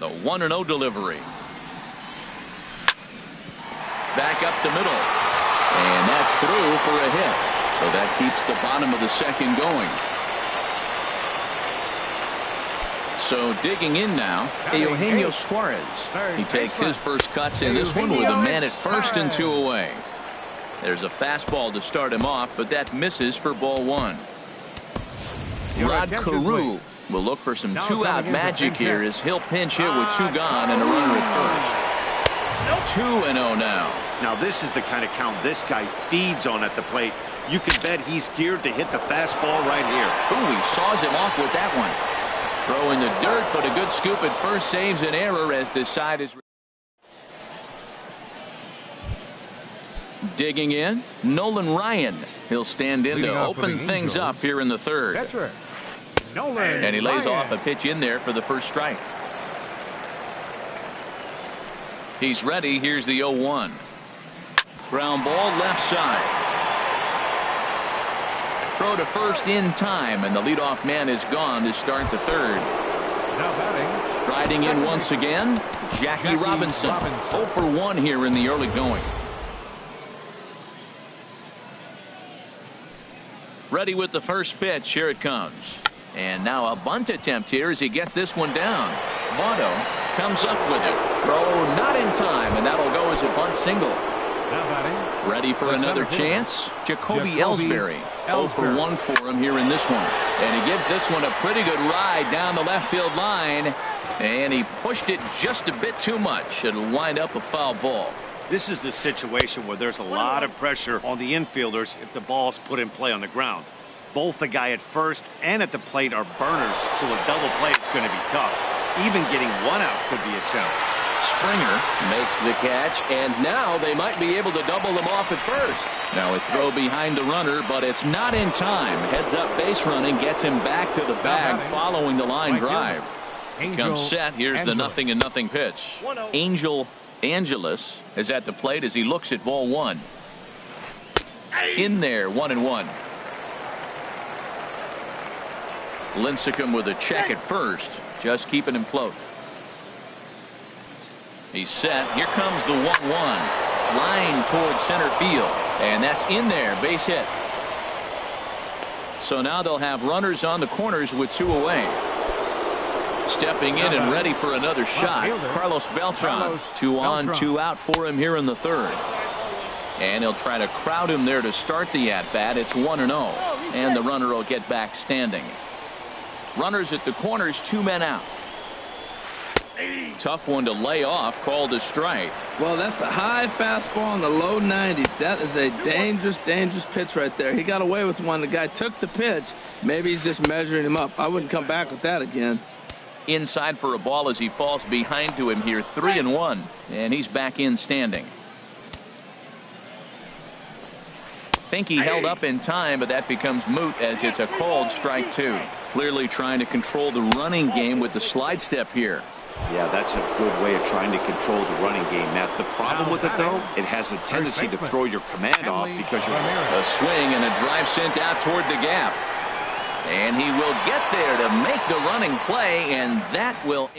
The 1-0 delivery. Back up the middle. And that's through for a hit. So that keeps the bottom of the second going. So digging in now, Eugenio Suarez. He takes his first cuts in this one with a man at first and 2 away. There's a fastball to start him off, but that misses for ball 1. Rod Carew will look for some 2-out magic here as he'll pinch hit with 2 gone and a runner at first. 2-0 now. Now this is the kind of count this guy feeds on at the plate. You can bet he's geared to hit the fastball right here. Ooh, he saws him off with that one. Throw in the dirt, but a good scoop at first saves an error as this side is. Digging in, Nolan Ryan. He'll stand in to open things up here in the third. And he lays off a pitch in there for the first strike. He's ready. Here's the 0-1. Ground ball left side. Throw to first in time, and the leadoff man is gone to start the third. Striding in once again, Jackie Robinson. 0 for 1 here in the early going. Ready with the first pitch. Here it comes. And now a bunt attempt here as he gets this one down. Votto comes up with it. Throw not in time, and that'll go as a bunt single. Ready for another chance. Jacoby Ellsbury. 0 for 1 for him here in this one. And he gives this one a pretty good ride down the left field line. And he pushed it just a bit too much. It'll wind up a foul ball. This is the situation where there's a lot of pressure on the infielders if the ball's put in play on the ground. Both the guy at first and at the plate are burners, so a double play is going to be tough. Even getting 1 out could be a challenge. Springer makes the catch, and now they might be able to double them off at first. Now a throw behind the runner, but it's not in time. Heads up base running, gets him back to the bag following the line drive. Comes set. Here's the 0-0 pitch. Angel Angelis is at the plate as he looks at ball 1. In there, 1-1. Lincecum with a check at first, just keeping him close. He's set. Here comes the 1-1. Line towards center field. And that's in there. Base hit. So now they'll have runners on the corners with 2 away. Stepping in and ready for another shot. Carlos Beltran. 2 on, 2 out for him here in the third. And he'll try to crowd him there to start the at-bat. It's 1-0. And the runner will get back standing. Runners at the corners, 2 men out. Tough one to lay off, called a strike. Well, that's a high fastball in the low 90s. That is a dangerous pitch right there. He got away with one. The guy took the pitch. Maybe he's just measuring him up. I wouldn't come back with that again. Inside for a ball as he falls behind to him here. 3-1. And he's back in standing. Think he held up in time, but that becomes moot as it's a called strike 2. Clearly trying to control the running game with the slide step here. Yeah, that's a good way of trying to control the running game. Now, the problem with it, though, it has a tendency to throw your command off because you're... A swing and a drive sent out toward the gap. And he will get there to make the running play, and that will...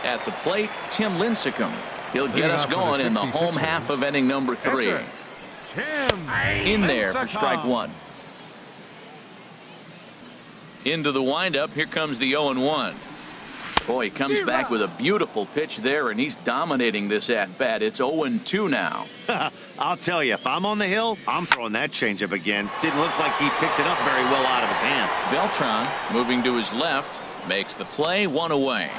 At the plate, Tim Lincecum. He'll get us going in the home half of inning number 3. In there for strike 1. Into the windup. Here comes the 0-1. Boy, he comes back with a beautiful pitch there, and he's dominating this at-bat. It's 0-2 now. I'll tell you, if I'm on the hill, I'm throwing that changeup again. Didn't look like he picked it up very well out of his hand. Beltran moving to his left, makes the play, 1 away.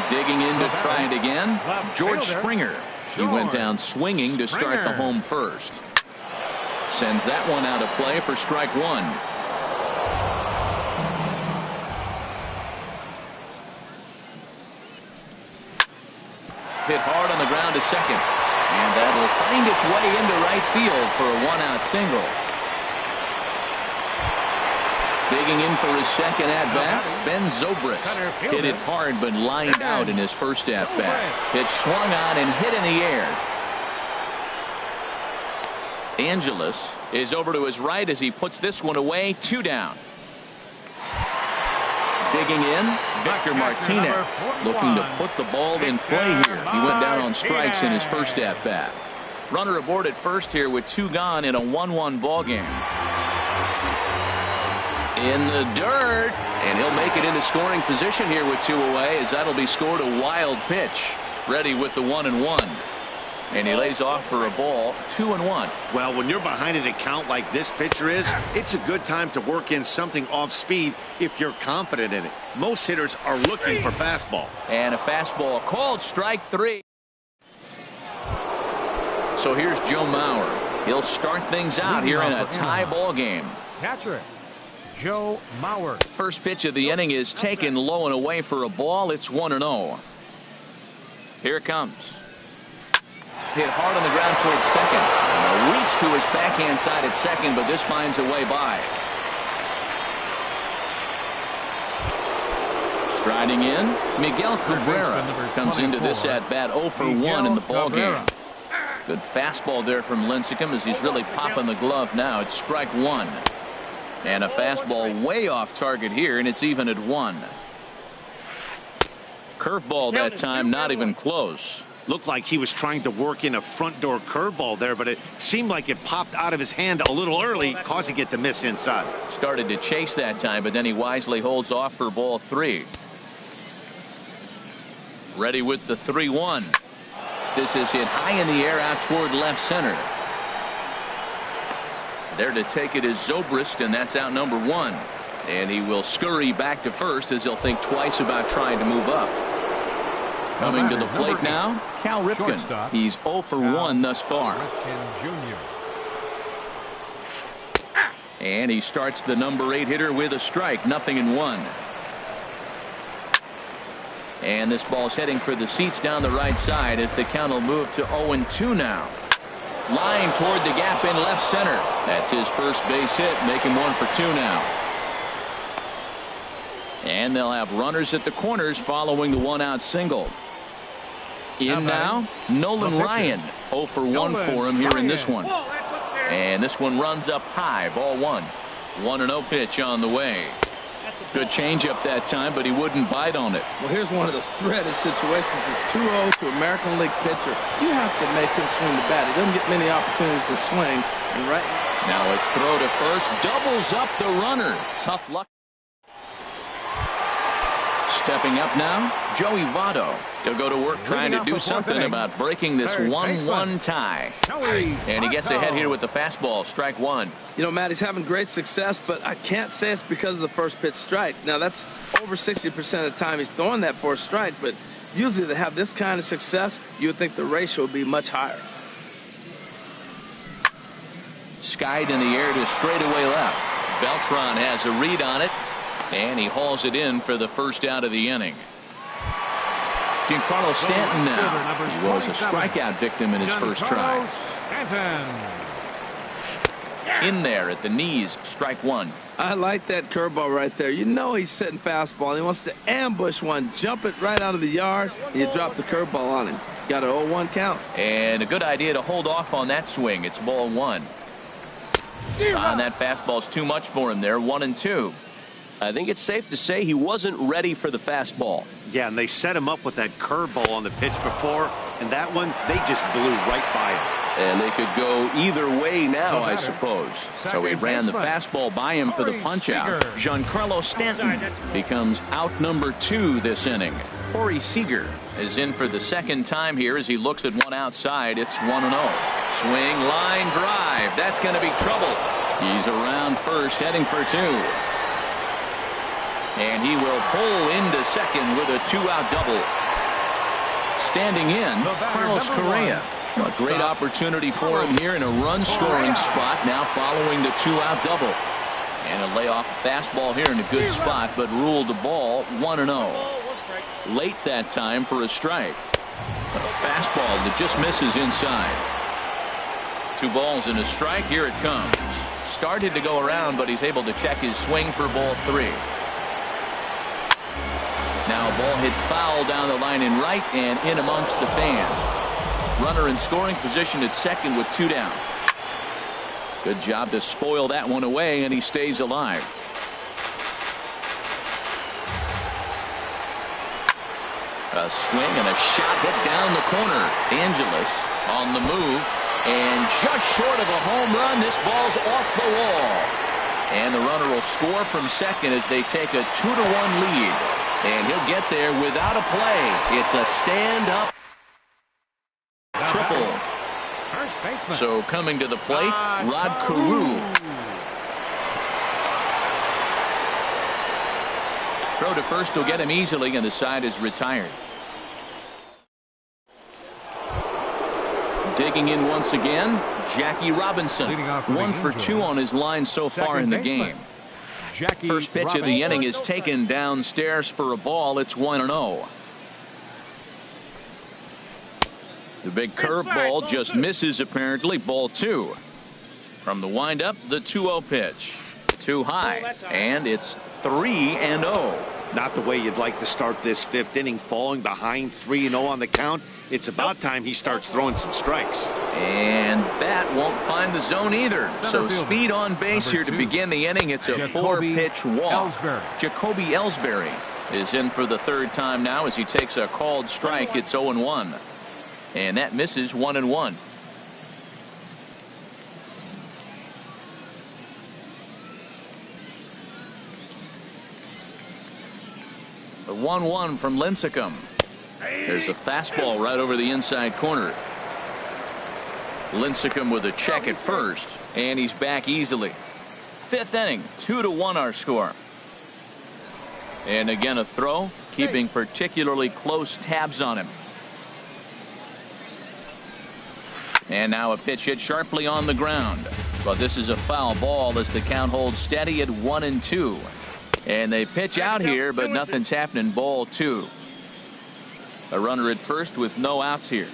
Digging in to try it again, George Springer. He went down swinging to start the home first. Sends that one out of play for strike 1. Hit hard on the ground to second. And that'll find its way into right field for a 1-out single. Digging in for his second at-bat, Ben Zobrist. Hit it hard but lined out in his first at-bat. It swung on and hit in the air. Angelis is over to his right as he puts this one away. 2 down. Digging in, Victor Martinez, looking to put the ball in play here. He went down on strikes in his first at-bat. Runner aboard at first here with 2 gone in a 1-1 ball game. In the dirt, and he'll make it into scoring position here with 2 away, as that'll be scored. A wild pitch. Ready with the 1-1. And he lays off for a ball. 2-1. Well, when you're behind an account like this pitcher is, it's a good time to work in something off speed if you're confident in it. Most hitters are looking for fastball. And a fastball called strike 3. So here's Joe Mauer. He'll start things out here in a tie ball game. Catcher, Joe Mauer. First pitch of the inning is taken low and away for a ball. It's 1-0. Here it comes. Hit hard on the ground towards second. And a reach to his backhand side at second, but this finds a way by. Striding in, Miguel Cabrera comes into this at-bat 0 for 1 in the ball game. Good fastball there from Lincecum as he's really popping the glove now. It's strike 1. And a fastball way off target here, and it's even at 1. Curveball that time, not even close. Looked like he was trying to work in a front door curveball there, but it seemed like it popped out of his hand a little early, causing it to miss inside. Started to chase that time, but then he wisely holds off for ball 3. Ready with the 3-1. This is hit high in the air out toward left center. There to take it is Zobrist, and that's out number 1. And he will scurry back to first as he'll think twice about trying to move up. Coming to the plate now, Cal Ripken. He's 0 for 1 thus far. And he starts the number 8 hitter with a strike, 0-1. And this ball's heading for the seats down the right side as the count will move to 0-2 now. Line toward the gap in left center. That's his first base hit, making 1 for 2 now. And they'll have runners at the corners following the 1-out single. In now, Nolan Ryan. 0 for 1 for him here in this one. And this one runs up high, ball 1. 1-0 pitch on the way. Good changeup that time, but he wouldn't bite on it. Well, here's one of those dreaded situations. It's 2-0 to American League pitcher. You have to make him swing the bat. He doesn't get many opportunities to swing. And right now a throw to first doubles up the runner. Tough luck. Stepping up now, Joey Votto. He'll go to work trying to do something about breaking this 1-1 tie. And he gets ahead here with the fastball, strike 1. You know, Matt, he's having great success, but I can't say it's because of the first pitch strike. Now, that's over 60% of the time he's throwing that for a strike, but usually to have this kind of success, you would think the ratio would be much higher. Skied in the air to straightaway left. Beltran has a read on it. And he hauls it in for the first out of the inning. Giancarlo Stanton now. He was a strikeout victim in his first try. In there at the knees, strike 1. I like that curveball right there. You know he's setting fastball. He wants to ambush one, jump it right out of the yard, and you drop the curveball on him. Got an 0-1 count. And a good idea to hold off on that swing. It's ball 1. On that fastball's too much for him there, 1-2. I think it's safe to say he wasn't ready for the fastball. Yeah, and they set him up with that curveball on the pitch before, and that one, they just blew right by him. And they could go either way now, I suppose. So he ran the fastball by him for the punch-out. Giancarlo Stanton becomes out number 2 this inning. Corey Seager is in for the second time here as he looks at one outside. It's 1-0. Swing, line drive. That's going to be trouble. He's around first, heading for 2. And he will pull into second with a 2-out double. Standing in, Carlos Correa. A great opportunity for him here in a run-scoring spot now following the 2-out double. And a layoff fastball here in a good spot, but ruled the ball 1-0. Late that time for a strike. A fastball that just misses inside. 2 balls and a strike. Here it comes. Started to go around, but he's able to check his swing for ball 3. Now a ball hit foul down the line in right and in amongst the fans. Runner in scoring position at second with 2 down. Good job to spoil that one away, and he stays alive. A swing and a shot hit down the corner. Angelis on the move, and just short of a home run. This ball's off the wall, and the runner will score from second as they take a 2-1 lead, and he'll get there without a play. It's a stand-up triple. So coming to the plate, Rod Carew. Throw to first will get him easily, and the side is retired. Digging in once again, Jackie Robinson. 1 for 2 on his line so far in the game. First pitch of the inning is taken downstairs for a ball. It's 1-0. The big curveball just misses apparently. Ball 2. From the windup, the 2-0 pitch. Too high, and it's 3-0. Not the way you'd like to start this 5th inning, falling behind 3-0 on the count. It's about time he starts throwing some strikes. And that won't find the zone either. So speed on base here to begin the inning. It's a 4-pitch walk. Jacoby Ellsbury is in for the 3rd time now as he takes a called strike. It's 0-1. And that misses 1-1. The 1-1 from Lincecum. There's a fastball right over the inside corner. Lincecum with a check at first, and he's back easily. 5th inning, 2-1 our score. And again a throw, keeping particularly close tabs on him. And now a pitch hit sharply on the ground. But this is a foul ball as the count holds steady at 1-2. And they pitch out here, but nothing's happening. Ball 2. A runner at first with no outs here.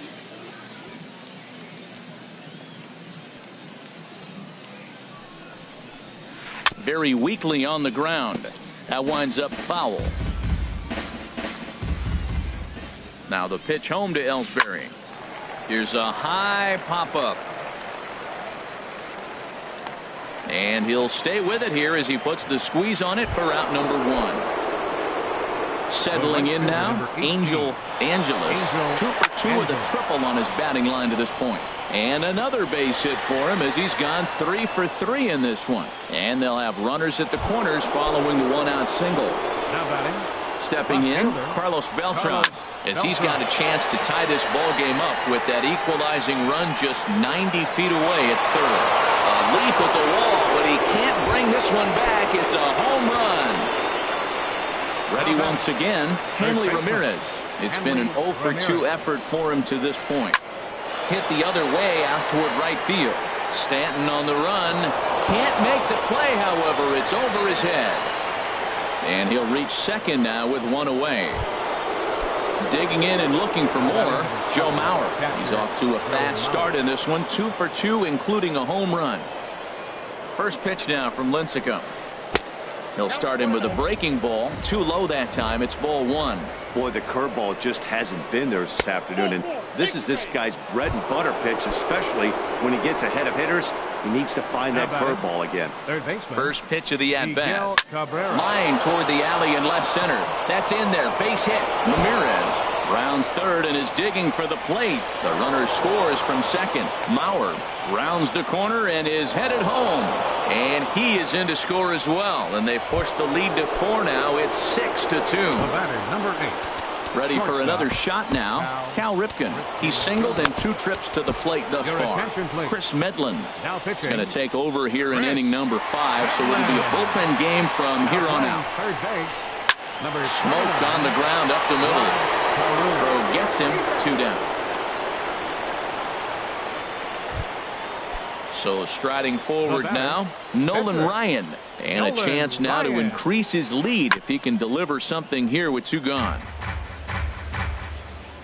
Very weakly on the ground. That winds up foul. Now the pitch home to Ellsbury. Here's a high pop-up. And he'll stay with it here as he puts the squeeze on it for out number 1. Settling in now, Angelis. 2 for 2 with a triple on his batting line to this point. And another base hit for him as he's gone 3 for 3 in this one. And they'll have runners at the corners following the 1-out single. Stepping in, Carlos Beltran, as he's got a chance to tie this ball game up with that equalizing run just 90 feet away at third. A leap at the wall, but he can't bring this one back. It's a home run. Ready once again, Hanley Ramirez. It's been an 0 for 2 effort for him to this point. Hit the other way out toward right field. Stanton on the run. Can't make the play, however. It's over his head. And he'll reach second now with 1 away. Digging in and looking for more, Joe Mauer. He's off to a fast start in this one. 2 for 2, including a home run. First pitch now from Lincecum. He'll start him with a breaking ball. Too low that time. It's ball 1. Boy, the curveball just hasn't been there this afternoon, and this is this guy's bread and butter pitch, especially when he gets ahead of hitters. He needs to find that curveball again. First pitch of the at-bat. Line toward the alley in left center. That's in there. Base hit. Ramirez rounds third and is digging for the plate. The runner scores from second. Mauer rounds the corner and is headed home. And he is in to score as well. And they've pushed the lead to 4 now. It's 6-2. Number 8. Ready for another shot now. Cal Ripken. He's singled in 2 trips to the plate thus far. Chris Medlin is going to take over here in inning number 5. So it'll be a bullpen game from here on out. Smoked on the ground up the middle. Throw gets him 2 down. So striding forward now, Nolan Ryan. And a chance now to increase his lead if he can deliver something here with 2 gone.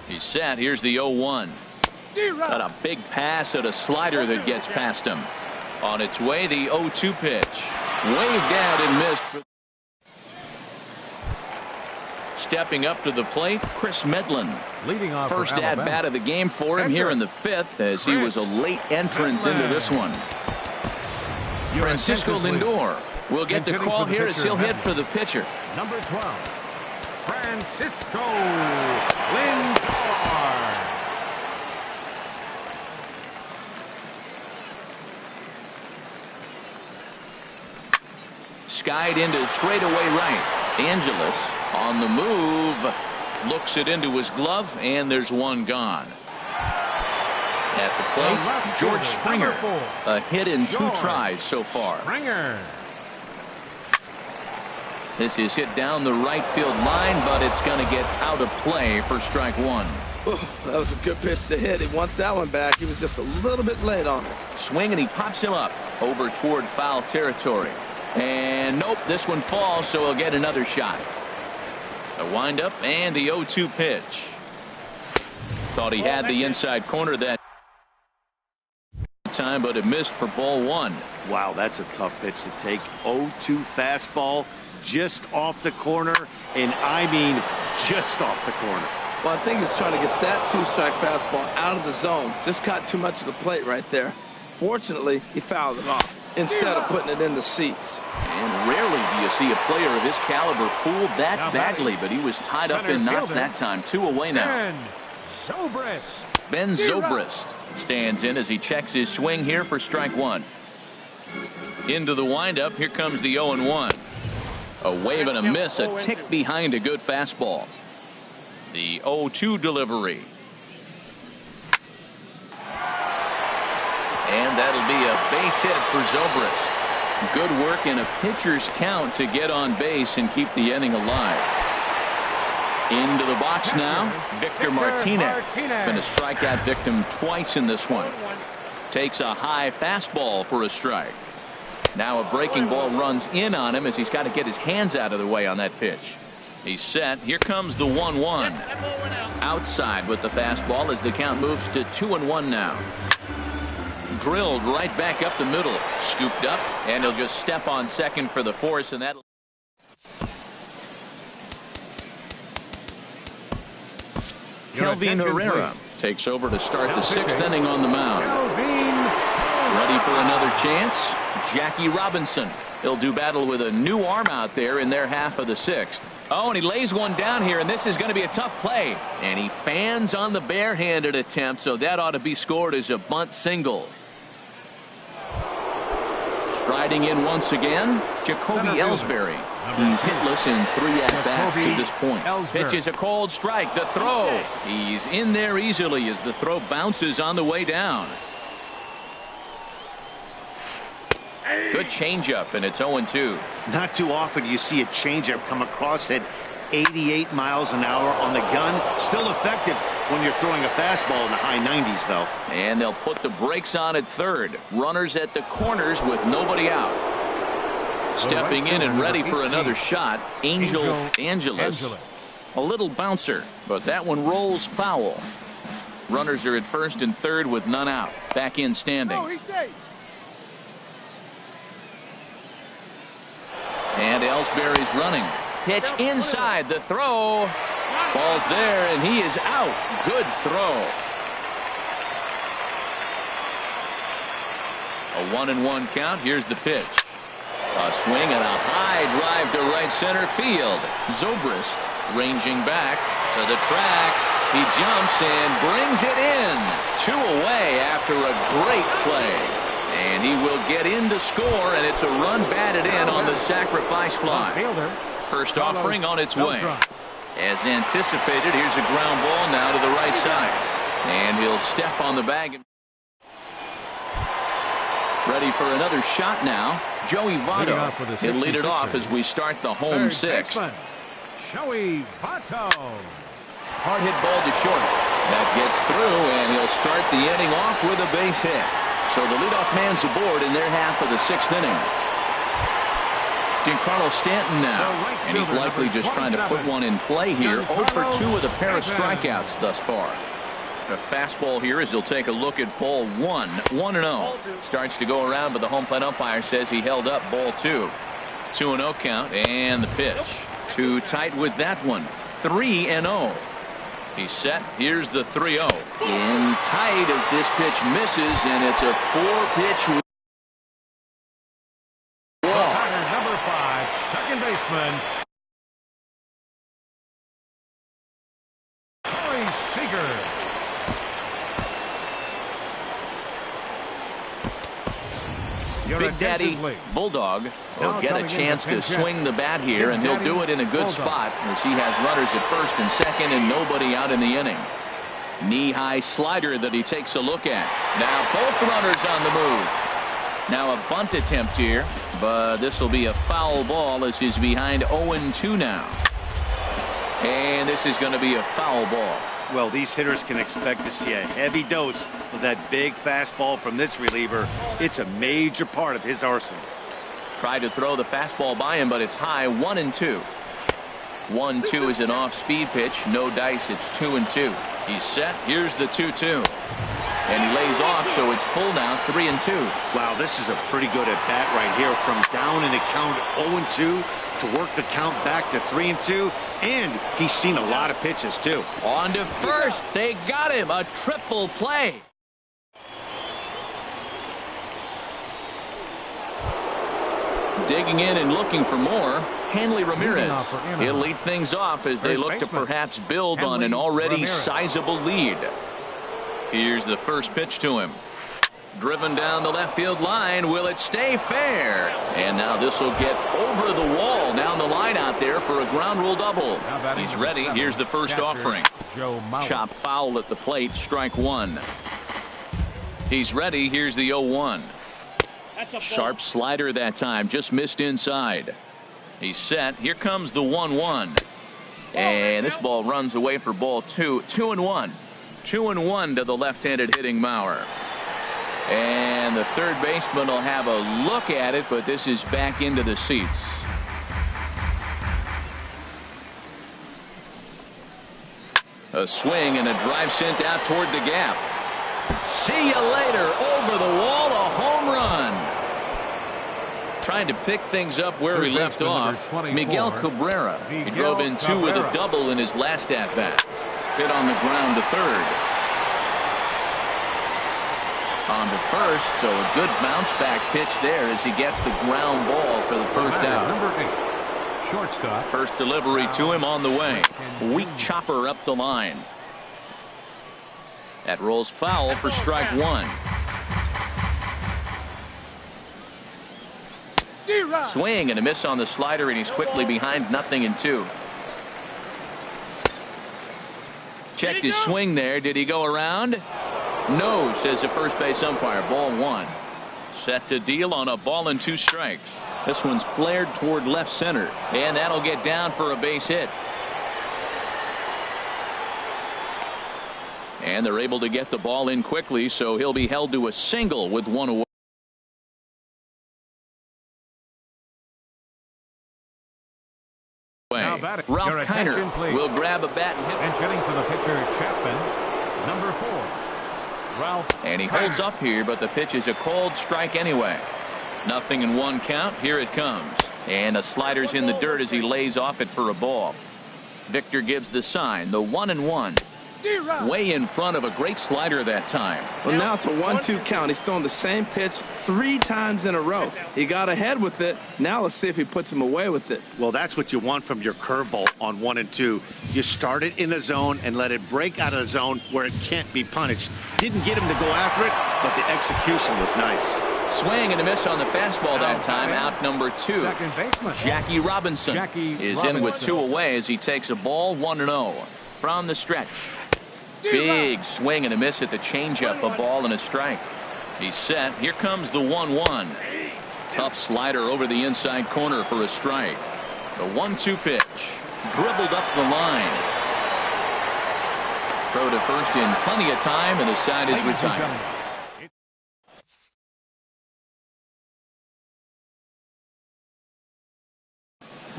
He's set. Here's the 0-1. Got a big pass at a slider that gets past him. On its way, the 0-2 pitch. Waved out and missed. Stepping up to the plate, Chris Medlin. First at-bat of the game for him here in the 5th as he was a late entrant into this one. Francisco Lindor will get the call here as he'll hit for the pitcher. Number 12. Francisco Lindor. Skied into straightaway right. Angeles on the move. Looks it into his glove, and there's one gone. At the plate, George Springer. A hit in 2 tries so far. Springer. This is hit down the right field line, but it's going to get out of play for strike 1. Oh, that was a good pitch to hit. He wants that one back. He was just a little bit late on it. Swing, and he pops him up over toward foul territory. And nope, this one falls, so he'll get another shot. The windup and the 0-2 pitch. Thought he had the inside corner that time, but it missed for ball 1. Wow, that's a tough pitch to take. 0-2 fastball just off the corner, and I mean just off the corner. Well, I think he's trying to get that 2-strike fastball out of the zone. Just caught too much of the plate right there. Fortunately, he fouled it off instead of putting it in the seats. And rarely do you see a player of his caliber fooled that badly, but he was tied up in knots that time. 2 away now. Ben Zobrist stands in as he checks his swing here for strike 1. Into the windup. Here comes the 0-1. A wave and a miss, a tick behind a good fastball. The 0-2 delivery. And that'll be a base hit for Zobrist. Good work in a pitcher's count to get on base and keep the inning alive. Into the box now, Victor Martinez. Been a strikeout victim twice in this one. Takes a high fastball for a strike. Now a breaking ball runs in on him as he's got to get his hands out of the way on that pitch. He's set. Here comes the 1-1. Outside with the fastball as the count moves to 2-1 now. Drilled right back up the middle. Scooped up, and he'll just step on second for the force, and that'll. Kelvin Herrera takes over to start the 6th inning on the mound. Ready for another chance. Jackie Robinson. He'll do battle with a new arm out there in their half of the 6th. Oh, and he lays one down here, and this is going to be a tough play. And he fans on the barehanded attempt, so that ought to be scored as a bunt single. Striding in once again, Jacoby Ellsbury. He's hitless in 3 at-bats to this point. Pitch is a cold strike. The throw. He's in there easily as the throw bounces on the way down. Good changeup, and it's 0-2. Not too often you see a changeup come across at 88 miles an hour on the gun. Still effective when you're throwing a fastball in the high 90s, though. And they'll put the brakes on at third. Runners at the corners with nobody out. Stepping in and ready for another shot, Angel Angeles. A little bouncer, but that one rolls foul. Runners are at first and third with none out. Back in standing. And Ellsbury's running. Pitch inside. The throw. Ball's there, and he is out. Good throw. A 1-1 count. Here's the pitch. A swing and a high drive to right center field. Zobrist ranging back to the track. He jumps and brings it in. 2 away after a great play. And he will get in to score, and it's a run batted in on the sacrifice fly. First offering on its way. As anticipated, here's a ground ball now to the right side. And he'll step on the bag. Ready for another shot now. Joey Votto. He'll lead it off as we start the home 6th. Joey Votto. Hard hit ball to short. That gets through, and he'll start the inning off with a base hit. So the leadoff man's aboard in their half of the 6th inning. Giancarlo Stanton now, and he's likely just trying to put one in play here. 0 for 2 with a pair of strikeouts thus far. A fastball here as he'll take a look at ball 1. 1-0. Starts to go around, but the home plate umpire says he held up ball 2. 2-0 count, and the pitch. Too tight with that one. 3-0. He's set. Here's the 3-0. In tight as this pitch misses, and it's a 4-pitch walk. Number 5, second baseman Your Big Daddy attention, please. Bulldog will Now get a coming chance into to pinch swing the bat here, Big and he'll Daddy do it in a good Bulldog. spot as he has runners at first and second and nobody out in the inning. Knee-high slider that he takes a look at. Now both runners on the move. Now a bunt attempt here, but this will be a foul ball as he's behind 0-2 now. And this is going to be a foul ball. Well, these hitters can expect to see a heavy dose of that big fastball from this reliever. It's a major part of his arsenal. Tried to throw the fastball by him, but it's high. 1-2. 1-2 is an off-speed pitch. No dice. It's 2-2. He's set. Here's the 2-2. And he lays off, so it's full now. 3-2. Wow, this is a pretty good at bat right here. From down in the count 0-2 to work the count back to 3-2. And he's seen a lot of pitches, too. On to first. They got him. A triple play. Digging in and looking for more. Hanley Ramirez. He'll lead things off as they look to perhaps build on an already sizable lead. Here's the first pitch to him. Driven down the left field line. Will it stay fair? And now this will get over the wall down the line out there for a ground rule double. He's ready. Here's the first offering. Chop foul at the plate. Strike one. He's ready. Here's the 0-1. Sharp slider that time. Just missed inside. He's set. Here comes the 1-1. And this ball runs away for ball two. 2-1. 2-1 to the left-handed hitting Mauer. And the third baseman will have a look at it, but this is back into the seats. A swing and a drive sent out toward the gap. See you later. Over the wall, a home run. Trying to pick things up where he left off. Miguel Cabrera. He drove in two with a double in his last at-bat. Hit on the ground to third. On to first, so a good bounce-back pitch there as he gets the ground ball for the first out. Number 8, shortstop. First delivery to him on the way. Weak chopper up the line. That rolls foul for strike one. Swing and a miss on the slider, and he's quickly behind 0-2. Checked his swing there. Did he go around? No, says the first base umpire. Ball one. Set to deal on a ball and 2 strikes. This one's flared toward left center, and that'll get down for a base hit. And they're able to get the ball in quickly, so he'll be held to a single with one away. Ralph Kiner will grab a bat and hit. And hitting for the pitcher, Chapman, number 4. Ralph. And he holds up here, but the pitch is a called strike anyway. 0-1 count. Here it comes. And a slider's in the dirt as he lays off it for a ball. Victor gives the sign. The 1-1. Way in front of a great slider that time. Well, now it's a 1-2 count. He's thrown the same pitch 3 times in a row. He got ahead with it. Now let's see if he puts him away with it. Well, that's what you want from your curveball on 1 and 2. You start it in the zone and let it break out of the zone where it can't be punished. Didn't get him to go after it, but the execution was nice. Swing and a miss on the fastball that time. Out number 2. Second baseman. Jackie Robinson is in with 2 away as he takes a ball. 1-0 from the stretch. Big swing and a miss at the changeup. A ball and a strike. He's set. Here comes the 1-1. Tough slider over the inside corner for a strike. The 1-2 pitch. Dribbled up the line. Throw to first in plenty of time, and the side is retired.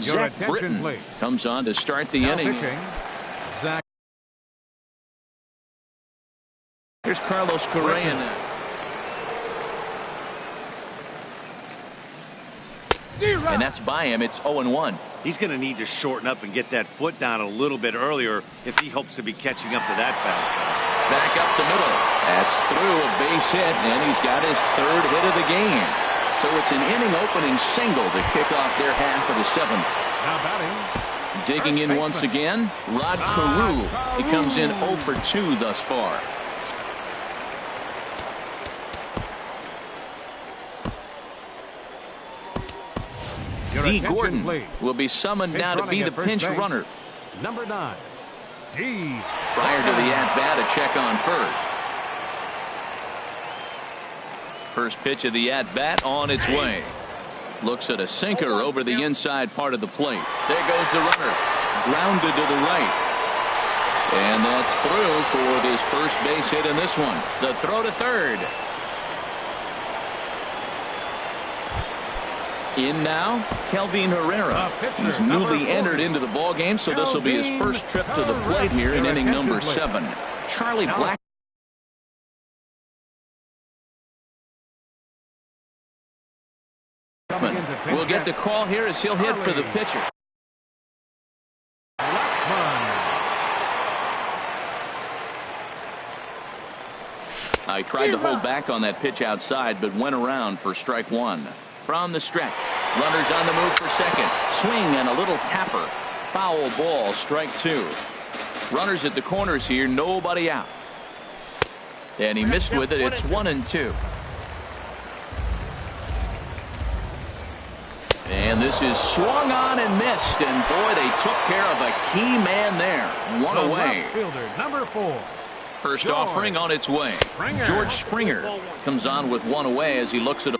Zach Britton comes on to start the inning. Here's Carlos Correa now. And that's by him. It's 0-1. He's going to need to shorten up and get that foot down a little bit earlier if he hopes to be catching up to that fastball. Back up the middle. That's through a base hit, and he's got his 3rd hit of the game. So it's an inning-opening single to kick off their half of the 7th. Now batting. Digging in once again, Rod Carew. He comes in 0 for 2 thus far. D. attention, Gordon please. will be summoned Pinch now to be running the at first pinch base. runner. Number 9, D. Prior to the at-bat, a check on first. First pitch of the at-bat on its way. Looks at a sinker over the inside part of the plate. There goes the runner. Grounded to the right. And that's through for this first base hit in this one. The throw to third. In now, Kelvin Herrera. He's newly entered into the ball game, so this will be his first trip to the plate here in inning number 7. Charlie Black will get the call here as he'll hit for the pitcher. I tried to hold back on that pitch outside, but went around for strike 1. From the stretch, runners on the move for second. Swing and a little tapper. Foul ball, strike 2. Runners at the corners here, nobody out. And he missed with it. It's 1-2. And this is swung on and missed. And boy, they took care of a key man there. One away. Fielder, number 4. First offering on its way. George Springer comes on with one away as he looks at the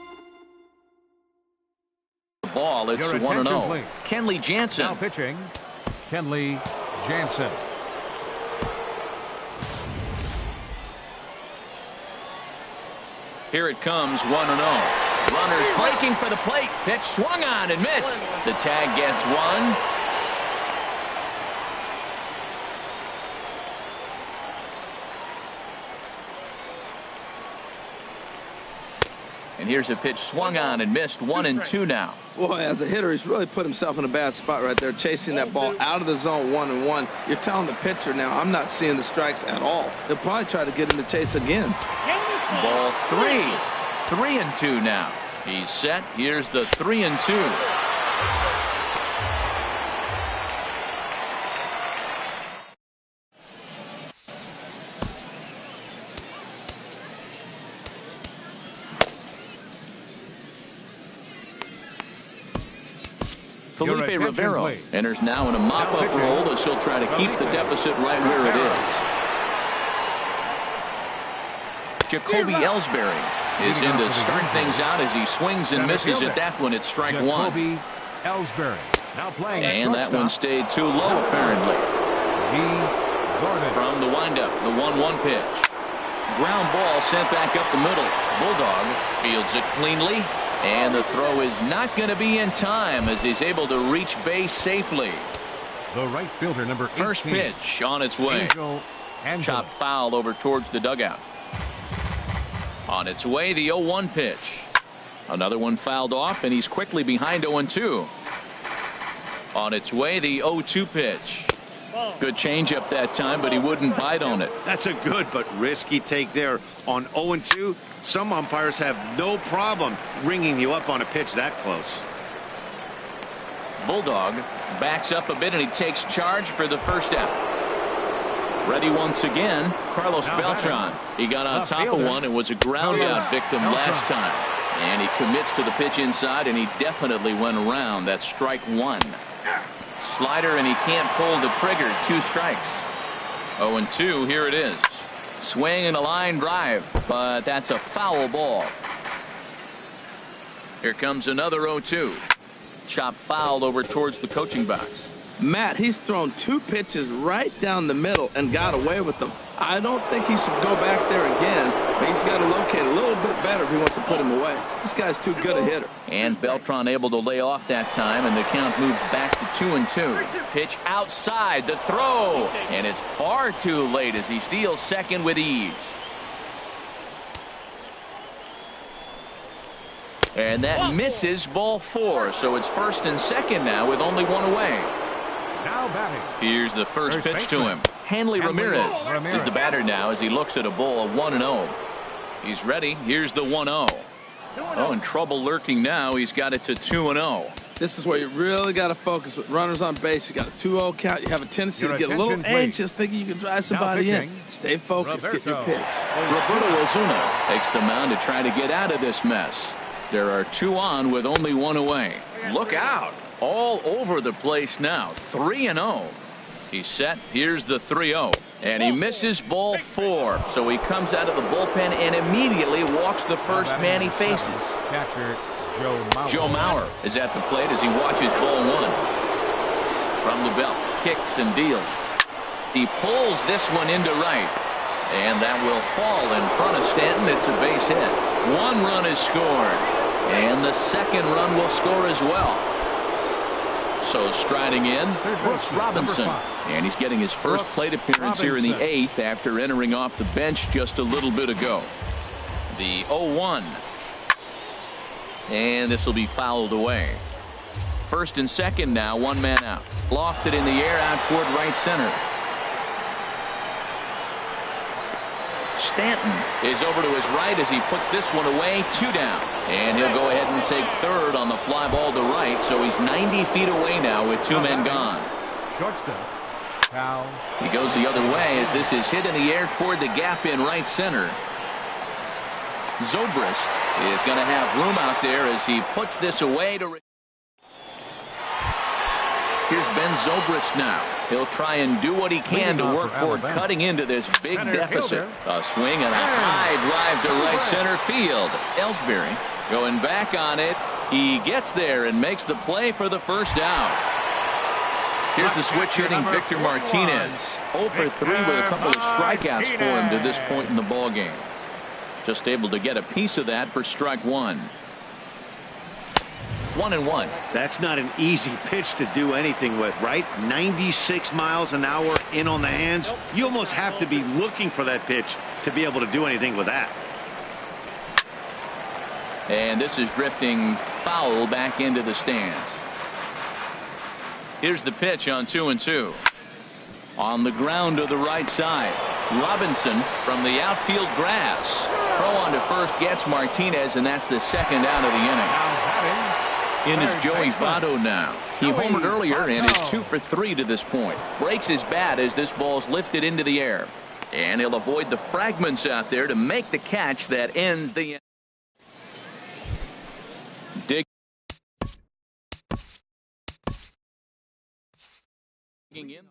ball. It's 1-0. Kenley Jansen. Now pitching, Kenley Jansen. Here it comes, 1-0. Runners breaking for the plate. Pitch swung on and missed. The tag gets one. And here's a pitch swung on and missed. 1-2 now. Boy, as a hitter, he's really put himself in a bad spot right there, chasing that ball out of the zone 1-1. You're telling the pitcher now, I'm not seeing the strikes at all. They'll probably try to get him to chase again. Ball 3. 3-2 now. He's set. Here's the 3-2. Felipe Rivero enters now in a mop-up role as he'll try to keep the deficit right where it is. Jacoby Ellsbury is in to start things out as he swings and misses at that one at strike 1. Jacoby Ellsbury now playing. And that one stayed too low apparently. From the windup, the 1-1 pitch. Ground ball sent back up the middle. Bulldog fields it cleanly. And the throw is not going to be in time as he's able to reach base safely. The right fielder, number 18. First pitch on its way. Chop foul over towards the dugout. On its way, the 0-1 pitch. Another one fouled off, and he's quickly behind 0-2. On its way, the 0-2 pitch. Good changeup that time, but he wouldn't bite on it. That's a good but risky take there on 0-2. Some umpires have no problem ringing you up on a pitch that close. Bulldog backs up a bit and he takes charge for the first out. Ready once again, Carlos Beltran. He got on top of one and was a ground out victim last time. And he commits to the pitch inside, and he definitely went around. That's strike 1. Slider, and he can't pull the trigger. 2 strikes. 0-2, here it is. Swing and a line drive, but that's a foul ball. Here comes another 0-2. Chop fouled over towards the coaching box. Matt, he's thrown 2 pitches right down the middle and got away with them. I don't think he should go back there again, but he's got to locate a little bit better if he wants to put him away. This guy's too good a hitter. And Beltran able to lay off that time, and the count moves back to 2-2. Pitch outside, the throw, and it's far too late as he steals second with ease. And that misses, ball 4, so it's first and second now with only one away. Now batting. Here's the first pitch to him. Hanley Ramirez is the batter now as he looks at a ball of 1-0. He's ready. Here's the 1-0. Oh, and trouble lurking now. He's got it to 2-0. This is where you really got to focus with runners on base. You got a 2-0 count. You have a tendency to get a little anxious thinking you can drive somebody in. Stay focused. Get your pitch. Roberto Ozuna takes the mound to try to get out of this mess. There are 2 on with only 1 away. Look out. All over the place now. 3-0. He's set. Here's the 3-0. And he misses ball 4. So he comes out of the bullpen and immediately walks the first man he faces. Catcher Joe Mauer is at the plate as he watches ball 1. From the belt. Kicks and deals. He pulls this one into right. And that will fall in front of Stanton. It's a base hit. 1 run is scored. And the second run will score as well. So striding in, Brooks Robinson. And he's getting his first plate appearance here in the 8th after entering off the bench just a little bit ago. The 0-1. And this will be fouled away. First and second now, 1 man out. Lofted in the air out toward right center. Stanton is over to his right as he puts this one away. 2 down. And he'll go ahead and take third on the fly ball to right. So he's 90 feet away now with 2 men gone. Shortstop. Cal. He goes the other way as this is hit in the air toward the gap in right center. Zobrist is going to have room out there as he puts this away to. Here's Ben Zobrist now. He'll try and do what he can to work toward cutting into this big deficit. A swing and a high drive to right center field. Ellsbury going back on it. He gets there and makes the play for the first out. Here's the switch hitting Victor Martinez. 0 for 3 with a couple of strikeouts for him to this point in the ball game. Just able to get a piece of that for strike 1. 1-1. That's not an easy pitch to do anything with, right? 96 miles an hour in on the hands. You almost have to be looking for that pitch to be able to do anything with that. And this is drifting foul back into the stands. Here's the pitch on 2-2. On the ground to the right side. Robinson from the outfield grass. Throw on to first gets Martinez, and that's the second out of the inning. In is Joey Votto now. He homered earlier and is 2 for 3 to this point. Breaks his bat as this ball's lifted into the air. And he'll avoid the fragments out there to make the catch that ends the digging in.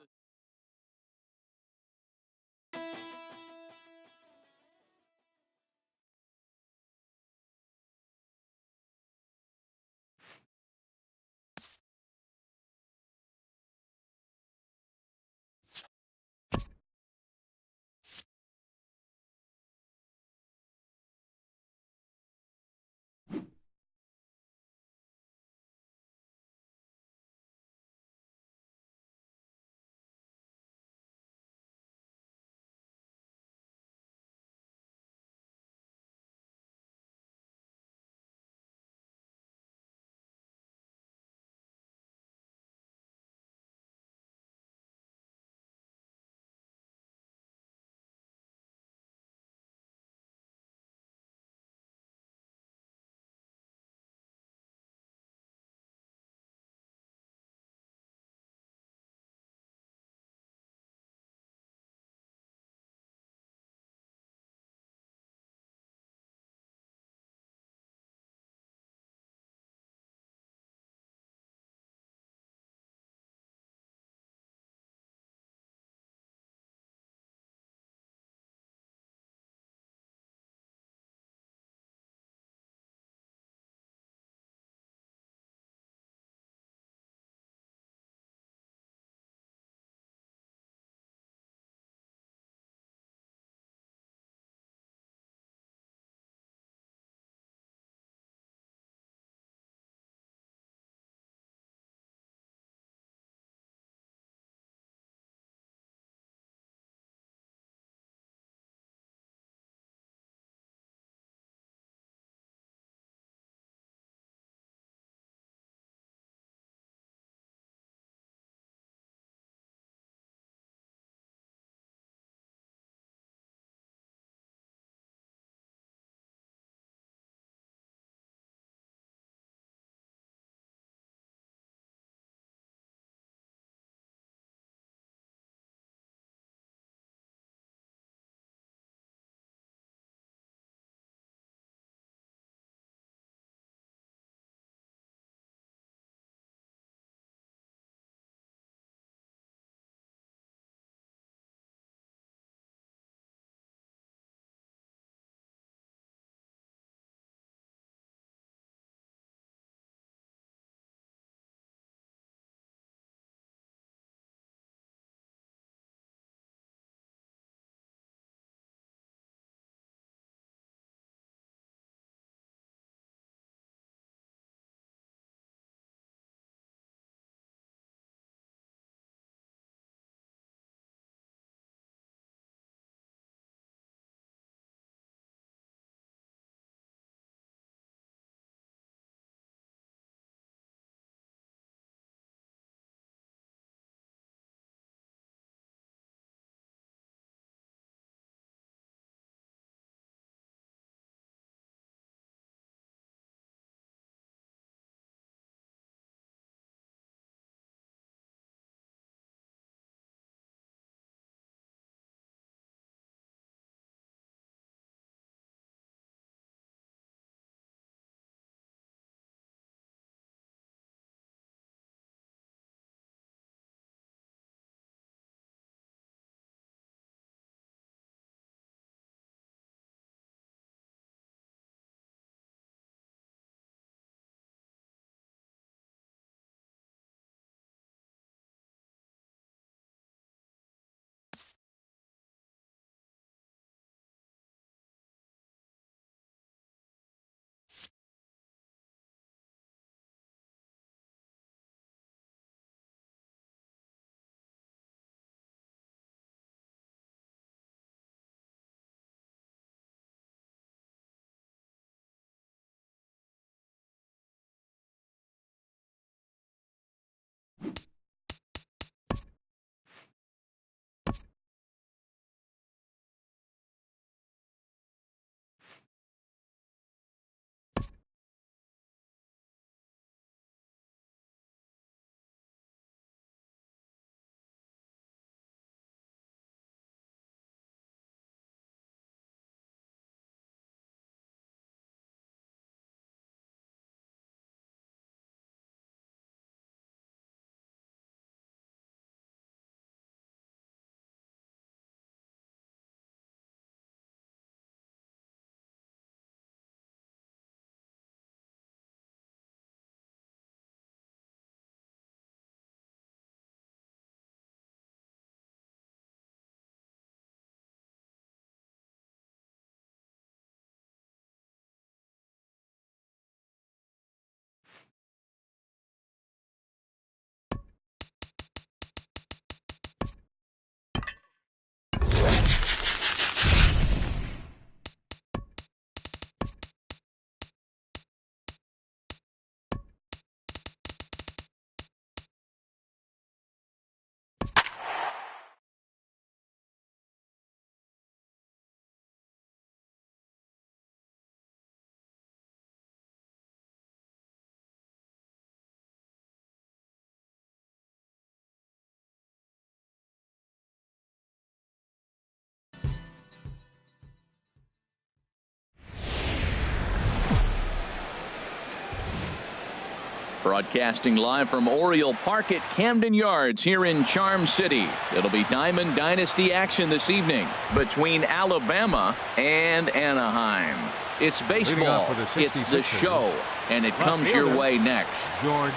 Broadcasting live from Oriole Park at Camden Yards here in Charm City. It'll be Diamond Dynasty action this evening between Alabama and Anaheim. It's baseball, it's the show, and it comes your way next. George.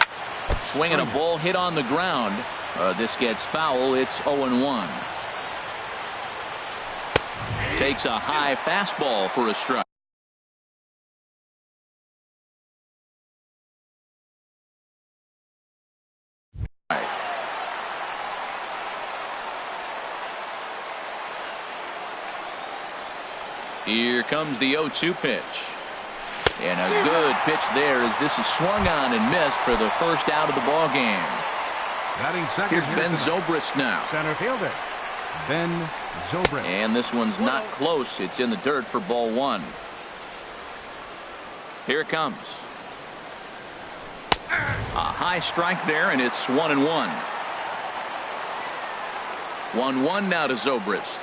Swinging a ball hit on the ground. This gets foul. It's 0-1. Takes a high fastball for a strike. Here comes the 0-2 pitch. And a good pitch there as this is swung on and missed for the first out of the ball game. Here's Ben Zobrist now. Center fielder Ben Zobrist. And this one's not close. It's in the dirt for ball one. Here it comes. A high strike there, and it's 1-1. 1-1 now to Zobrist.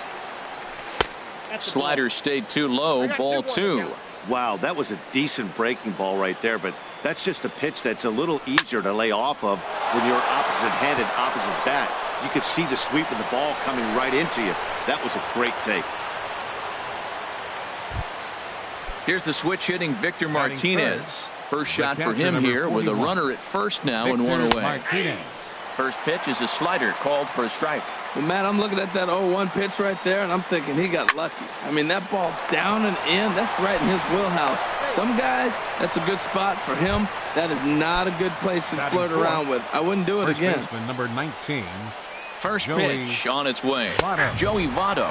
Slider stayed too low. Ball two. Wow, that was a decent breaking ball right there, but that's just a pitch that's a little easier to lay off of when you're opposite-handed, opposite bat. You could see the sweep of the ball coming right into you. That was a great take. Here's the switch hitting Victor Martinez. First shot for him here with a runner at first now and one away. First pitch is a slider called for a strike. Well, Matt, I'm looking at that 0-1 pitch right there, and I'm thinking he got lucky. I mean, that ball down and in, that's right in his wheelhouse. Some guys, that's a good spot. For him, that is not a good place to flirt around with. I wouldn't do it again. Baseman, number 19. First pitch on its way. Joey Votto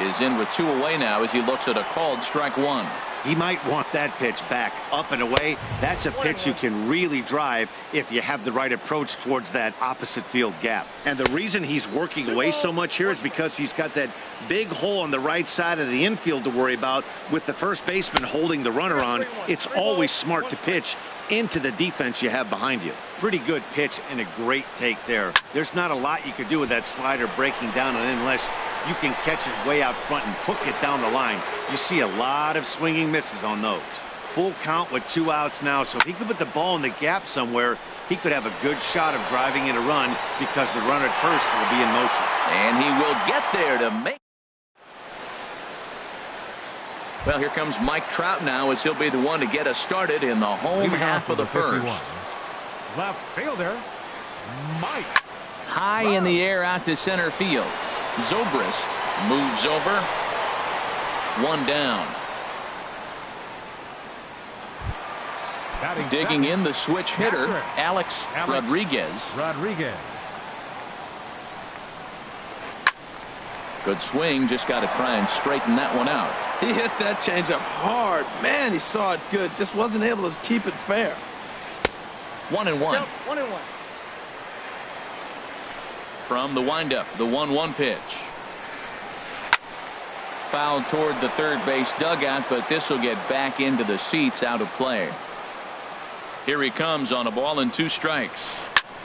is in with two away now as he looks at a called strike one. He might want that pitch back, up and away. That's a pitch you can really drive if you have the right approach towards that opposite field gap. And the reason he's working away so much here is because he's got that big hole on the right side of the infield to worry about with the first baseman holding the runner on. It's always smart to pitch into the defense you have behind you. Pretty good pitch and a great take there. There's not a lot you could do with that slider breaking down and in unless you can catch it way out front and hook it down the line. You see a lot of swinging misses on those. Full count with 2 outs now, so if he could put the ball in the gap somewhere, he could have a good shot of driving in a run because the runner at first will be in motion. And he will get there to make. Well, here comes Mike Trout now as he'll be the one to get us started in the home half of the first. Left fielder, Mike. High in the air out to center field. Zobrist moves over. One down. Digging in the switch hitter, Alex Rodriguez. Good swing, just got to try and straighten that one out. He hit that changeup hard. Man, he saw it good. Just wasn't able to keep it fair. 1-1. 1-1. From the windup, the 1-1 pitch. Fouled toward the third base dugout, but this will get back into the seats, out of play. Here he comes on a ball and 2 strikes.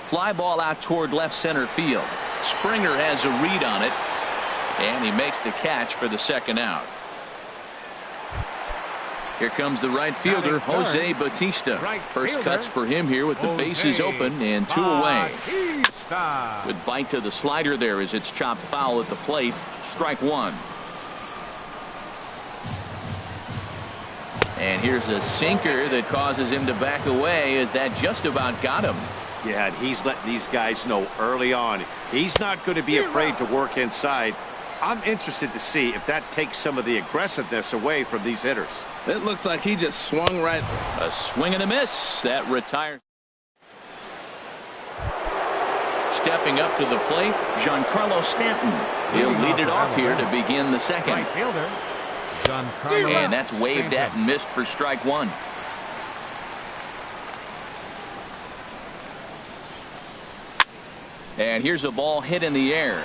Fly ball out toward left center field. Springer has a read on it, and he makes the catch for the second out. Here comes the right fielder, Jose Bautista. First cuts for him here with the bases open and 2 away. Good bite to the slider there as it's chopped foul at the plate. Strike one. And here's a sinker that causes him to back away as that just about got him. Yeah, and he's letting these guys know early on he's not going to be afraid to work inside. I'm interested to see if that takes some of the aggressiveness away from these hitters. It looks like he just swung right. A swing and a miss. That retires. Stepping up to the plate, Giancarlo Stanton. He'll lead it off here to begin the second. Right fielder, and that's waved at and missed for strike one. And here's a ball hit in the air.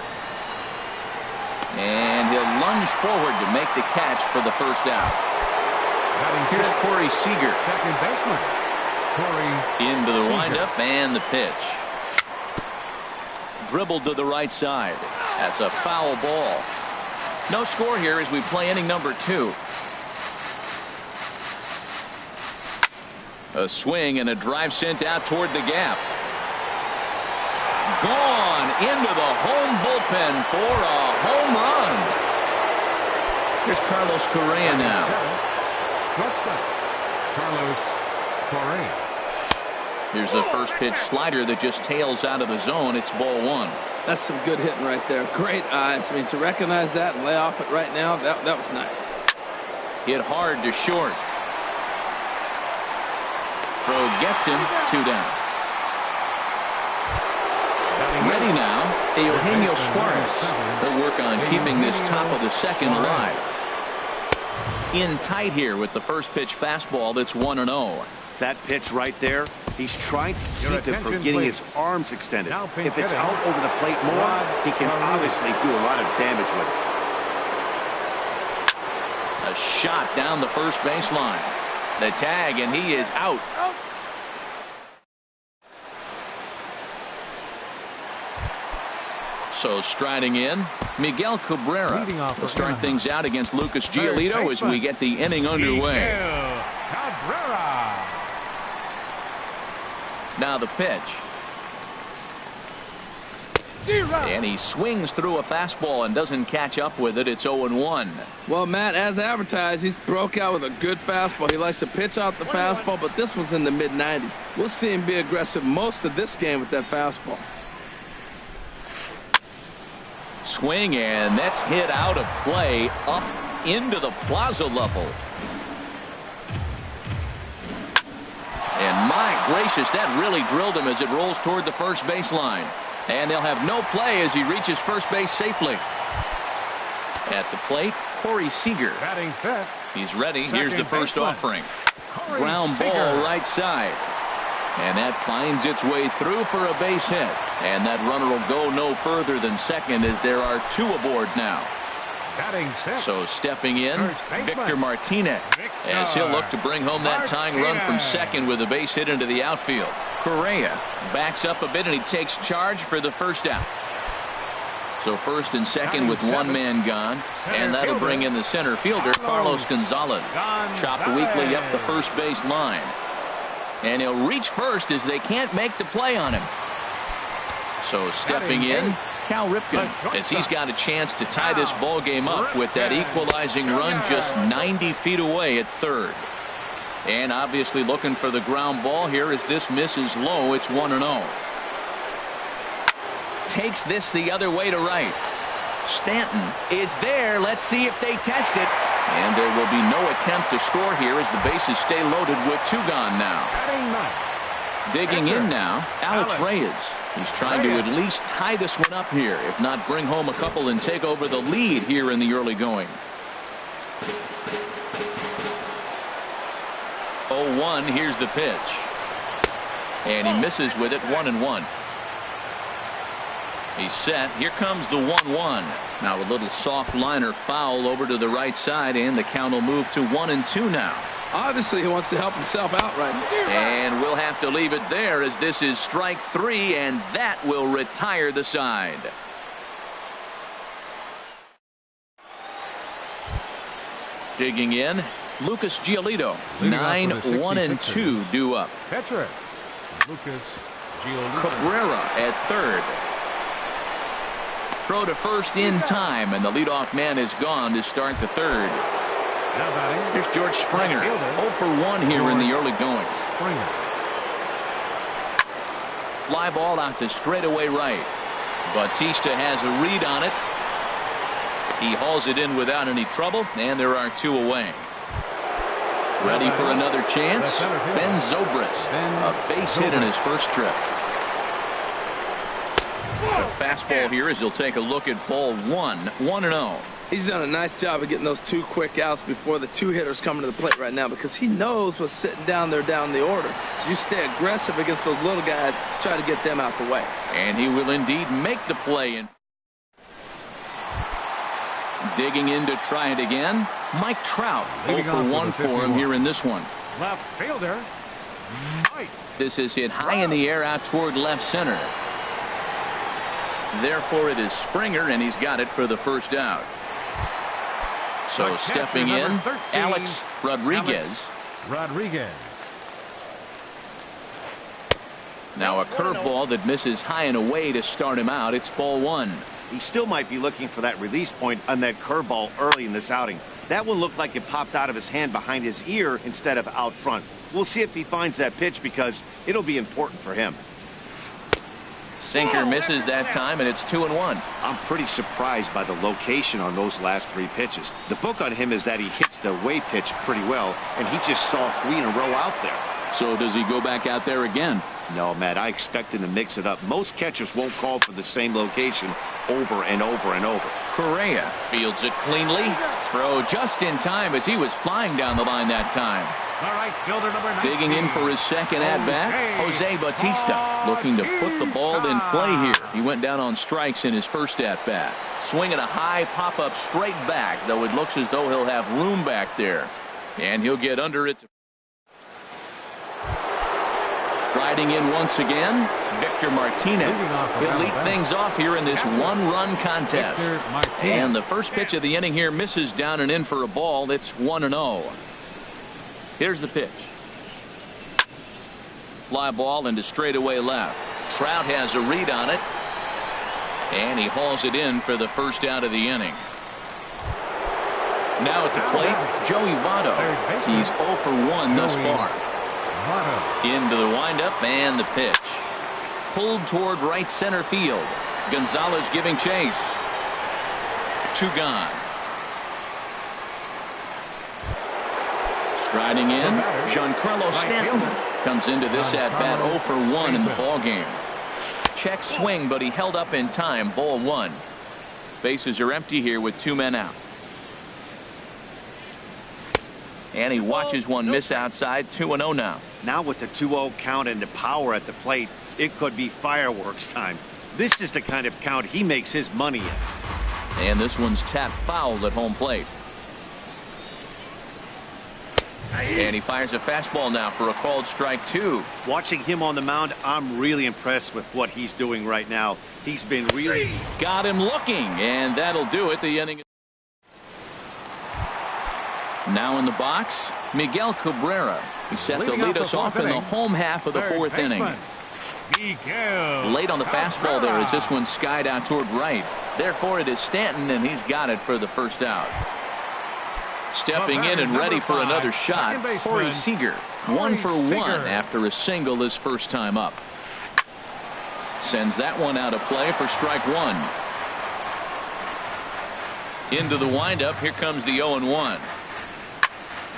And he'll lunge forward to make the catch for the first out. Here's Corey Seager. Second baseman. Corey into the windup and the pitch. Dribbled to the right side. That's a foul ball. No score here as we play inning number 2. A swing and a drive sent out toward the gap. Gone into the home bullpen for a home run. Here's Carlos Correa now. Carlos Correa. Here's a first pitch slider that just tails out of the zone. It's ball one. That's some good hitting right there. Great eyes. I mean, to recognize that and lay off it right now, that was nice. Hit hard to short. Throw gets him. 2 down. Ready now, Eugenio Suarez. They'll work on keeping this top of the second alive. In tight here with the first pitch fastball that's 1-0. That pitch right there, he's trying to keep him from getting his arms extended. If it's out over the plate more, he can obviously do a lot of damage with it. A shot down the first baseline. The tag, and he is out. So striding in, Miguel Cabrera will start things out against Lucas Giolito as we get the inning underway. Now the pitch. And he swings through a fastball and doesn't catch up with it. It's 0-1. Well, Matt, as advertised, he's broke out with a good fastball. He likes to pitch out the fastball, but this was in the mid-90s. We'll see him be aggressive most of this game with that fastball. Swing, and that's hit out of play up into the plaza level. And my gracious, that really drilled him as it rolls toward the first baseline. And they'll have no play as he reaches first base safely. At the plate, Corey Seager. Batting fifth. He's ready. Here's the first offering. Ground ball right side. And that finds its way through for a base hit. And that runner will go no further than second as there are 2 aboard now. Batting sixth. So stepping in, Victor Martinez, as he'll look to bring home that tying run from second with a base hit into the outfield. Correa backs up a bit and he takes charge for the first out. So first and second with 1 man gone, and that'll bring in the center fielder, Carlos Gonzalez. Chopped weakly up the first base line. And he'll reach first as they can't make the play on him. So stepping in, Cal Ripken, as he's got a chance to tie this ball game up with that equalizing run just 90 feet away at third. And obviously looking for the ground ball here as this misses low. It's 1-0. Takes this the other way to right. Stanton is there. Let's see if they test it. And there will be no attempt to score here as the bases stay loaded with 2 gone now. Digging in now, Alex Reyes. He's trying to at least tie this one up here, if not bring home a couple and take over the lead here in the early going. 0-1, here's the pitch. And he misses with it, 1-1. He's set. Here comes the 1-1. Now a little soft liner foul over to the right side, and the count will move to 1-2 now. Obviously, he wants to help himself out right now. And we'll have to leave it there as this is strike 3, and that will retire the side. Digging in, Lucas Giolito. 9-1-2 due up. Catcher, Lucas Giolito. Cabrera at third. Throw to first in time, and the leadoff man is gone to start the third. Here's George Springer. 0 for 1 here in the early going. Fly ball out to straightaway right. Bautista has a read on it. He hauls it in without any trouble, and there are 2 away. Ready for another chance? Ben Zobrist. A base hit in his first trip. The fastball here as he'll take a look at ball 1. 1-0. He's done a nice job of getting those 2 quick outs before the 2 hitters coming to the plate right now, because he knows what's sitting down there down the order. So you stay aggressive against those little guys, try to get them out the way. And he will indeed make the play. And digging in to try it again, Mike Trout. 0 for 1 for him here in this one. Left fielder, Mike. This is hit high in the air out toward left center. Therefore, it is Springer, and he's got it for the first out. So stepping in, Alex Rodriguez. Now a curveball that misses high and away to start him out. It's ball one. He still might be looking for that release point on that curveball early in this outing. That one looked like it popped out of his hand behind his ear instead of out front. We'll see if he finds that pitch because it'll be important for him. Sinker misses that time, and it's 2-1. I'm pretty surprised by the location on those last three pitches. The book on him is that he hits the away pitch pretty well, and he just saw 3 in a row out there. So does he go back out there again? No, Matt, I expect him to mix it up. Most catchers won't call for the same location over and over and over. Correa fields it cleanly. Throw just in time as he was flying down the line that time. All right, fielder number 19. Digging in for his second at-bat, Jose Bautista looking to put the ball in play here. He went down on strikes in his first at-bat. Swinging a high pop-up straight back, though it looks as though he'll have room back there. And he'll get under it. Striding in once again, Victor Martinez. He'll lead things off here in this one-run contest. And the first pitch of the inning here misses down and in for a ball. It's 1-0. Here's the pitch. Fly ball into straightaway left. Trout has a read on it. And he hauls it in for the first out of the inning. Now at the plate, Joey Votto. He's 0 for 1 thus far. Into the windup and the pitch. Pulled toward right center field. Gonzalez giving chase. 2 gone. Striding in, Giancarlo Stanton comes into this at-bat 0 for 1 in the ballgame. Check swing, but he held up in time. Ball 1. Bases are empty here with 2 men out. And he watches one miss outside. 2-0 now. Now with the 2-0 count and the power at the plate, it could be fireworks time. This is the kind of count he makes his money in. And this one's tapped foul at home plate. And he fires a fastball now for a called strike 2. Watching him on the mound, I'm really impressed with what he's doing right now. He's been really... Got him looking, and that'll do it. The inning. Now in the box, Miguel Cabrera. He's set to lead us off in the home half of the 4th inning. Late on the fastball there as this one skied out toward right. Therefore it is Stanton, and he's got it for the first out. Stepping in and ready for another shot, Corey Seager. 1 for 1 after a single his first time up. Sends that one out of play for strike 1. Into the windup. Here comes the 0-1.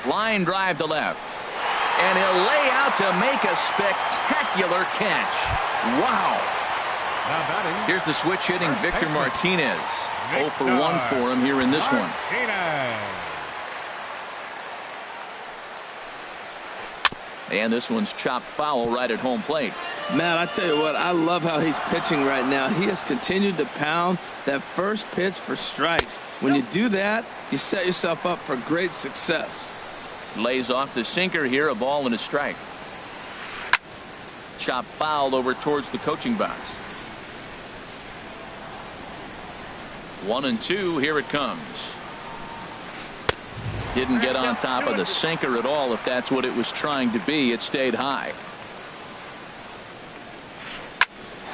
Line drive to left. And he'll lay out to make a spectacular catch. Wow. Here's the switch hitting Victor Martinez. 0 for 1 for him here in this one. And this one's chopped foul right at home plate. Man, I tell you what, I love how he's pitching right now. He has continued to pound that first pitch for strikes. When you do that, you set yourself up for great success. Lays off the sinker here, a ball and a strike. Chop fouled over towards the coaching box. 1-2, here it comes. Didn't get on top of the sinker at all. If that's what it was trying to be, it stayed high.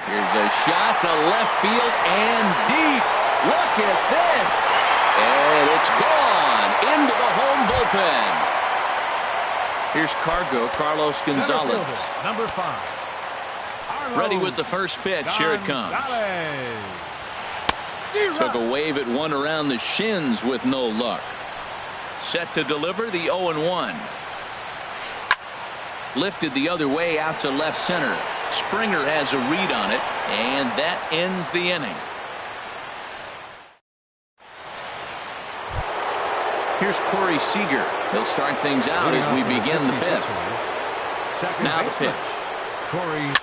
Here's a shot to left field and deep. Look at this. And it's gone into the home bullpen. Here's Carlos Gonzalez. Number 5. Ready with the first pitch. Here it comes. Took a wave at one around the shins with no luck. Set to deliver the 0-1. Lifted the other way out to left center. Springer has a read on it, and that ends the inning. Here's Corey Seager. He'll start things out as we begin the 5th. Now the pitch. Corey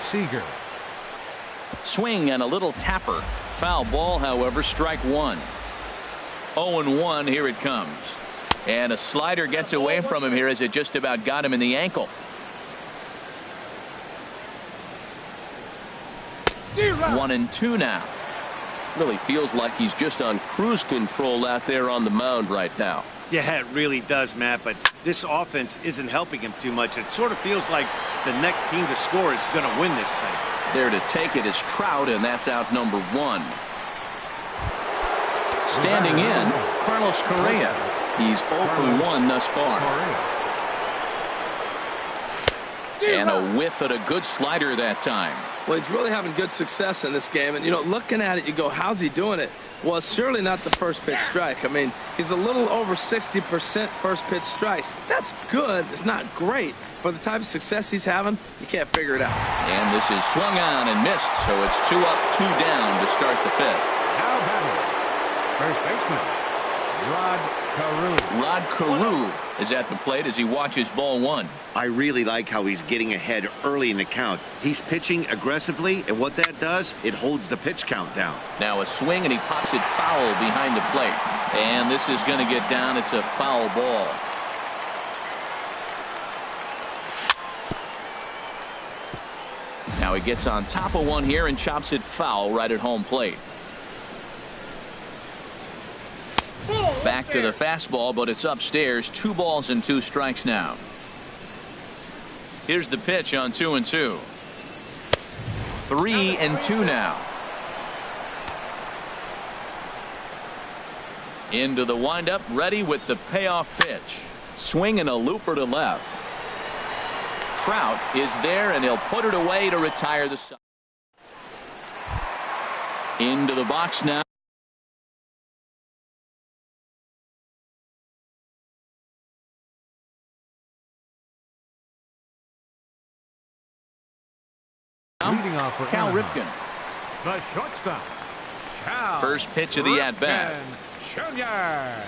Seager. Swing and a little tapper. Foul ball, however, strike 1. 0-1, here it comes. And a slider gets away from him here as it just about got him in the ankle. 1-2 now. Really feels like he's just on cruise control out there on the mound right now. Yeah, it really does, Matt, but this offense isn't helping him too much. It sort of feels like the next team to score is going to win this thing. There to take it is Trout, and that's out number 1. Standing in, Carlos Correa. He's 0 for 1 thus far. And a whiff at a good slider that time. Well, he's really having good success in this game. And, you know, looking at it, you go, how's he doing it? Well, it's surely not the first pitch strike. I mean, he's a little over 60% first pitch strikes. That's good. It's not great. For the type of success he's having, you can't figure it out. And this is swung on and missed, so it's 2 up, 2 down to start the 5th. Now batting, first baseman, Rod Carew. Rod Carew is at the plate as he watches ball 1. I really like how he's getting ahead early in the count. He's pitching aggressively, and what that does, it holds the pitch count down. Now a swing, and he pops it foul behind the plate. And this is going to get down. It's a foul ball. Now he gets on top of one here and chops it foul right at home plate. Back to the fastball, but it's upstairs. 2 balls and 2 strikes now. Here's the pitch on 2-2. 3-2 now. Into the windup, ready with the payoff pitch. Swing and a looper to left. Trout is there, and he'll put it away to retire the side. Into the box now. Leading off for Cal Anaheim, Ripken. the shortstop. Cal First pitch of the at-bat. Jr.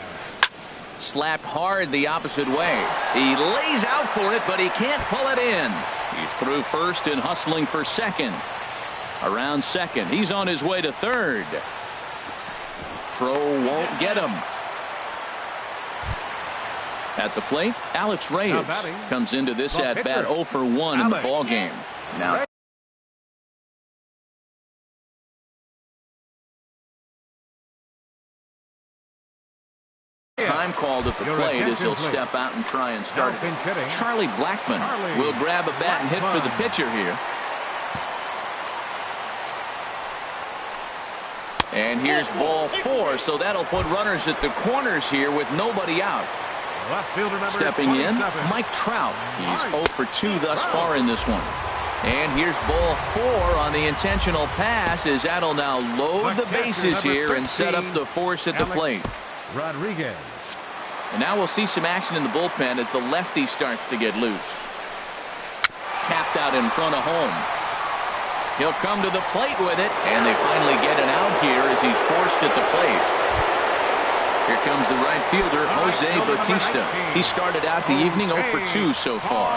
Slapped hard the opposite way. He lays out for it, but he can't pull it in. He's through first and hustling for second. Around second. He's on his way to third. Throw won't get him. At the plate, Alex Reyes comes into this at-bat 0 for 1 in the ballgame. Now time called at the plate as he'll step out and try and start it. Charlie Blackmon will grab a bat and hit for the pitcher here. And here's ball 4, so that'll put runners at the corners here with nobody out. Stepping in, Mike Trout. He's 0 for 2 thus far in this one. And here's ball 4 on the intentional pass as that'll now load the bases here and set up the force at the plate. Rodriguez. And now we'll see some action in the bullpen as the lefty starts to get loose. Tapped out in front of home. He'll come to the plate with it, and they finally get an out here as he's forced at the plate. Here comes the right fielder, Jose Bautista. He started out the evening 0 for 2 so far.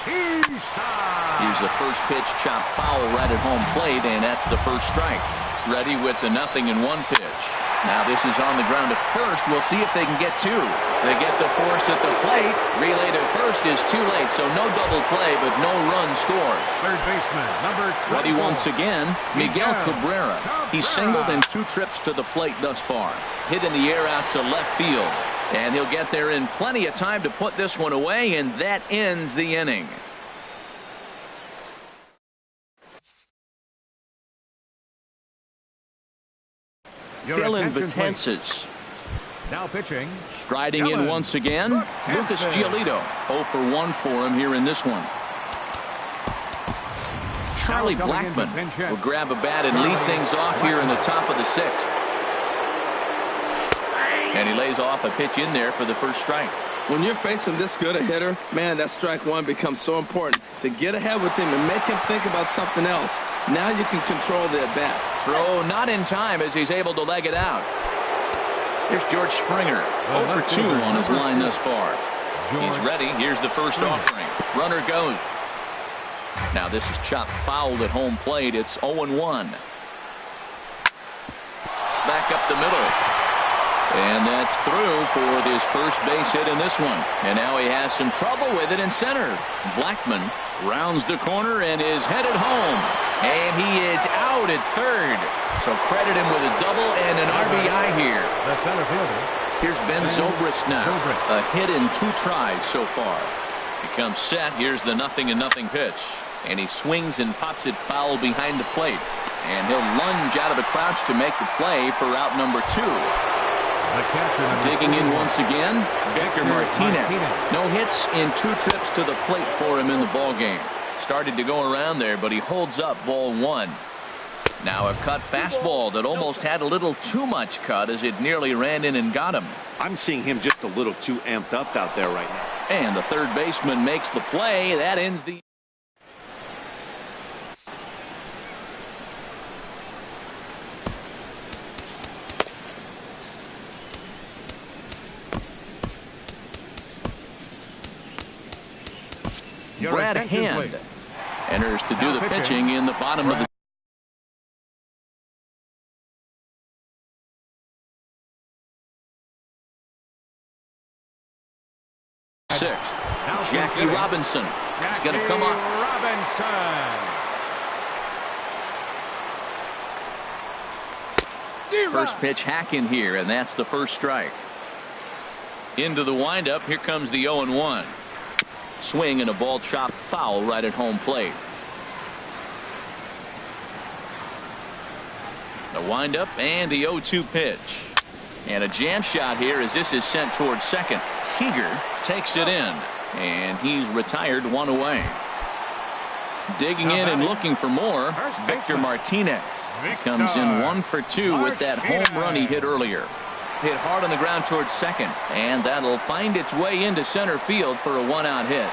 Here's the first pitch, chopped foul right at home plate, and that's the first strike. Ready with the 0-1 pitch. Now this is on the ground to first. We'll see if they can get 2. They get the force at the plate. Relay to first is too late, so no double play, but no run scores. Third baseman, number 24. Ready once again, Miguel Cabrera. He's singled in 2 trips to the plate thus far. Hit in the air out to left field. And he'll get there in plenty of time to put this one away, and that ends the inning. Dylan Betances. Now pitching. Striding in once again, Lucas Giolito. 0 for 1 for him here in this one. Charlie Blackmon will grab a bat and lead things off here in the top of the 6th. And he lays off a pitch in there for the first strike. When you're facing this good a hitter, man, that strike 1 becomes so important to get ahead with him and make him think about something else. Now you can control the at-bat. Throw not in time as he's able to leg it out. Here's George Springer, 0 for 2 on his line thus far. He's ready. Here's the first offering. Runner goes. Now this is chopped fouled at home plate. It's 0-1. Back up the middle. And that's through for his first base hit in this one. And now he has some trouble with it in center. Blackmon rounds the corner and is headed home. And he is out at third. So credit him with a double and an RBI here. The center fielder, Here's Ben Zobrist now. A hit in 2 tries so far. He comes set. Here's the 0-0 pitch. And he swings and pops it foul behind the plate. And he'll lunge out of the crouch to make the play for out number 2. Digging in once again, Victor Martinez. No hits in 2 trips to the plate for him in the ballgame. Started to go around there, but he holds up ball 1. Now a cut fastball that almost had a little too much cut as it nearly ran in and got him. I'm seeing him just a little too amped up out there right now. And the third baseman makes the play. That ends the... Brad Hand enters to do the pitching in the bottom of the... Sixth. Jackie Robinson is going to come up. First pitch hack in here, and that's the first strike. Into the windup. Here comes the 0-1. Swing and a ball chopped foul right at home plate. The windup and the 0-2 pitch. And a jam shot here as this is sent towards second. Seager takes it in, and he's retired 1 away. Digging in and looking for more, Victor Martinez. Comes in 1 for 2 with that home run he hit earlier. Hit hard on the ground towards second, and that'll find its way into center field for a 1-out hit.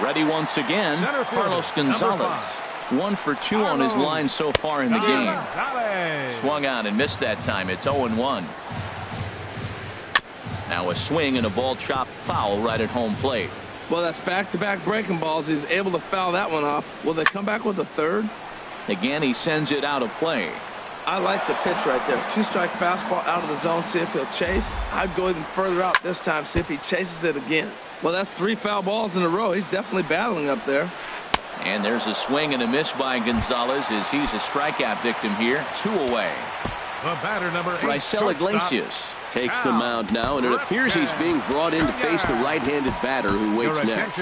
Ready once again, Carlos Gonzalez. 1 for 2 on his line so far in the game. Swung out and missed that time. It's 0-1. Now a swing and a ball chopped foul right at home plate. Well, that's back-to-back breaking balls. He's able to foul that one off. Will they come back with a third? Again, he sends it out of play. I like the pitch right there. 2-strike fastball out of the zone. See if he'll chase. I'd go even further out this time. See if he chases it again. Well, that's 3 foul balls in a row. He's definitely battling up there. And there's a swing and a miss by Gonzalez as he's a strikeout victim here. 2 away. The batter number 8. Raisel Iglesias takes the mound now, and it appears he's being brought in to face the right-handed batter who waits next.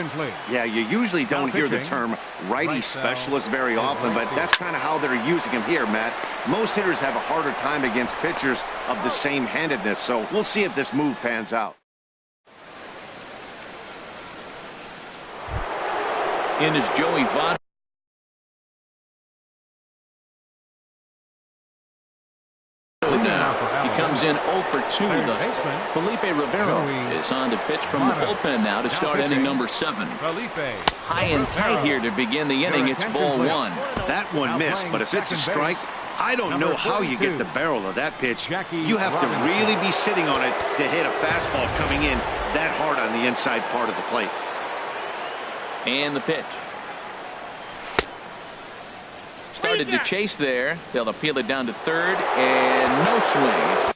Yeah, you usually don't hear the term righty specialist very often, but that's kind of how they're using him here, Matt. Most hitters have a harder time against pitchers of the same handedness, so we'll see if this move pans out. In is Joey Votto. Now he comes in 0 for 2 thus. Felipe Rivero is on to pitch from the bullpen now to start inning number 7. High and tight here to begin the inning. It's ball 1. That one missed, but if it's a strike, I don't know how you get the barrel of that pitch. You have to really be sitting on it to hit a fastball coming in that hard on the inside part of the plate. And the pitch. Started to chase there. They'll appeal it down to third, and no swing.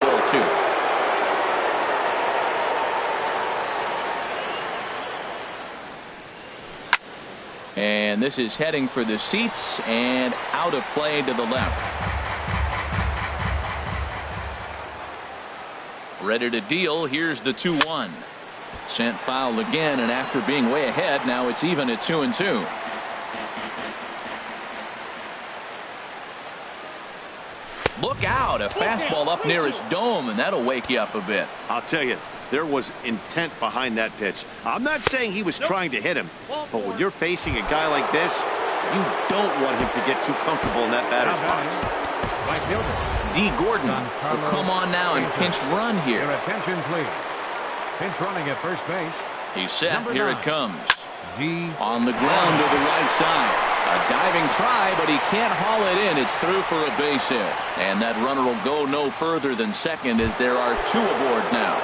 Ball 2. And this is heading for the seats and out of play to the left. Ready to deal. Here's the 2-1. Sent foul again, and after being way ahead, now it's even at 2-2. Look out, a fastball up near his dome, and that'll wake you up a bit. I'll tell you, there was intent behind that pitch. I'm not saying he was trying to hit him, but when you're facing a guy like this, you don't want him to get too comfortable in that batter's box. Right fielder D. Gordon will come on now and pinch run here. Your attention, please. Pinch running at first base. He's set. Here it comes. D. On the ground to the right side. A diving try, but he can't haul it in. It's through for a base hit. And that runner will go no further than second as there are 2 aboard now.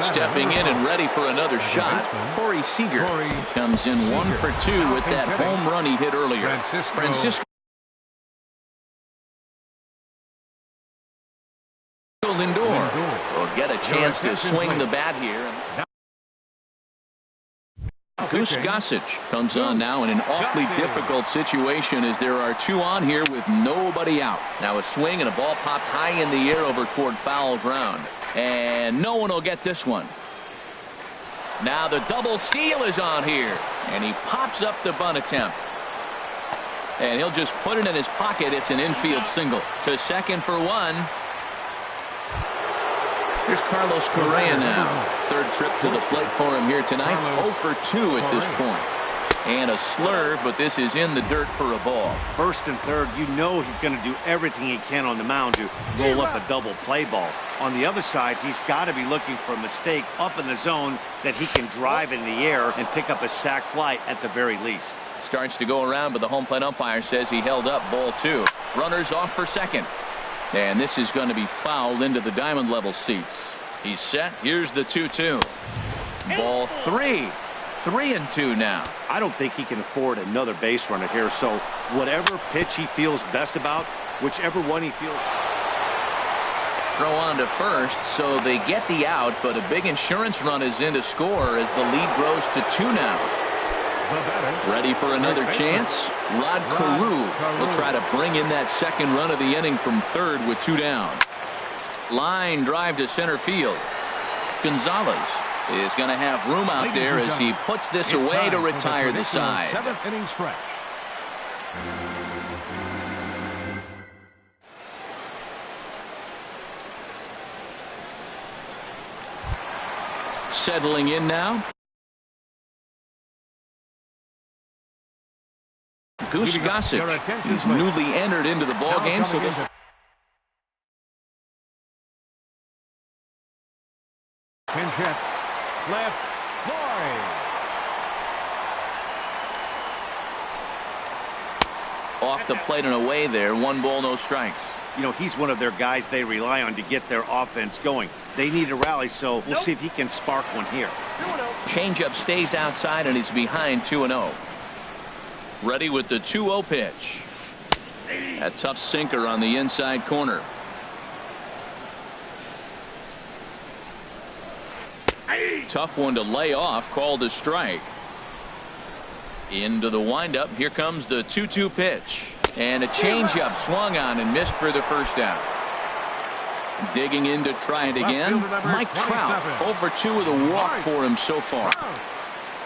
Stepping in and ready for another shot, Corey Seager comes in 1 for 2 with that home run he hit earlier. Francisco Lindor will get a chance to swing the bat here. Goose Gossage comes on now in an awfully difficult situation as there are two on here with nobody out. Now a swing and a ball popped high in the air over toward foul ground. And no one will get this one. Now the double steal is on here. And he pops up the bunt attempt. And he'll just put it in his pocket. It's an infield single. To second for one. Here's Carlos Correa now. Third trip to the plate for him here tonight. 0 for 2 at this point. And a slurve, but this is in the dirt for a ball. First and third, you know he's going to do everything he can on the mound to roll up a double play ball. On the other side, he's got to be looking for a mistake up in the zone that he can drive in the air and pick up a sac fly at the very least. Starts to go around, but the home plate umpire says he held up ball 2. Runners off for second. And this is going to be fouled into the diamond level seats. He's set. Here's the 2-2. Ball 3. 3-2 now. I don't think he can afford another base runner here. So whatever pitch he feels best about, whichever one he feels. Throw on to first, so they get the out, but a big insurance run is in to score as the lead grows to 2 now. Ready for another chance? Rod Carew will try to bring in that second run of the inning from third with 2 down. Line drive to center field. Gonzalez is going to have room out there as he puts this away to retire the side. 7th inning stretch. Settling in now. Goose Gossage is newly entered into the ball game, so this pinch hit left Floyd. Off the plate and away there. 1 ball, no strikes. You know, he's one of their guys they rely on to get their offense going. They need a rally, so we'll see if he can spark one here. Changeup stays outside and he's behind 2-0. Ready with the 2-0 pitch. A tough sinker on the inside corner. Tough one to lay off, called a strike. Into the windup. Here comes the 2-2 pitch. And a changeup swung on and missed for the first out. Digging in to try it again. Mike Trout 0 for 2 with a walk for him so far.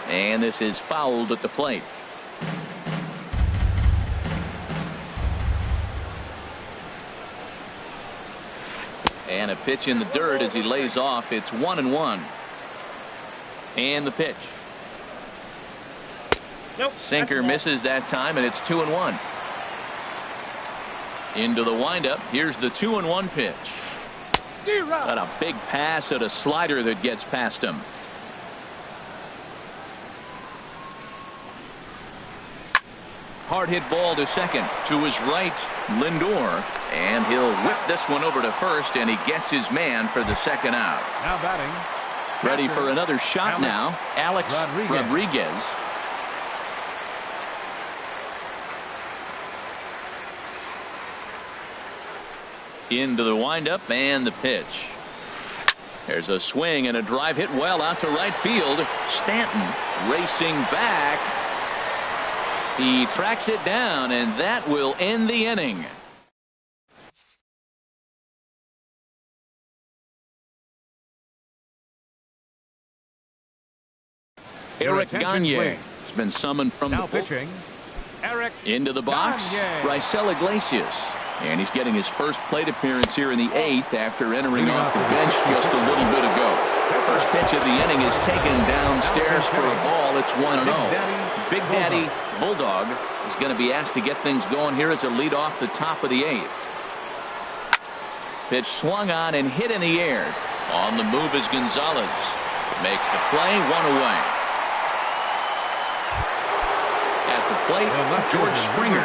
And this is fouled at the plate. And a pitch in the dirt as he lays off. It's 1-1. And the pitch. Sinker misses that time, and it's 2-1. Into the windup. Here's the 2-1 pitch. Got a big pass at a slider that gets past him. Hard hit ball to second. To his right, Lindor. And he'll whip this one over to first, and he gets his man for the second out. Now batting. Ready for another shot now. Alex Rodriguez. Into the windup and the pitch. There's a swing and a drive hit well out to right field. Stanton racing back. He tracks it down, and that will end the inning. Eric Gagne has been summoned from now the pitching. Eric into the box. Gagne. Raisel Iglesias. And he's getting his first plate appearance here in the 8th after entering off the bench just a little bit ago. First pitch of the inning is taken downstairs for a ball. It's 1-0. Big Daddy Bulldog is going to be asked to get things going here as a lead off the top of the 8th. Pitch swung on and hit in the air. On the move is Gonzalez. Makes the play, 1 away. At the plate, George Springer.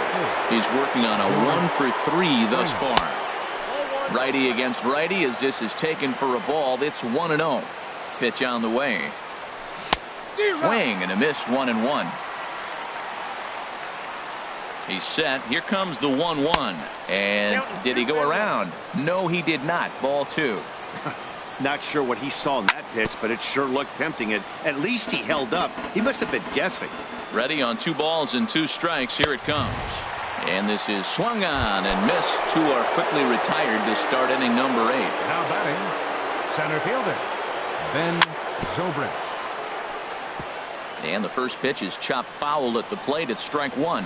He's working on a 1 for 3 thus far. Righty against righty as this is taken for a ball. It's 1-0. Pitch on the way. Swing and a miss, 1-1. He's set. Here comes the 1-1. And did he go around? No, he did not. Ball 2. Not sure what he saw in that pitch, but it sure looked tempting. At least he held up. He must have been guessing. Ready on 2 balls and 2 strikes. Here it comes. And this is swung on and missed. 2 are quickly retired to start inning number 8. Now batting, center fielder, Ben Zobrist. And the first pitch is chopped foul at the plate. It's strike 1.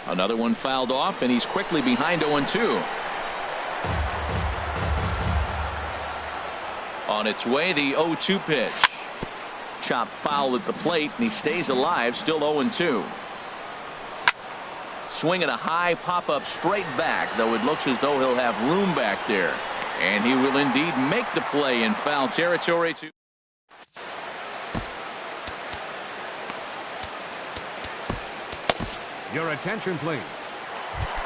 Another one fouled off, and he's quickly behind 0-2. On its way, the 0-2 pitch. Chopped foul at the plate, and he stays alive, still 0-2. Swinging a high pop-up straight back, though it looks as though he'll have room back there. And he will indeed make the play in foul territory. Your attention, please.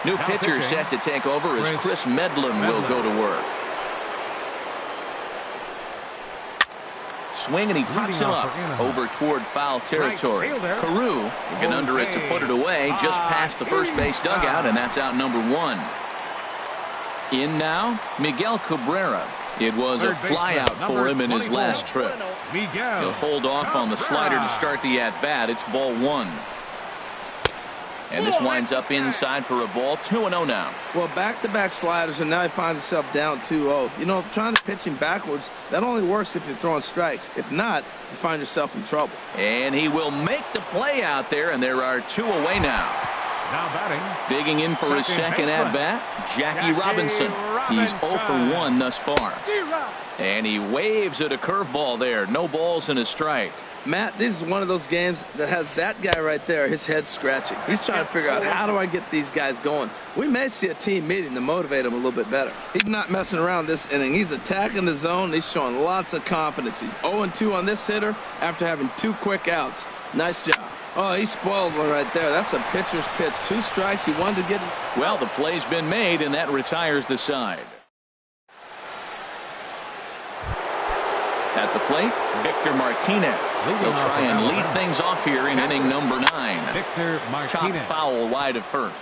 New Now pitcher pitching, set to take over as Chris Medlin will go to work. Swing, and he pops him up over toward foul territory. Carew looking under it to put it away just past the first base dugout, and that's out number 1. In now, Miguel Cabrera. It was a flyout for him in his last trip. He'll hold off on the slider to start the at-bat. It's ball 1. And this winds up inside for a ball. 2-0 now. Well, back-to-back sliders, and now he finds himself down 2-0. You know, trying to pitch him backwards, that only works if you're throwing strikes. If not, you find yourself in trouble. And he will make the play out there, and there are 2 away now. Now batting. Digging in for his second at-bat, Jackie Robinson. He's 0 for 1 thus far. And he waves at a curveball there. No balls and a strike. Matt, this is one of those games that has that guy right there, his head scratching. He's trying to figure out, how do I get these guys going? We may see a team meeting to motivate him a little bit better. He's not messing around this inning. He's attacking the zone. He's showing lots of confidence. He's 0-2 on this hitter after having 2 quick outs. Nice job. Oh, he spoiled one right there. That's a pitcher's pitch. 2 strikes. He wanted to get it. Well, the play's been made, and that retires the side. At the plate, Victor Martinez. He'll try and lead things off here in inning number 9. Victor Martinez. Chop foul wide of first.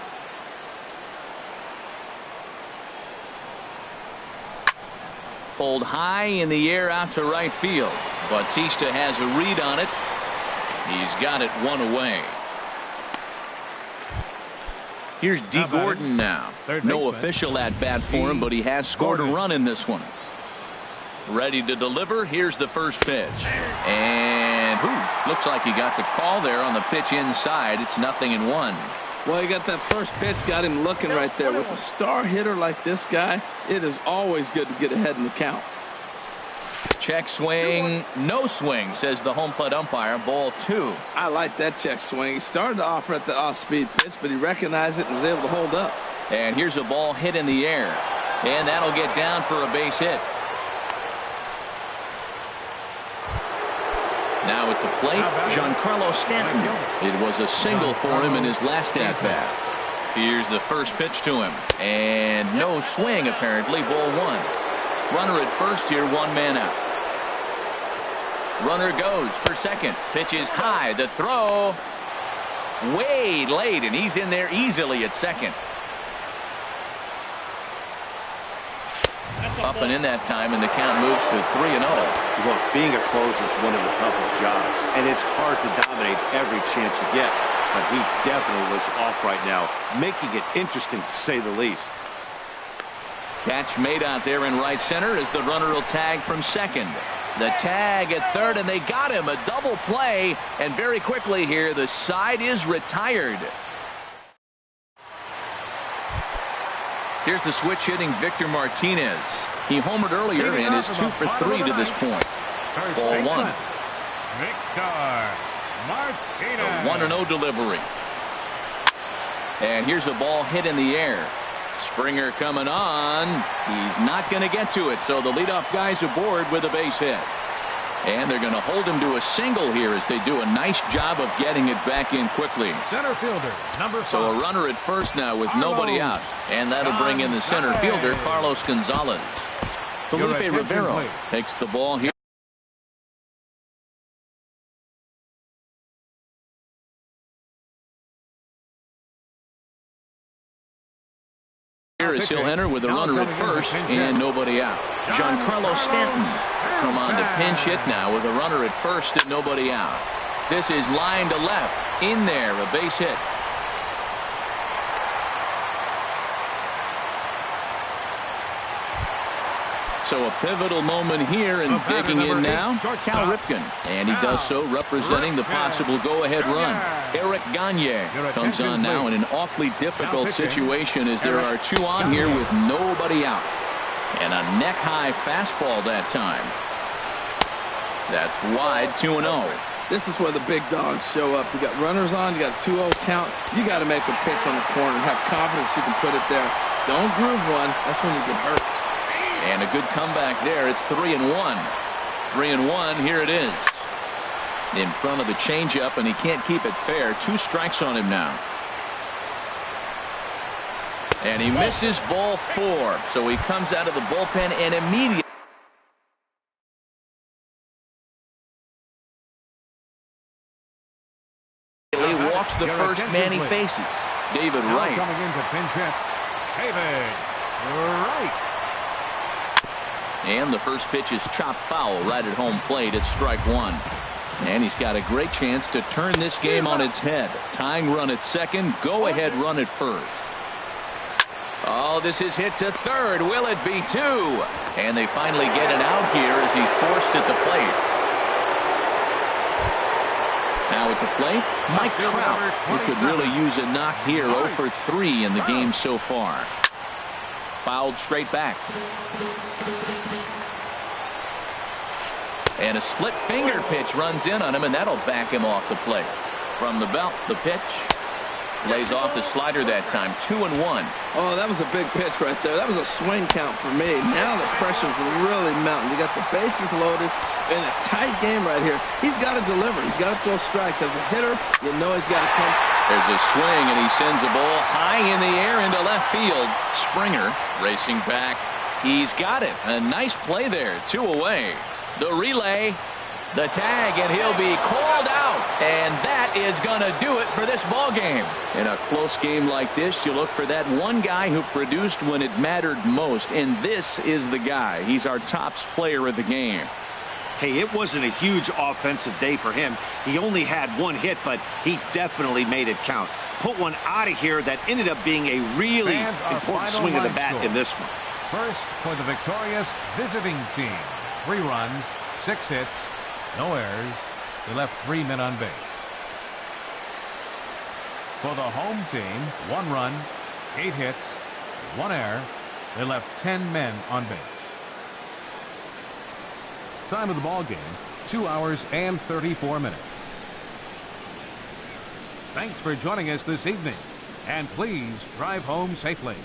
Pulled high in the air out to right field. Bautista has a read on it. He's got it 1 away. Here's D. Gordon now. No official at-bat for him, but he has scored a run in this one. Ready to deliver. Here's the first pitch. And looks like he got the call there on the pitch inside. It's 0-1. Well, he got that first pitch, got him looking right there. With a star hitter like this guy, it is always good to get ahead in the count. Check swing, no swing, says the home plate umpire. Ball 2. I like that check swing. He started to offer at the off-speed pitch, but he recognized it and was able to hold up. And here's a ball hit in the air. And that'll get down for a base hit. Now at the plate, Giancarlo Stanton. It was a single for him in his last at-bat. Here's the first pitch to him. And no swing, apparently. Ball 1. Runner at first here, 1 man out. Runner goes for second. Pitch is high. The throw way late, and he's in there easily at second. Up and in that time, and the count moves to 3-0. Look, being a closer is one of the toughest jobs, and it's hard to dominate every chance you get. But he definitely looks off right now, making it interesting to say the least. Catch made out there in right center as the runner will tag from second. The tag at third, and they got him. A double play, and very quickly here, the side is retired. Here's the switch hitting Victor Martinez. He homered earlier and is 2 for 3 to this point. Ball 1. Victor Martinez. A 1-0 delivery. And here's a ball hit in the air. Springer coming on. He's not going to get to it, so the leadoff guy's aboard with a base hit. And they're going to hold him to a single here as they do a nice job of getting it back in quickly. Center fielder, number 5. So a runner at first now with nobody out. And that'll bring in the center fielder, Carlos Gonzalez. Felipe Rivero takes the ball here. as he'll enter with a runner at first and nobody out. Giancarlo Stanton come on to pinch hit now with a runner at first and nobody out. This is line to left. In there, a base hit. So a pivotal moment here, and digging in now, Cal Ripken. And he does so representing the possible go-ahead run. Eric Gagne comes on now in an awfully difficult situation as there are two on here with nobody out. And a neck-high fastball that time. That's wide, 2-0. This is where the big dogs show up. You got runners on, you got a 2-0 count. You got to make a pitch on the corner and have confidence you can put it there. Don't groove one. That's when you get hurt. And a good comeback there. It's 3-1. 3-1. Here it is. In front of the changeup, and he can't keep it fair. 2 strikes on him now. And he misses ball 4. So he comes out of the bullpen and immediately walks the first man he faces. David Wright. Coming in to pinch hit. David Wright. And the first pitch is chopped foul right at home plate. It's strike 1. And he's got a great chance to turn this game on its head. Tying run at second, go ahead run at first. Oh, this is hit to third. Will it be 2? And they finally get it out here as he's forced at the plate. Now at the plate, Mike Trout, who could really use a knock here. 0 for 3 in the game so far. Fouled straight back. And a split finger pitch runs in on him, and that'll back him off the plate. From the belt, the pitch. Lays off the slider that time. 2-1. Oh, that was a big pitch right there. That was a swing count for me. Now the pressure's really mounting. You got the bases loaded in a tight game right here. He's got to deliver. He's got to throw strikes. As a hitter, you know he's got to come. There's a swing, and he sends a ball high in the air into left field. Springer racing back. He's got it. A nice play there. 2 away. The relay, the tag, and he'll be called out. And that is going to do it for this ball game. In a close game like this, you look for that one guy who produced when it mattered most. And this is the guy. He's our tops player of the game. Hey, it wasn't a huge offensive day for him. He only had 1 hit, but he definitely made it count. Put one out of here that ended up being a really important swing of the bat in this one. First for the victorious visiting team. 3 runs, 6 hits, no errors. They left 3 men on base. For the home team, 1 run, 8 hits, 1 error. They left 10 men on base. Time of the ball game, 2 hours and 34 minutes. Thanks for joining us this evening, and please drive home safely.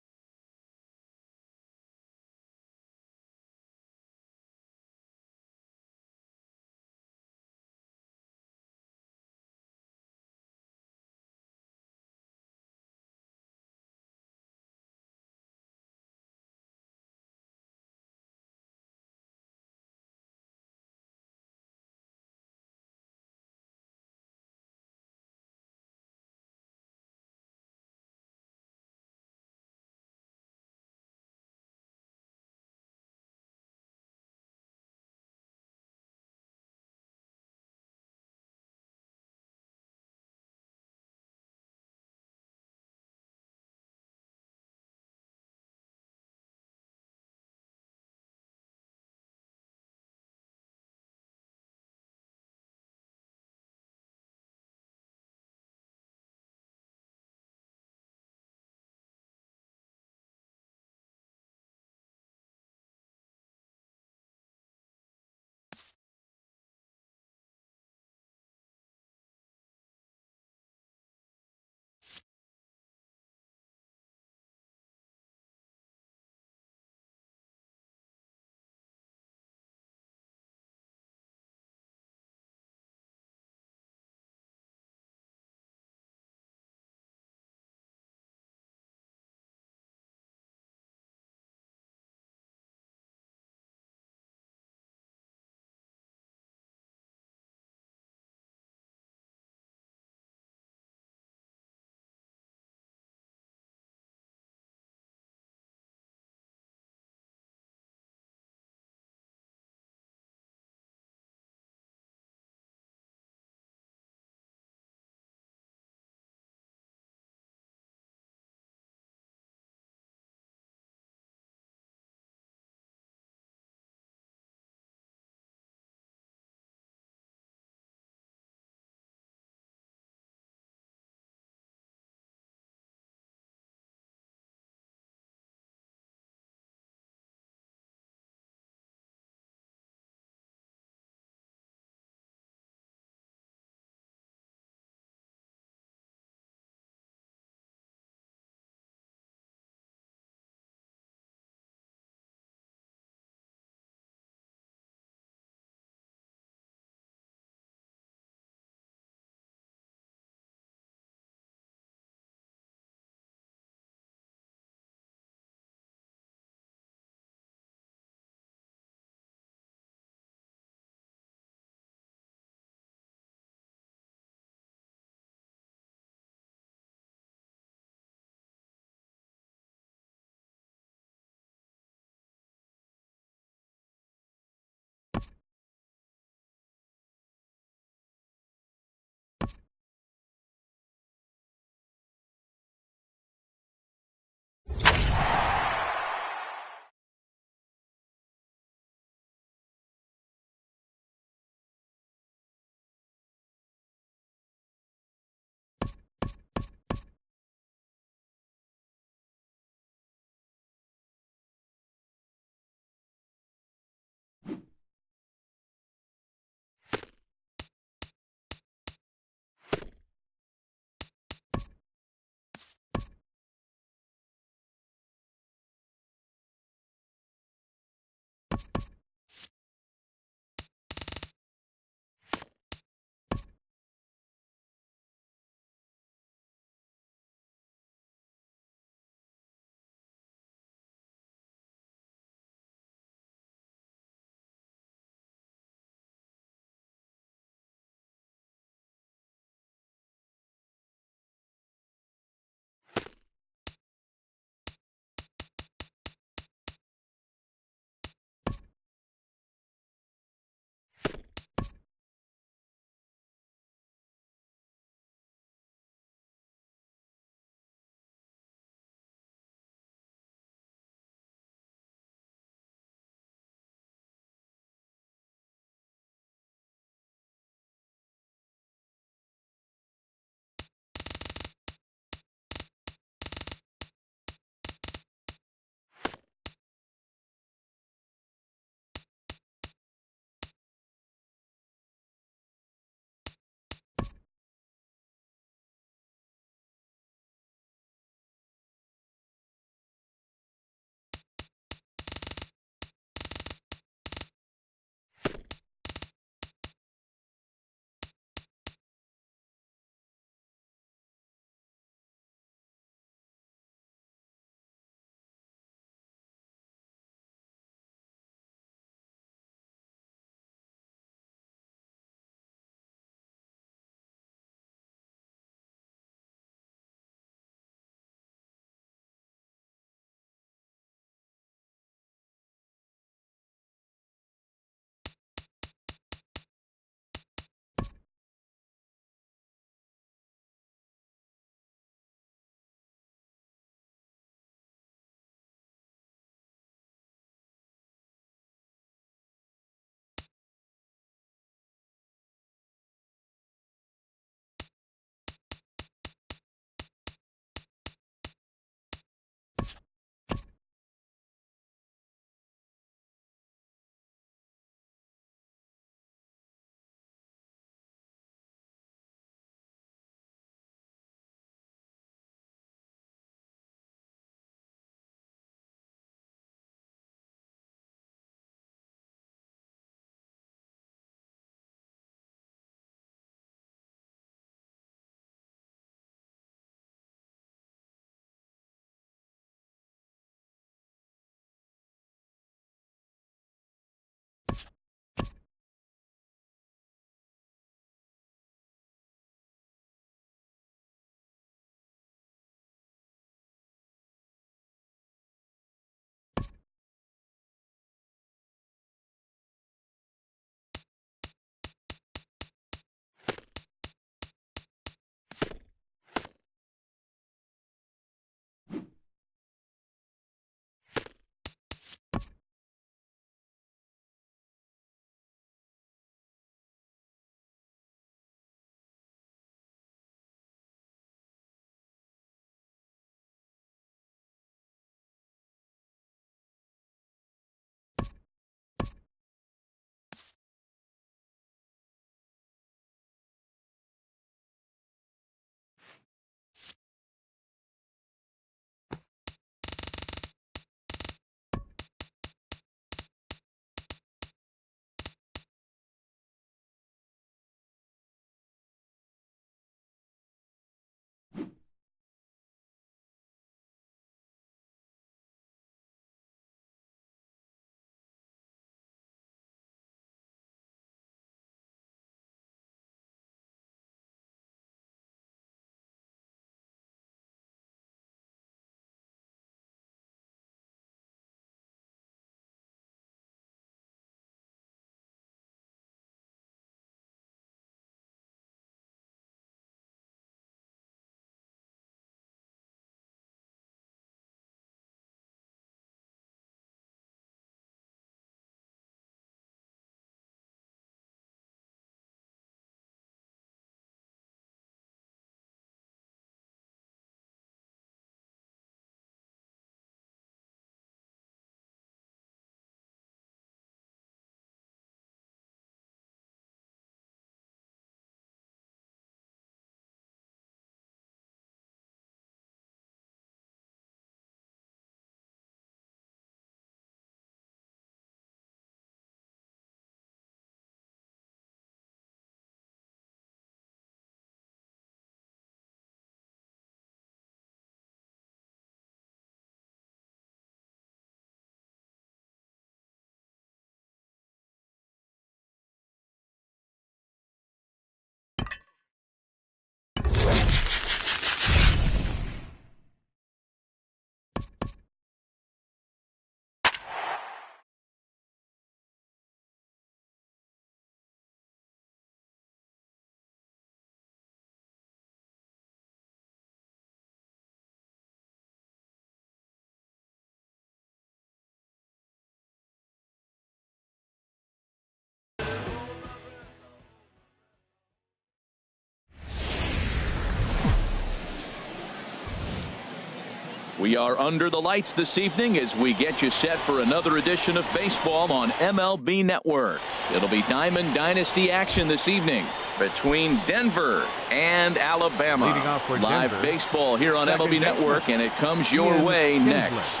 We are under the lights this evening as we get you set for another edition of baseball on MLB Network. It'll be Diamond Dynasty action this evening between Denver and Alabama. Leading off for Live Denver, baseball here on MLB Network, and it comes your way next.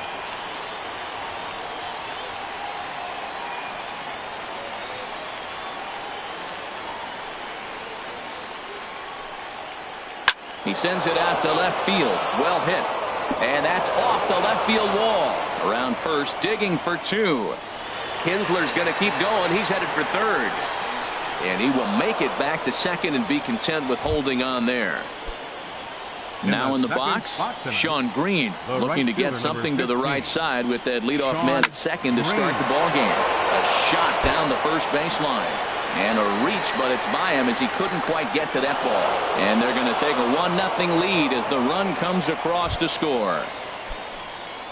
He sends it out to left field. Well hit. And that's off the left field wall. Around first, digging for two. Kinsler's going to keep going. He's headed for third. And he will make it back to second and be content with holding on there. Now in the box, Sean Green looking to get something to the right side with that leadoff man at second to start the ball game. A shot down the first baseline. And a reach, but it's by him as he couldn't quite get to that ball. And they're going to take a 1-0 lead as the run comes across to score.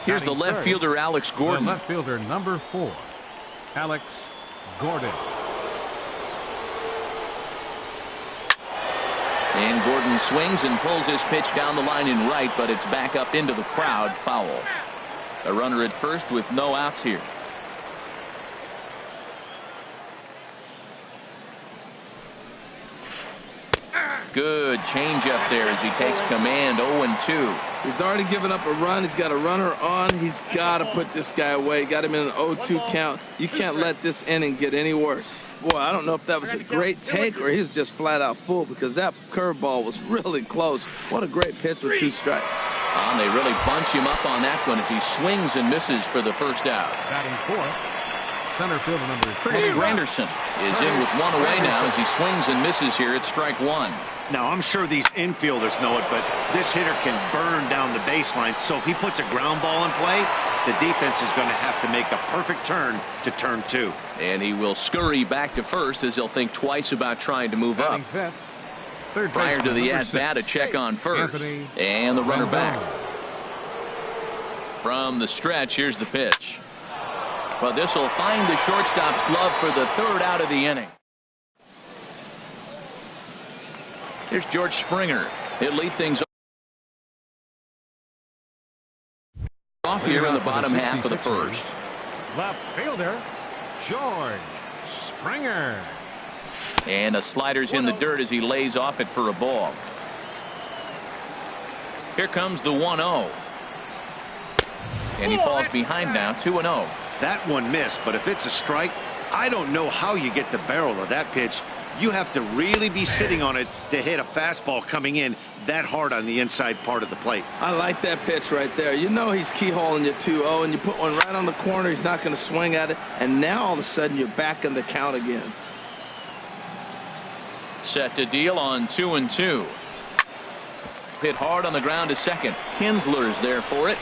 Here's the left fielder, Alex Gordon. The left fielder, number 4, Alex Gordon. And Gordon swings and pulls his pitch down the line in right, but it's back up into the crowd, foul. A runner at first with no outs here. Good changeup there as he takes command. 0-2. He's already given up a run. He's got a runner on. He's got to put this guy away. Got him in an 0-2 count. You can't let this inning get any worse. Boy, I don't know if that was a great take or he was just flat out full, because that curveball was really close. What a great pitch with 2 strikes. And they really bunch him up on that one as he swings and misses for the first out. Batting 4th, center fielder number 3. Chris Granderson is in with one away now as he swings and misses here at strike 1. Now, I'm sure these infielders know it, but this hitter can burn down the baseline. So if he puts a ground ball in play, the defense is going to have to make a perfect turn to turn 2. And he will scurry back to first as he'll think twice about trying to move up. Prior to the at-bat, a check on first. And the runner back. From the stretch, here's the pitch. But this will find the shortstop's glove for the 3rd out of the inning. Here's George Springer. He'll lead things off here in the bottom half of the first. Left fielder, George Springer. And a slider's in the dirt as he lays off it for a ball. Here comes the 1-0. And he falls behind now, 2-0. That one missed, but if it's a strike, I don't know how you get the barrel of that pitch. You have to really be sitting on it to hit a fastball coming in that hard on the inside part of the plate. I like that pitch right there. You know he's keyholing you 2-0, and you put one right on the corner. He's not going to swing at it. And now all of a sudden you're back in the count again. Set to deal on 2-2. Hit hard on the ground to second. Kinsler's there for it.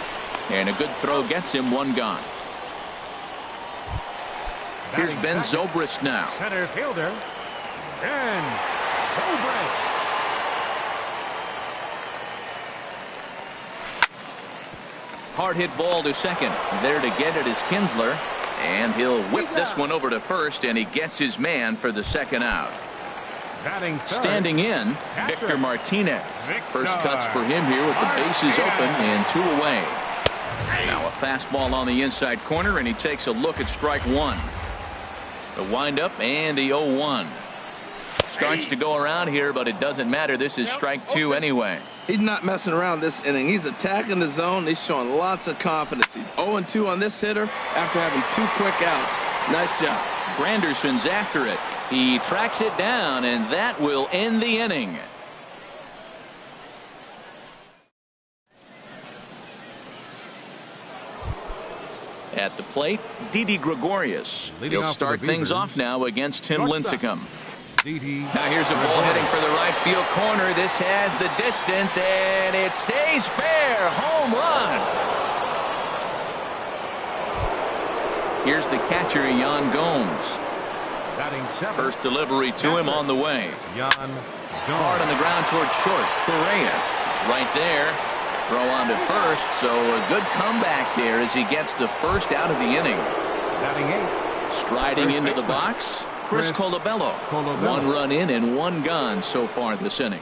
And a good throw gets him, 1 gone. Here's Ben Zobrist now. Center fielder, Ben Zobrist. Hard hit ball to second. There to get it is Kinsler. And he'll whip this one over to first, and he gets his man for the 2nd out. Batting third, standing in, Victor Martinez. First cuts for him here with the bases open and 2 away. Now a fastball on the inside corner, and he takes a look at strike 1. The windup and the 0-1. Starts to go around here, but it doesn't matter. This is strike 2 anyway. He's not messing around this inning. He's attacking the zone. He's showing lots of confidence. He's 0-2 on this hitter after having 2 quick outs. Nice job. Granderson's after it. He tracks it down, and that will end the inning. At the plate, Didi Gregorius. He'll start things off now against Tim Lincecum. Now here's a ball hitting for the right field corner. This has the distance, and it stays fair. Home run. Here's the catcher, Yan Gomes. First delivery to him on the way. Hard on the ground towards short. Correa right there. Throw on to first, so a good comeback there as he gets the 1st out of the inning. Striding into the box, Chris Colabello. 1 run in and 1 gone so far this inning.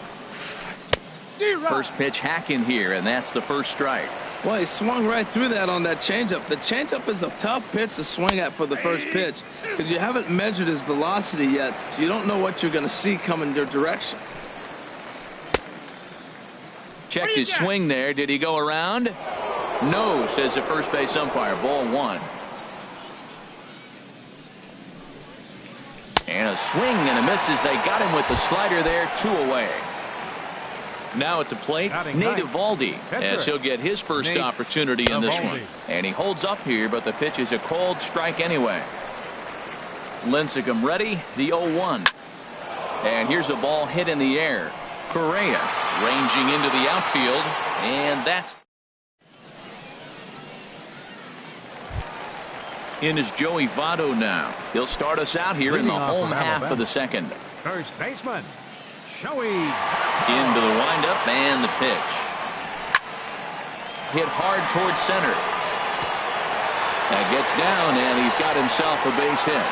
First pitch hacking here, and that's the 1st strike. Well, he swung right through that on that changeup. The changeup is a tough pitch to swing at for the first pitch because you haven't measured his velocity yet, so you don't know what you're going to see coming your direction. Checked his swing there. Did he go around? No, says the first base umpire. Ball one. And a swing and a miss as they got him with the slider there. 2 away. Now at the plate, Nate Eovaldi, as he'll get his first opportunity in this one. And he holds up here, but the pitch is a cold strike anyway. Lincecum ready, the 0-1. And here's a ball hit in the air. Correa ranging into the outfield, and that's in is Joey Votto now. He'll start us out here in the home half of the second. First baseman, Joey. Into the windup and the pitch. Hit hard towards center. That gets down, and he's got himself a base hit.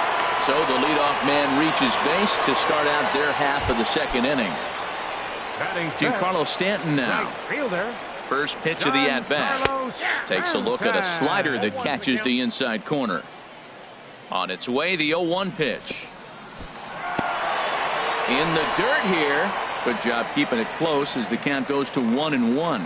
So the leadoff man reaches base to start out their half of the second inning. Giancarlo Stanton now. Right fielder. First pitch of the at-bat. Takes a look at a slider that catches the inside corner. On its way, the 0-1 pitch. In the dirt here. Good job keeping it close as the count goes to 1-1.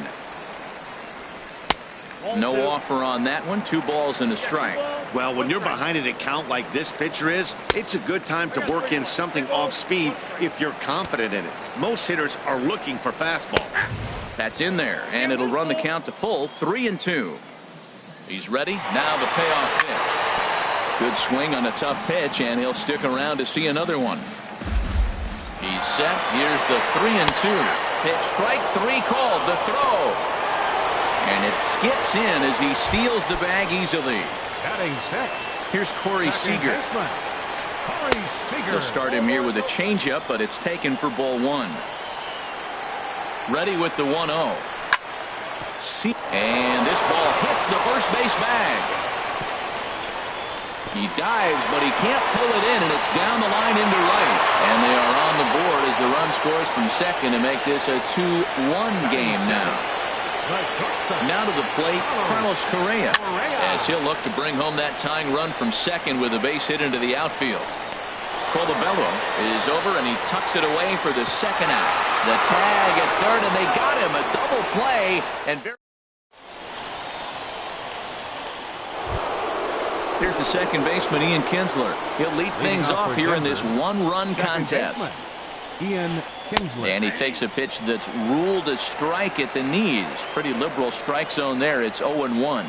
No offer on that one. 2 balls and a strike. Well, when you're behind an account like this pitcher is, it's a good time to work in something off speed if you're confident in it. Most hitters are looking for fastball. That's in there, and it'll run the count to full. 3-2. He's ready. Now the payoff pitch. Good swing on a tough pitch, and he'll stick around to see another one. He's set. Here's the 3-2. Pitch strike 3 called. The throw. And it skips in as he steals the bag easily. Here's Corey Seager. They'll start him here with a changeup, but it's taken for ball 1. Ready with the 1-0. And this ball hits the first base bag. He dives, but he can't pull it in, and it's down the line into right. And they are on the board as the run scores from second to make this a 2-1 game now. Now to the plate, Carlos Correa, as he'll look to bring home that tying run from second with a base hit into the outfield. Colabello is over, and he tucks it away for the second out. The tag at third, and they got him. A double play, and here's the second baseman, Ian Kinsler. He'll lead things off here in this 1-run contest. Ian Kinsler. And he takes a pitch that's ruled a strike at the knees. Pretty liberal strike zone there. It's 0-1.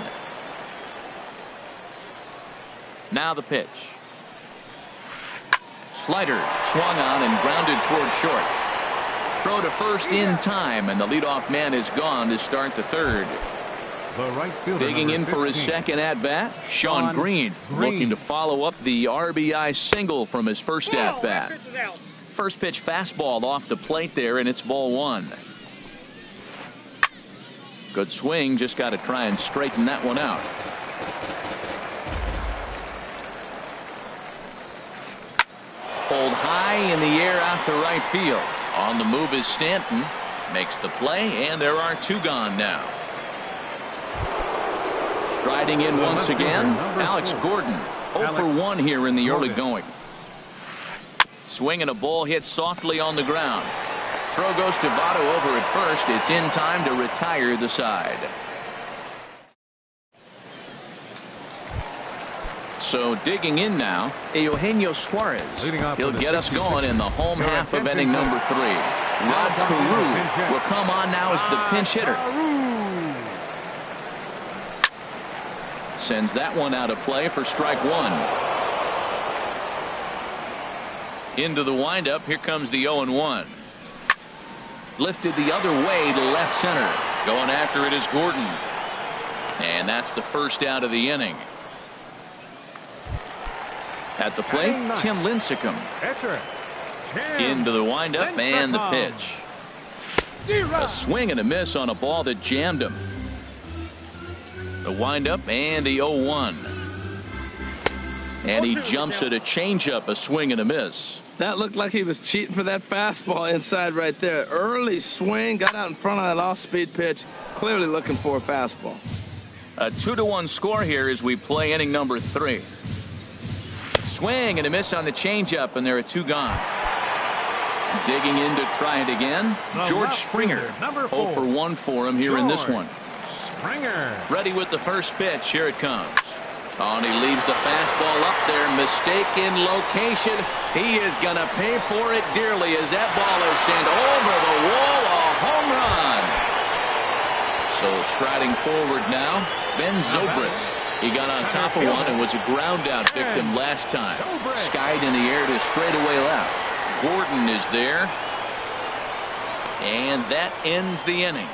Now the pitch. Slider swung on and grounded toward short. Throw to first in time, and the leadoff man is gone to start the third. The right fielder, digging in for his second at-bat, Sean Green, looking to follow up the RBI single from his first at-bat. First pitch fastball off the plate there, and it's ball 1. Good swing, just got to try and straighten that one out. Pulled high in the air out to right field. On the move is Stanton. Makes the play, and there are 2 gone now. Striding in once again, Alex Gordon. 0 for 1 here in the early going. Swinging a ball hit softly on the ground. Throw goes to Votto over at first. It's in time to retire the side. So digging in now, Eugenio Suarez. He'll get us going in the home half of inning number 3. Rod Carew will come on now as the pinch hitter. Sends that one out of play for strike 1. Into the windup. Here comes the 0-1. Lifted the other way to left center. Going after it is Gordon. And that's the first out of the inning. At the plate, Tim Lincecum. Into the windup and the pitch. A swing and a miss on a ball that jammed him. The windup and the 0-1. And he jumps at a changeup, a swing and a miss. That looked like he was cheating for that fastball inside right there. Early swing, got out in front of that off-speed pitch, clearly looking for a fastball. A 2-1 score here as we play inning number 3. Swing and a miss on the changeup, and there are 2 gone. Digging in to try it again, George Springer. 0 for 1 for him here in this one. Springer. Ready with the first pitch. Here it comes. Oh, and he leaves the fastball up there. Mistaken location. He is going to pay for it dearly as that ball is sent over the wall. A home run. So striding forward now, Ben Zobrist. He got on top of one and was a ground out victim last time. Skied in the air to straightaway left. Gordon is there. And that ends the inning.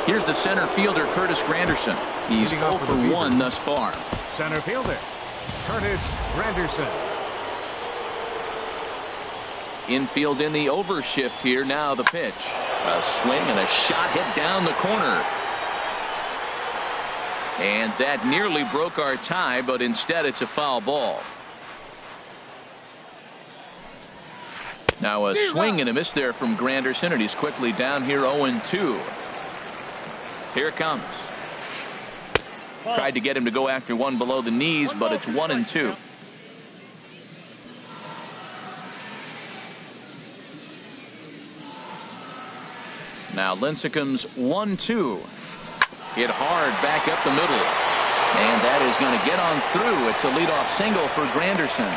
Here's the center fielder, Curtis Granderson. He's 0 for 1 thus far. Center fielder, Curtis Granderson. Infield in the overshift here. Now the pitch. A swing and a shot hit down the corner. And that nearly broke our tie, but instead it's a foul ball. Now a swing and a miss there from Granderson, and he's quickly down here 0-2. Here it comes. Tried to get him to go after one below the knees, but it's 1-2. Now Lincecum's 1-2. Hit hard back up the middle. And that is going to get on through. It's a leadoff single for Granderson.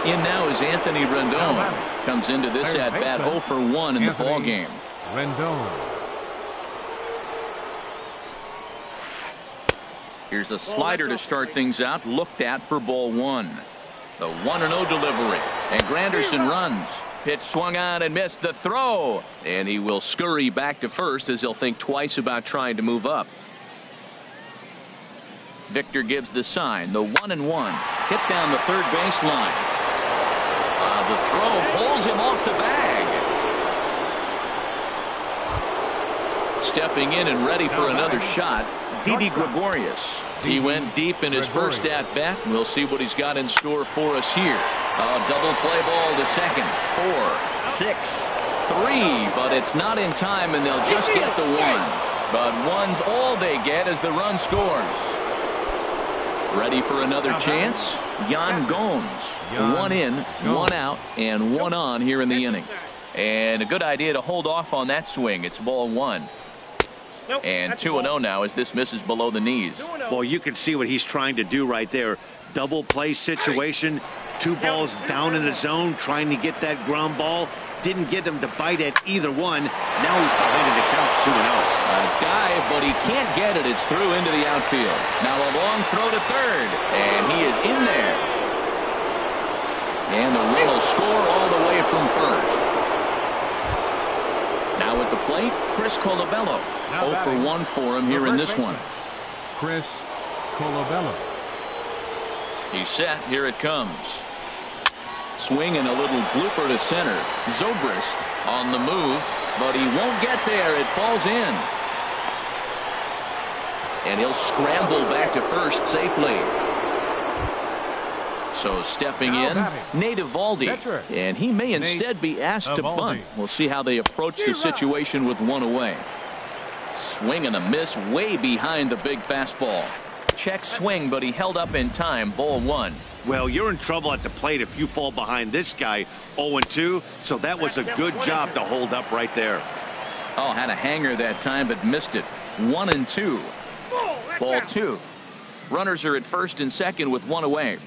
In now is Anthony Rendon. Comes into this at bat 0 for 1 in the ball game. Rendon. Here's a slider to start things out. Looked at for ball 1. The 1-0 delivery. And Granderson runs. Pitch swung on and missed the throw. And he will scurry back to first as he'll think twice about trying to move up. Victor gives the sign. The 1-1. Hit down the third baseline. The throw pulls him off the bag. Stepping in and ready for another shot, Didi Gregorius. He went deep in his first at-bat. We'll see what he's got in store for us here. A double play ball to second. 4, 6, 3, but it's not in time, and they'll just get the 1. But 1's all they get as the run scores. Ready for another chance? Yan Gomes. 1 in, 1 out, and 1 on here in the inning. And a good idea to hold off on that swing. It's ball 1. And 2-0 now as this misses below the knees. Well, you can see what he's trying to do right there. Double play situation. 2 balls down in the zone, trying to get that ground ball. Didn't get him to bite at either one. Now he's behind in the count, 2-0. A dive, but he can't get it. It's through into the outfield. Now a long throw to third, and he is in there. And the run will score all the way from first. Now at the plate, Chris Colabello. 0 for 1 for him here in this one. Chris Colabello. He's set. Here it comes. Swing and a little blooper to center. Zobrist on the move, but he won't get there. It falls in. And he'll scramble back to first safely. So stepping in, Nate Eovaldi, and he may instead be asked to bunt. We'll see how they approach the situation with 1 away. Swing and a miss way behind the big fastball. Check swing, but he held up in time. Ball 1. Well, you're in trouble at the plate if you fall behind this guy. 0-2, so that was a good job to hold up right there. Oh, had a hanger that time, but missed it. 1-2. Ball 2. Runners are at first and second with 1 away.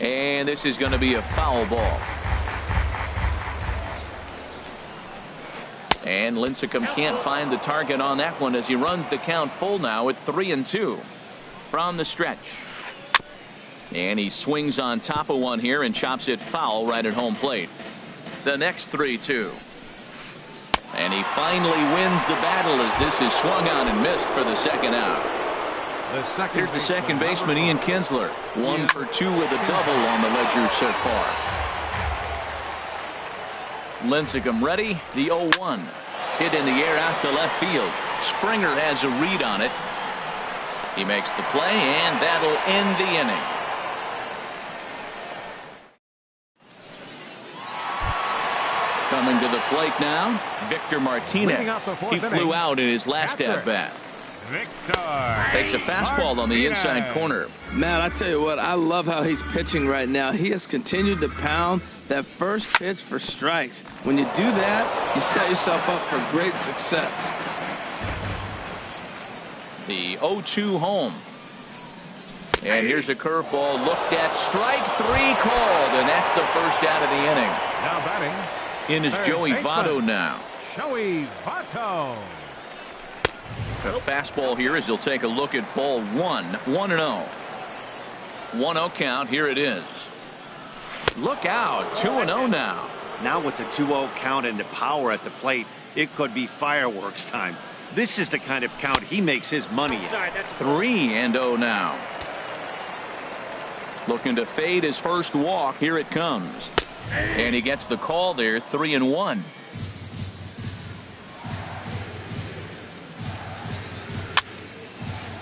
And this is going to be a foul ball. And Lincecum can't find the target on that one as he runs the count full now at 3-2 from the stretch. And he swings on top of one here and chops it foul right at home plate. The next 3-2. And he finally wins the battle as this is swung on and missed for the second out. Here's the second baseman, Ian Kinsler. 1 for 2 with a double on the ledger so far. Lincecum ready. The 0-1. Hit in the air out to left field. Springer has a read on it. He makes the play, and that'll end the inning. Coming to the plate now, Victor Martinez. He flew out in his last at-bat. Takes a fastball on the inside corner. Man, I tell you what, I love how he's pitching right now. He has continued to pound that first pitch for strikes. When you do that, you set yourself up for great success. The 0-2 home. And here's a curveball looked at. Strike 3 called, and that's the first out of the inning. Now batting. In is Joey Votto now. Joey Votto. A fastball here as he'll take a look at ball 1. 1-0. 1-0 count. Here it is. Look out. 2-0 now. Now with the 2-0 count and the power at the plate, it could be fireworks time. This is the kind of count he makes his money in. 3-0 now. Looking to fade his first walk. Here it comes. And he gets the call there. 3-1.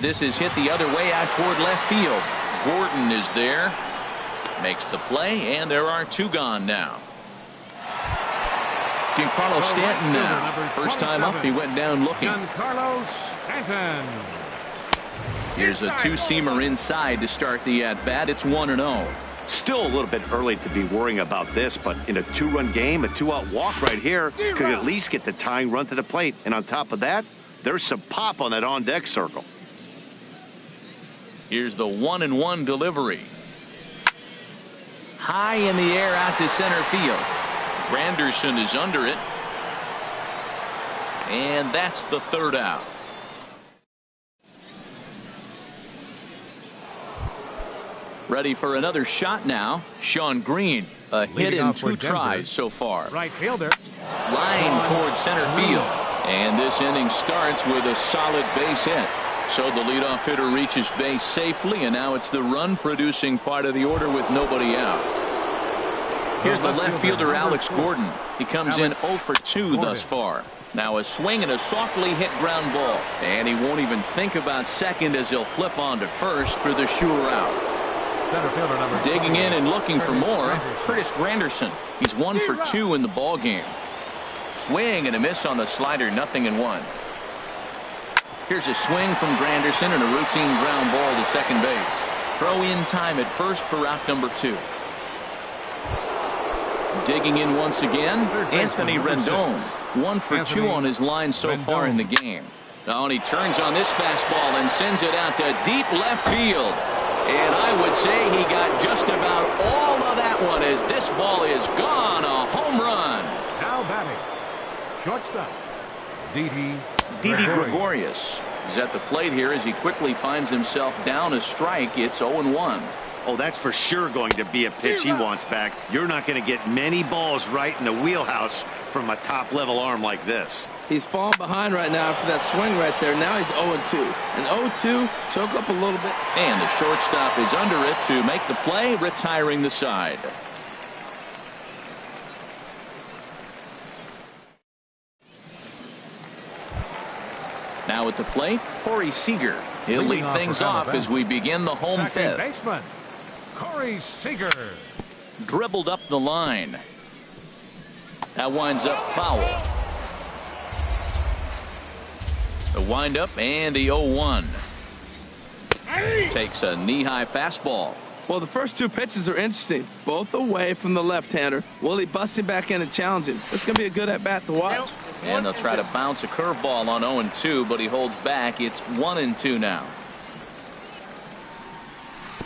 This is hit the other way out toward left field. Gordon is there. Makes the play, and there are 2 gone now. Giancarlo Stanton now. First time up, he went down looking. Giancarlo Stanton. Here's a 2-seamer inside to start the at-bat. It's 1-0. Still a little bit early to be worrying about this, but in a 2-run game, a 2-out walk right here could at least get the tying run to the plate. And on top of that, there's some pop on that on-deck circle. Here's the 1-1 delivery. High in the air out to center field. Granderson is under it. And that's the 3rd out. Ready for another shot now. Sean Green. A hit in 2 tries so far. Right fielder. Line towards center field. And this inning starts with a solid base hit. So the leadoff hitter reaches base safely, and now it's the run-producing part of the order with nobody out. Here's the left fielder, Alex Gordon. He comes in 0 for 2 thus far. Now a swing and a softly hit ground ball. And he won't even think about second as he'll flip on to first for the sure out. Digging in and looking for more, Curtis Granderson. He's 1 for 2 in the ball game. Swing and a miss on the slider, 0-1. Here's a swing from Granderson and a routine ground ball to second base. Throw in time at first for out number 2. Digging in once again, Anthony Rendon. 1 for 2 on his line so far in the game. Now he turns on this fastball and sends it out to deep left field. And I would say he got just about all of that one as this ball is gone. A home run. Now batting. Shortstop. Didi Gregorius is at the plate here as he quickly finds himself down a strike. It's 0-1. Oh, that's for sure going to be a pitch he wants back. You're not going to get many balls right in the wheelhouse from a top-level arm like this. He's falling behind right now after that swing right there. Now he's 0-2. And 0-2, choke up a little bit. And the shortstop is under it to make the play, retiring the side. Now at the plate, Corey Seager. He'll lead things off as we begin the home 5th. Baseman, Corey Seager. Dribbled up the line. That winds up foul. The windup and the 0-1. Takes a knee-high fastball. Well, the first 2 pitches are interesting. Both away from the left-hander. Will he bust him back in and challenge him? This is going to be a good at-bat to watch. And they'll try to bounce a curveball on 0-2, but he holds back. It's 1-2 now.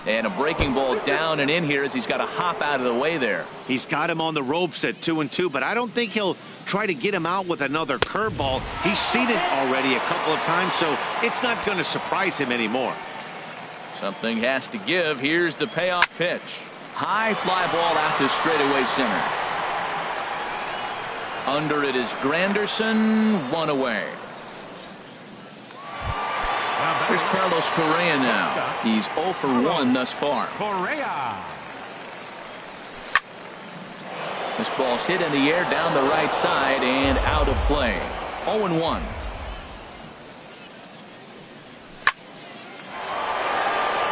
And a breaking ball down and in here as he's got to hop out of the way there. He's got him on the ropes at 2-2, but I don't think he'll try to get him out with another curveball. He's seen it already a couple of times, so it's not going to surprise him anymore. Something has to give. Here's the payoff pitch. High fly ball out to straightaway center. Under it is Granderson. 1 away. Here's Carlos Correa now. He's 0 for 1 thus far. Correa. This ball's hit in the air down the right side and out of play. 0-1.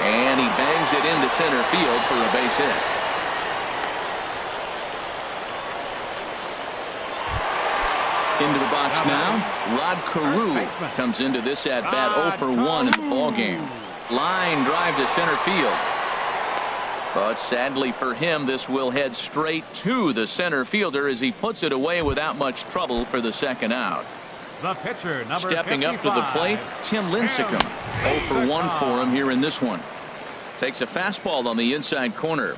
And he bangs it into center field for a base hit. Into the box now. Rod Carew comes into this at bat 0 for 1 in the ball game. Line drive to center field. But sadly for him, this will head straight to the center fielder as he puts it away without much trouble for the second out. The pitcher, number Stepping 55, up to the plate, Tim Lincecum. 0 for 1 for him here in this one. Takes a fastball on the inside corner.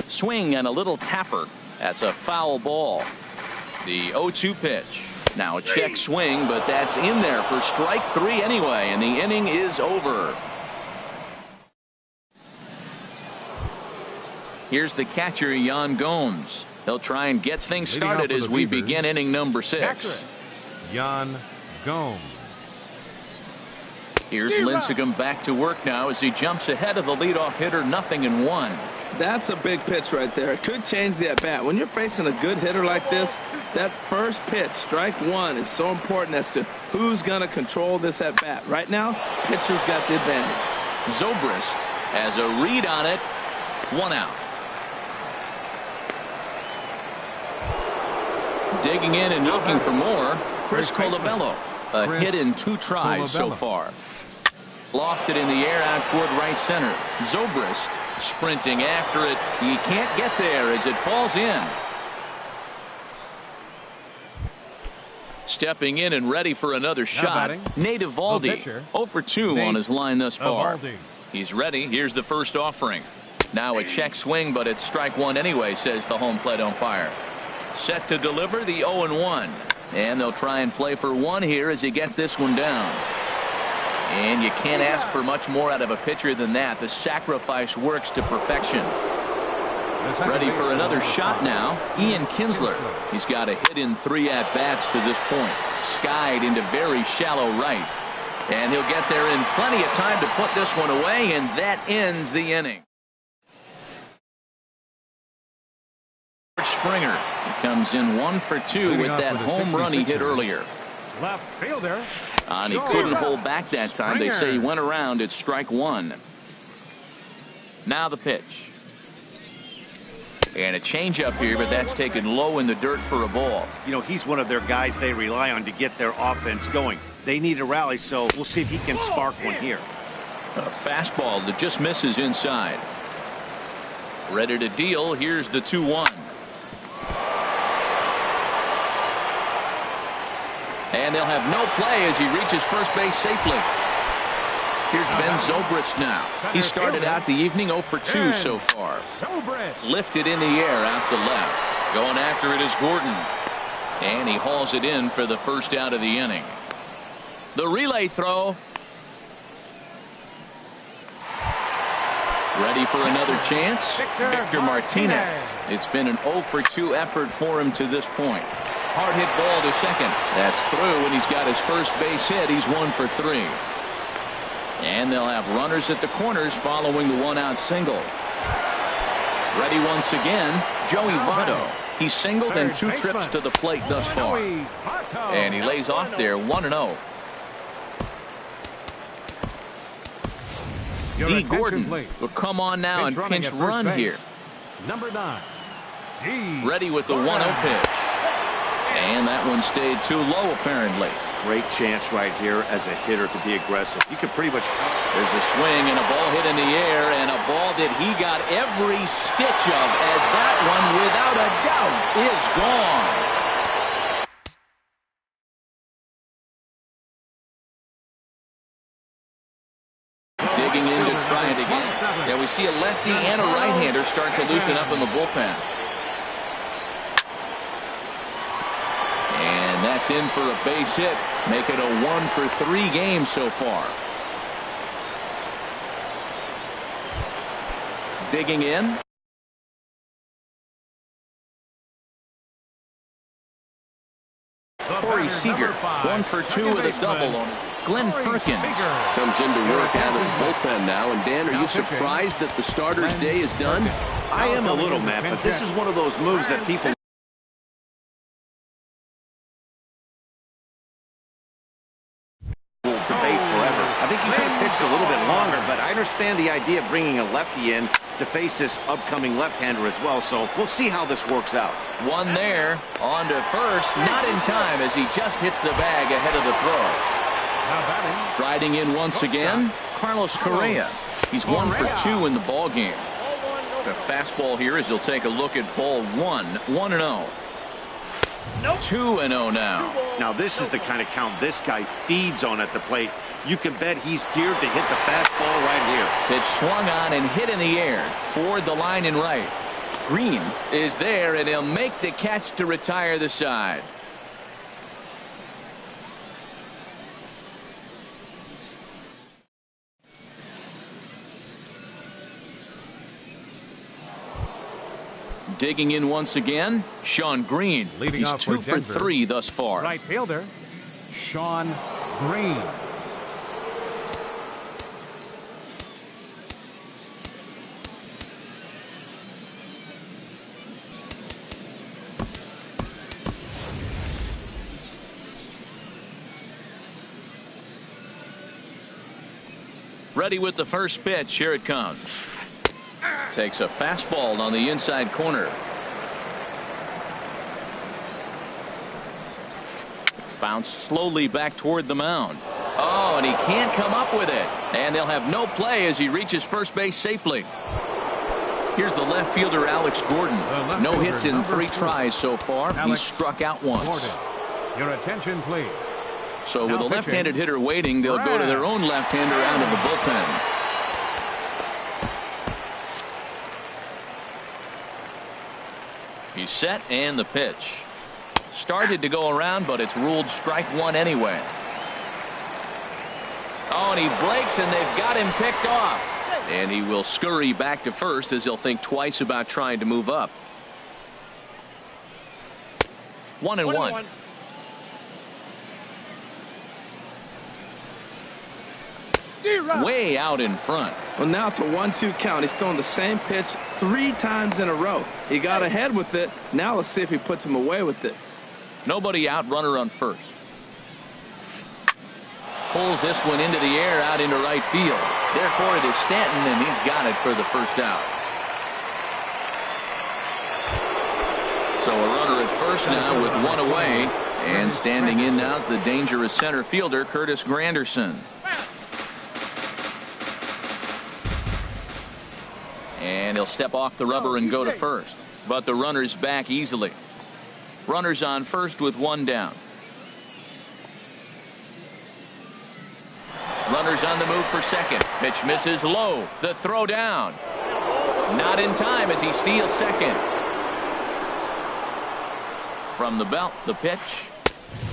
Swing and a little tapper. That's a foul ball. The 0-2 pitch. Now a check swing, but that's in there for strike 3 anyway, and the inning is over. Here's the catcher, Yan Gomes. He'll try and get things started as we begin inning number 6. Yan Gomes. Here's Lincecum back to work now as he jumps ahead of the leadoff hitter, 0-1. That's a big pitch right there. It could change the at-bat. When you're facing a good hitter like this, that first pitch, strike 1, is so important as to who's going to control this at-bat. Right now, pitcher's got the advantage. Zobrist has a read on it. 1 out. Digging in and looking for more, Chris Colabello. A hit in 2 tries so far. Lofted in the air out toward right center. Zobrist sprinting after it. He can't get there as it falls in. Stepping in and ready for another shot. Nate Eovaldi, 0 for 2 on his line thus far. He's ready. Here's the first offering. Now a check swing, but it's strike 1 anyway, says the home plate umpire. Set to deliver the 0-1. And they'll try and play for 1 here as he gets this one down. And you can't ask for much more out of a pitcher than that. The sacrifice works to perfection. Ready for another shot now. Ian Kinsler. He's got a hit in 3 at-bats to this point. Skied into very shallow right. And he'll get there in plenty of time to put this one away, and that ends the inning. Springer. He comes in 1 for 2 with that home run he hit earlier. Left fielder. And he couldn't hold back that time. They say he went around at strike 1. Now the pitch. And a changeup here, but that's taken low in the dirt for a ball. You know, he's one of their guys they rely on to get their offense going. They need a rally, so we'll see if he can spark one here. A fastball that just misses inside. Ready to deal. Here's the 2-1. And they'll have no play as he reaches first base safely. Here's Ben Zobrist now. He started out the evening 0 for 2 so far. Lifted in the air out to left. Going after it is Gordon. And he hauls it in for the first out of the inning. The relay throw. Ready for another chance. Victor Martinez. It's been an 0 for 2 effort for him to this point. Hard hit ball to second. That's through, and he's got his first base hit. He's 1 for 3. And they'll have runners at the corners following the 1-out single. Ready once again, Joey Votto. He's singled in 2 trips to the plate thus far. And he lays off there 1-0. D. Gordon will come on now and pinch run here. Number 9. Ready with the 1-0 pitch. And that one stayed too low, apparently. Great chance right here as a hitter to be aggressive. You can pretty much... There's a swing and a ball hit in the air, and a ball that he got every stitch of, as that one, without a doubt, is gone. Digging in to try it again. Yeah, we see a lefty and a right-hander start to loosen up in the bullpen. That's in for a base hit. Make it a 1 for 3 game so far. Digging in. Corey Seager. 1 for 2 with a double on it. Glenn Perkins comes into work out of the bullpen now. And Dan, are you surprised that the starter's day is done? I am a little, Matt, but this is one of those moves that people will debate forever. I think you could have pitched a little bit longer, but I understand the idea of bringing a lefty in to face this upcoming left-hander as well, so we'll see how this works out. One there, on to first, not in time as he just hits the bag ahead of the throw. Riding in once again, Carlos Correa. He's 1 for 2 in the ball game. The fastball here as he'll take a look at ball 1, 1-0. 2-0 now. Now this is the kind of count this guy feeds on at the plate. You can bet he's geared to hit the fastball right here. Pitch swung on and hit in the air toward the line and right. Green is there and he'll make the catch to retire the side. Digging in once again, Sean Green. He's 2 for 3 thus far. Right fielder, Sean Green. Ready with the first pitch. Here it comes. Takes a fastball on the inside corner. Bounced slowly back toward the mound. Oh, and he can't come up with it. And they'll have no play as he reaches first base safely. Here's the left fielder, Alex Gordon. No hits in 3 tries so far. He's struck out once. Your attention, please. So with a left-handed hitter waiting, they'll go to their own left-hander out of the bullpen. He's set and the pitch. Started to go around, but it's ruled strike 1 anyway. Oh, and he breaks, and they've got him picked off. And he will scurry back to first as he'll think twice about trying to move up. 1-1. Way out in front. Well, now it's a 1-2 count. He's thrown the same pitch 3 times in a row. He got ahead with it. Now let's see if he puts him away with it. Nobody out, runner on first. Pulls this one into the air out into right field. Therefore it is Stanton, and he's got it for the first out. So a runner at first now with 1 away. And standing in now is the dangerous center fielder, Curtis Granderson. And he'll step off the rubber and go to first. But the runner's back easily. Runners on first with 1 down. Runners on the move for second. Pitch misses low. The throw down. Not in time as he steals second. From the belt, the pitch.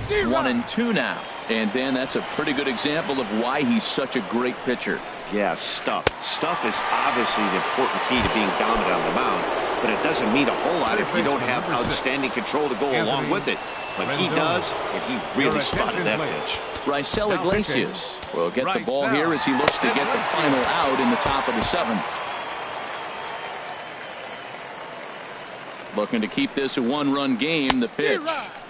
1-2 now. And Ben, that's a pretty good example of why he's such a great pitcher. Yeah, stuff. Stuff is obviously the important key to being dominant on the mound, but it doesn't mean a whole lot if you don't have outstanding control to go along with it. But he does, and he really spotted that pitch. Raisel Iglesias will get the ball here as he looks to get the final out in the top of the 7th. Looking to keep this a 1-run game. The pitch.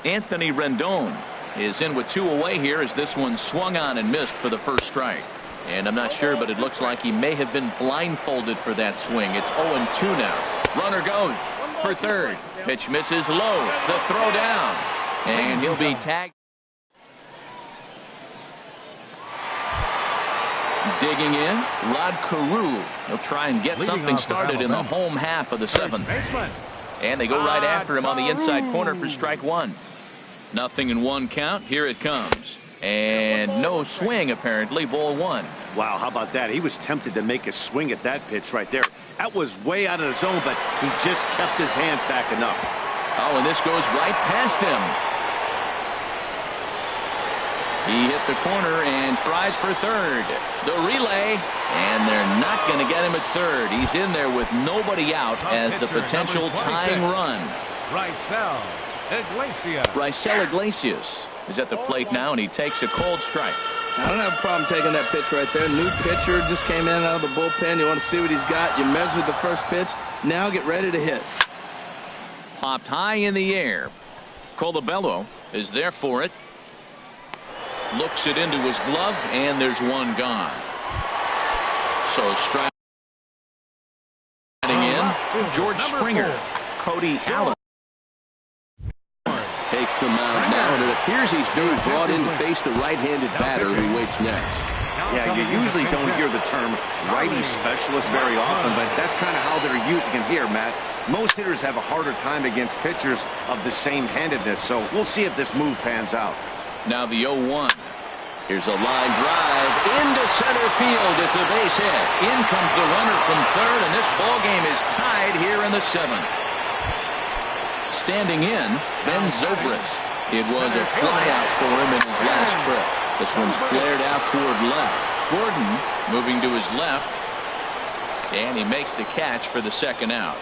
Anthony Rendon is in with 2 away here as this one swung on and missed for the first strike. And I'm not sure, but it looks like he may have been blindfolded for that swing. It's 0-2 now. Runner goes for third. Pitch misses low. The throw down. And he'll be tagged. Digging in, Rod Carew. He'll try and get something started in the home half of the 7th. And they go right after him on the inside corner for strike 1. 0-1 count. Here it comes. And no swing, apparently. Ball 1. Wow, how about that? He was tempted to make a swing at that pitch right there. That was way out of the zone, but he just kept his hands back enough. Oh, and this goes right past him. He hit the corner and tries for third. The relay, and they're not going to get him at third. He's in there with nobody out as the potential tying run. Raisel Iglesias. Raisel Iglesias is at the plate now, and he takes a cold strike. I don't have a problem taking that pitch right there. New pitcher just came in out of the bullpen. You want to see what he's got. You measure the first pitch. Now get ready to hit. Popped high in the air. Colabello is there for it. Looks it into his glove, and there's one gone. So striking in, George Springer. Cody Allen takes the mound now, and it appears he's being brought in to face the right-handed batter who waits next. Yeah, you usually don't hear the term righty specialist very often, but that's kind of how they're using it here, Matt. Most hitters have a harder time against pitchers of the same handedness, so we'll see if this move pans out. Now the 0-1. Here's a line drive into center field. It's a base hit. In comes the runner from third, and this ball game is tied here in the 7th. Standing in, Ben Zobrist. It was a flyout for him in his last trip. This one's flared out toward left. Gordon moving to his left, and he makes the catch for the second out.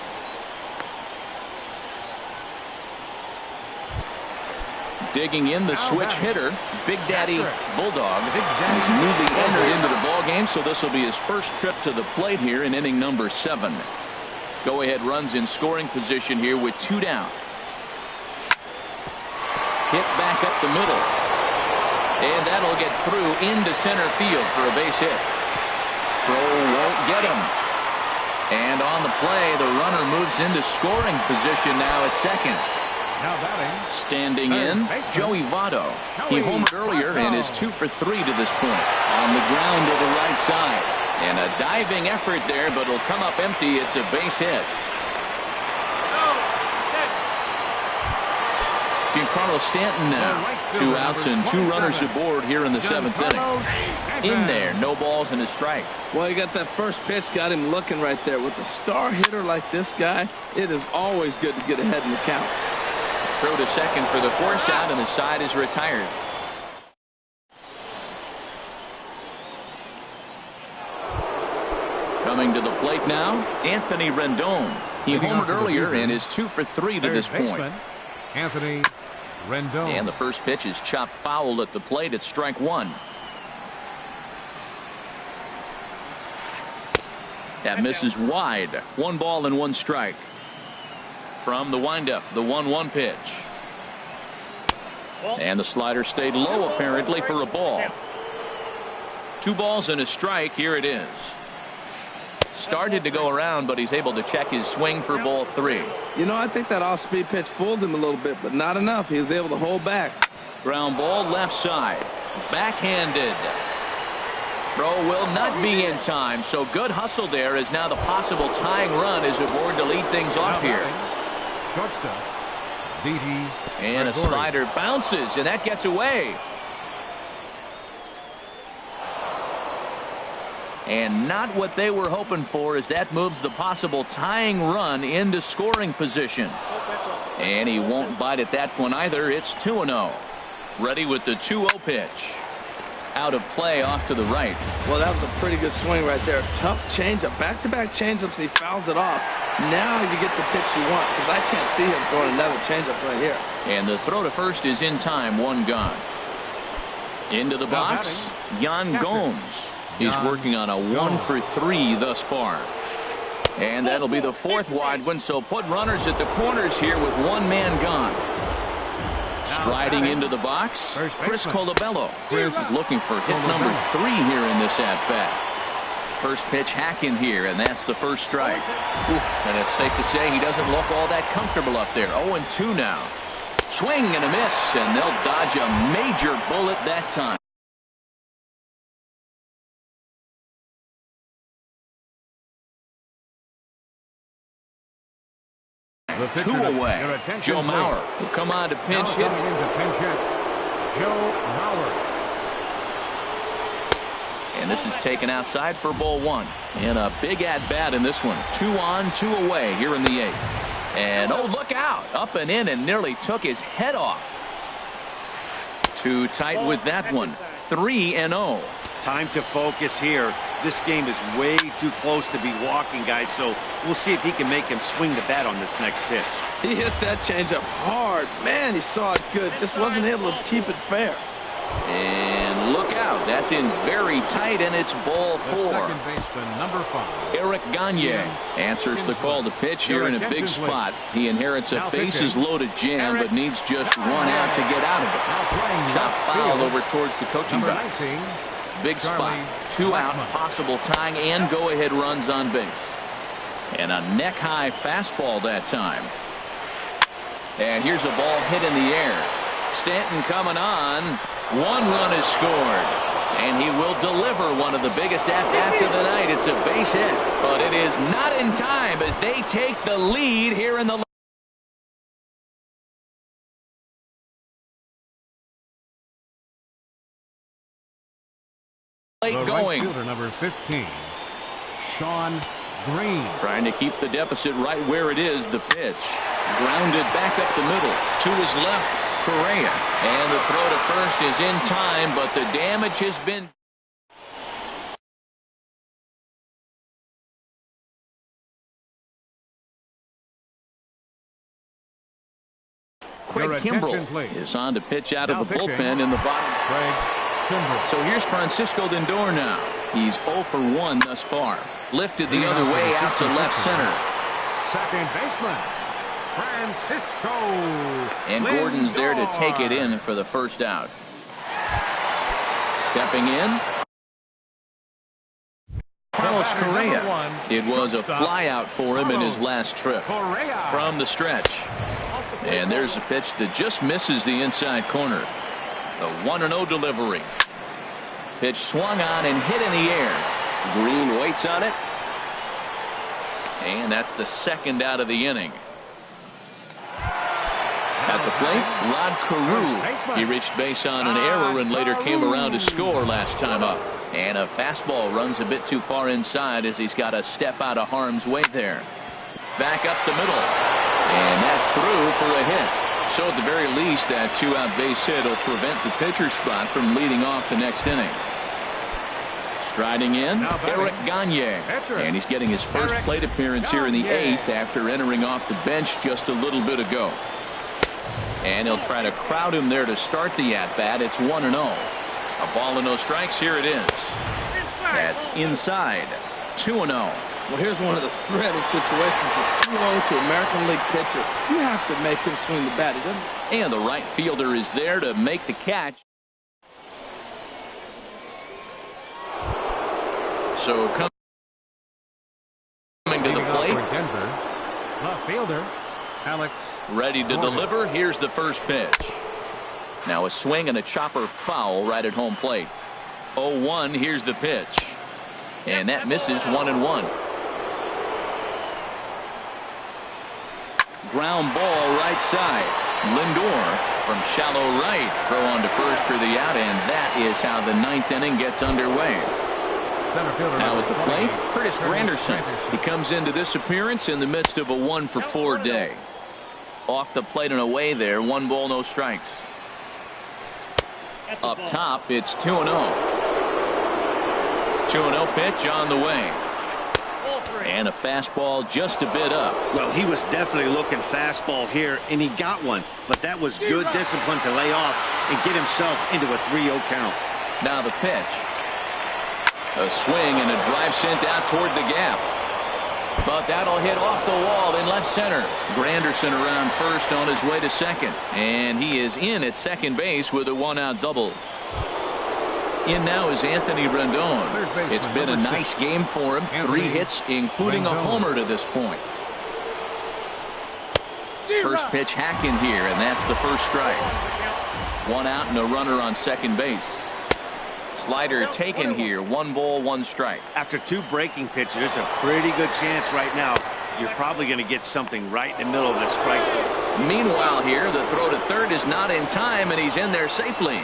Digging in, the switch hitter, Big Daddy Bulldog, is newly entered into the ball game, so this will be his first trip to the plate here in inning number 7. Go-ahead runs in scoring position here with 2 down. Hit back up the middle, and that'll get through into center field for a base hit. Throw won't get him, and on the play, the runner moves into scoring position now at second. Now batting. Standing in, Joey Votto. He homered earlier and is 2 for 3 to this point. On the ground to the right side. And a diving effort there, but it'll come up empty. It's a base hit. Giancarlo Stanton now. 2 outs and 2 runners aboard here in the 7th inning. In there, no balls and a strike. Well, you got that first pitch, got him looking right there. With a star hitter like this guy, it is always good to get ahead in the count. Throw to second for the force out, and the side is retired. Coming to the plate now, Anthony Rendon. He homered earlier and is 2 for 3 to this point. Anthony Rendon. And the first pitch is chopped foul at the plate at strike 1. That misses wide. 1 ball and 1 strike. From the windup, the 1-1 pitch. And the slider stayed low apparently for a ball. 2 balls and a strike. Here it is. Started to go around, but he's able to check his swing for ball 3. You know, I think that off-speed pitch fooled him a little bit, but not enough. He was able to hold back. Ground ball left side. Backhanded. Throw will not be in time, so good hustle there as now the possible tying run is aboard to lead things off here. Shortstop, D.D. And a slider bounces, and that gets away. And not what they were hoping for, as that moves the possible tying run into scoring position. And he won't bite at that one either. It's 2-0. Ready with the 2-0 pitch. Out of play off to the right. Well, that was a pretty good swing right there. Tough changeup. Back-to-back changeups. He fouls it off. Now you get the pitch you want, because I can't see him throwing another changeup right here. And the throw to first is in time. 1 gone. Into the box, Yan Gomes. He's working on a 1 for 3 thus far. And that'll be the 4th wide one, so put runners at the corners here with 1 man gone. Striding into the box, Chris Colabello is looking for hit number 3 here in this at-bat. First pitch hacking here, and that's the first strike. And it's safe to say he doesn't look all that comfortable up there. 0-2 now. Swing and a miss, and they'll dodge a major bullet that time. Two away. Joe Mauer will come on to pinch hit. Joe Mauer. And this is taken outside for ball 1. And a big at-bat in this one. 2 on, 2 away here in the 8th. And oh, look out. Up and in and nearly took his head off. Too tight with that one. 3-0. Time to focus here. This game is way too close to be walking, guys, so we'll see if he can make him swing the bat on this next pitch. He hit that changeup hard. Man, he saw it good. Just wasn't able to keep it fair. And look out. That's in very tight, and it's ball 4. Second baseman, number 5. Eric Gagne answers the call to pitch here in a big spot. He inherits a bases-loaded jam, but needs just 1 out to get out of it. Chop foul over towards the coaching box. Big spot. 2 out, possible tying and go-ahead runs on base. And a neck-high fastball that time. And here's a ball hit in the air. Stanton coming on. 1 run is scored. And he will deliver one of the biggest at-bats of the night. It's a base hit, but it is not in time as they take the lead here in the late going. Right fielder, number 15, Sean Green. Trying to keep the deficit right where it is. The pitch. Grounded back up the middle. To his left. Correa. And the throw to first is in time, but the damage has been. Craig Kimbrell is on to pitch out of the bullpen in the bottom. So here's Francisco Lindor now. He's 0 for 1 thus far. Lifted the other way out to left center. Second baseman, Francisco. And Gordon's there to take it in for the first out. Stepping in, Carlos Correa. It was a flyout for him in his last trip from the stretch. And there's a pitch that just misses the inside corner. The 1-0 delivery. Pitch swung on and hit in the air. Green waits on it. And that's the second out of the inning. At the plate, Rod Carew. He reached base on an error and later came around to score last time up. And a fastball runs a bit too far inside as he's got to step out of harm's way there. Back up the middle. And that's through for a hit. So at the very least, that 2-out base hit will prevent the pitcher spot from leading off the next inning. Striding in, Eric Gagne. And he's getting his first plate appearance here in the 8th after entering off the bench just a little bit ago. And he'll try to crowd him there to start the at-bat. It's 1-0. A ball and no strikes. Here it is. That's inside. 2-0. Well, here's one of the dreaded situations. It's 2-0 to American League pitcher. You have to make him swing the bat. He doesn't. And the right fielder is there to make the catch. So coming to the plate. Denver, left fielder Alex. Ready to deliver. Here's the first pitch. Now a swing and a chopper foul right at home plate. 0-1. Here's the pitch. And that misses 1-1. Ground ball right side. Lindor from shallow right. Throw on to first for the out, and that is how the 9th inning gets underway. Now at the plate, Curtis Granderson. He comes into this appearance in the midst of a 1-for-4 day. Off the plate and away there. 1 ball, no strikes. Up top, it's 2-0. 2-0 pitch on the way. And a fastball just a bit up. Well, he was definitely looking fastball here, and he got one. But that was good discipline to lay off and get himself into a 3-0 count. Now the pitch. A swing and a drive sent out toward the gap. But that'll hit off the wall in left center. Granderson around first on his way to second. And he is in at second base with a 1-out double. In now is Anthony Rendon. It's been a nice game for him. 3 hits, including a homer to this point. First pitch hack in here, and that's the first strike. 1 out and a runner on second base. Slider taken here. 1 ball, 1 strike. After 2 breaking pitches, there's a pretty good chance right now you're probably going to get something right in the middle of the strike zone. Meanwhile here, the throw to third is not in time, and he's in there safely.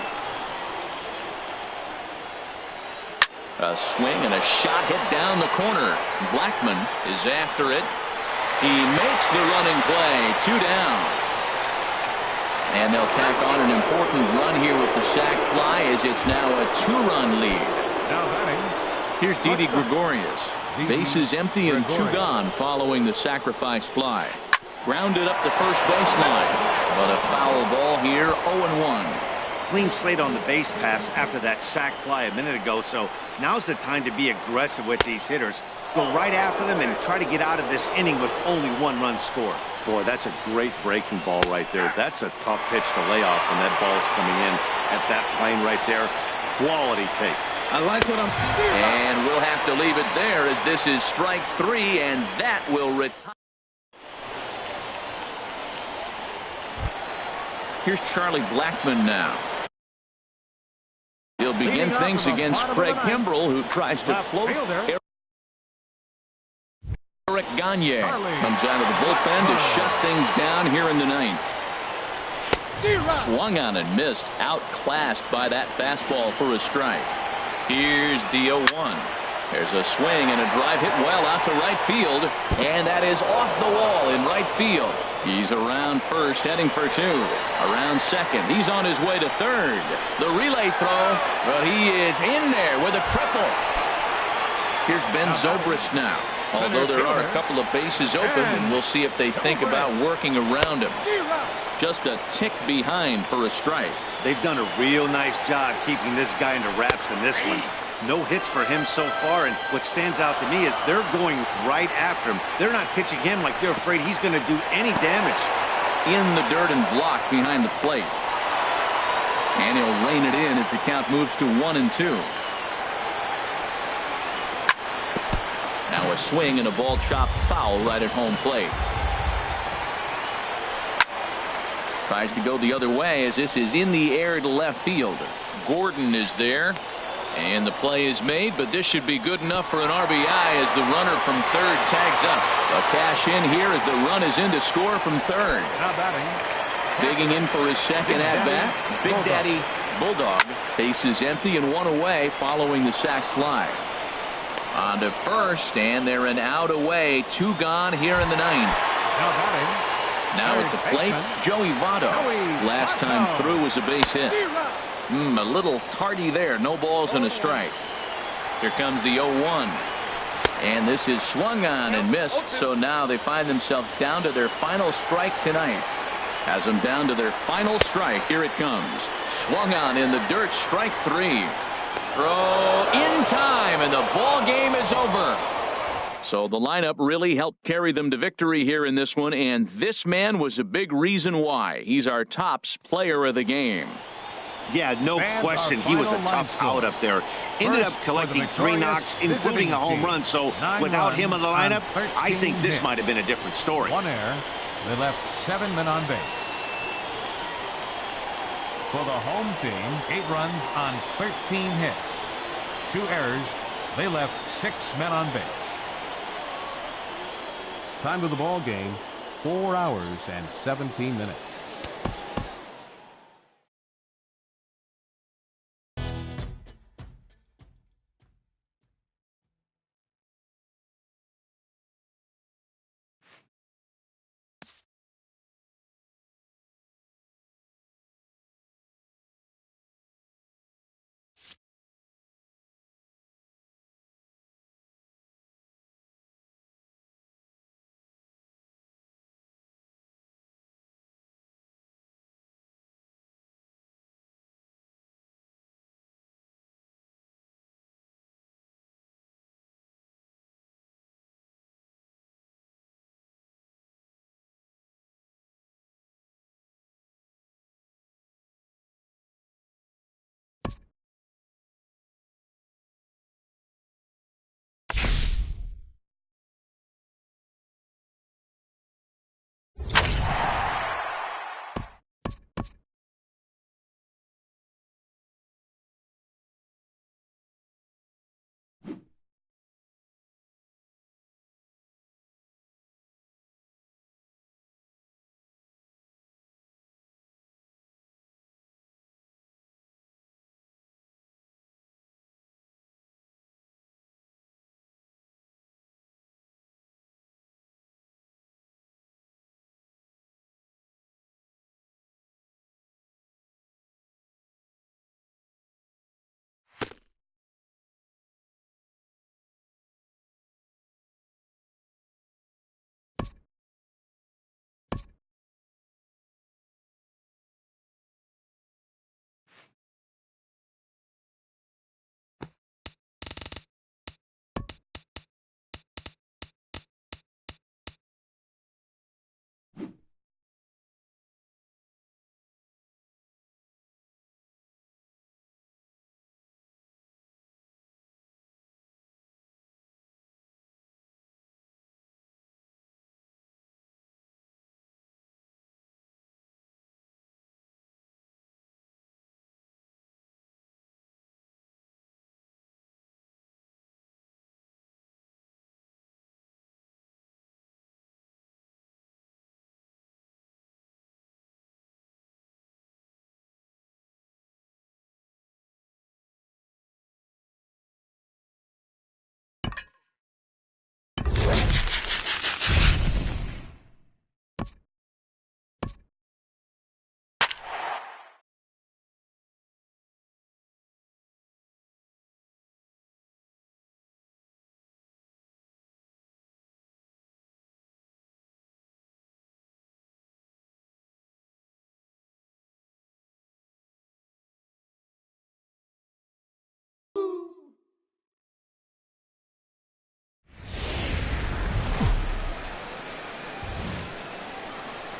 A swing and a shot hit down the corner. Blackman is after it. He makes the running play. 2 down. And they'll tack on an important run here with the sac fly as it's now a 2-run lead. Now batting, Here's Didi Gregorius. Bases empty and 2 gone following the sacrifice fly. Grounded up the first baseline, but a foul ball here, 0-1. Clean slate on the base pass after that sac fly a minute ago, so now's the time to be aggressive with these hitters. Go right after them and try to get out of this inning with only 1 run scored. Boy, that's a great breaking ball right there. That's a tough pitch to lay off when that ball's coming in at that plane right there. Quality take. I like what I'm seeing. And we'll have to leave it there as this is strike 3, and that will retire. Here's Charlie Blackmon now. He'll begin things against Craig Kimbrell, who tries to float. Eric Gagne comes out of the bullpen to shut things down here in the 9th. Swung on and missed, outclassed by that fastball for a strike. Here's the 0-1. There's a swing and a drive hit well out to right field, and that is off the wall in right field. He's around first, heading for 2. Around second, he's on his way to third. The relay throw, but he is in there with a triple. Here's Ben Zobrist now. Although there are a couple of bases open, and we'll see if they think about working around him. Just a tick behind for a strike. They've done a real nice job keeping this guy under wraps in this one. No hits for him so far, and what stands out to me is they're going right after him. They're not pitching him like they're afraid he's going to do any damage. In the dirt and blocked behind the plate. And he'll rein it in as the count moves to 1-2. Now a swing and a ball chopped foul right at home plate. Tries to go the other way as this is in the air to left field. Gordon is there. And the play is made, but this should be good enough for an RBI as the runner from third tags up. A cash in here as the run is in to score from third. Digging in for his second at-bat, Big Daddy Bulldog. Base is empty and 1 away following the sac fly. On to first, and they're an out away. 2 gone here in the 9th. Now at the plate, Joey Votto. Last time through was a base hit. A little tardy there. No balls and a strike. Here comes the 0-1. And this is swung on and missed. So now they find themselves down to their final strike tonight. Has them down to their final strike. Here it comes. Swung on in the dirt. Strike 3. Throw in time, and the ball game is over. So the lineup really helped carry them to victory here in this one. And this man was a big reason why. He's our tops player of the game. Yeah, no question. He was a tough out up there. Ended up collecting 3 knocks, including a home run. So without him in the lineup, I think this might have been a different story. 1 error. They left 7 men on base. For the home team, 8 runs on 13 hits. 2 errors. They left 6 men on base. Time of the ball game, 4 hours and 17 minutes.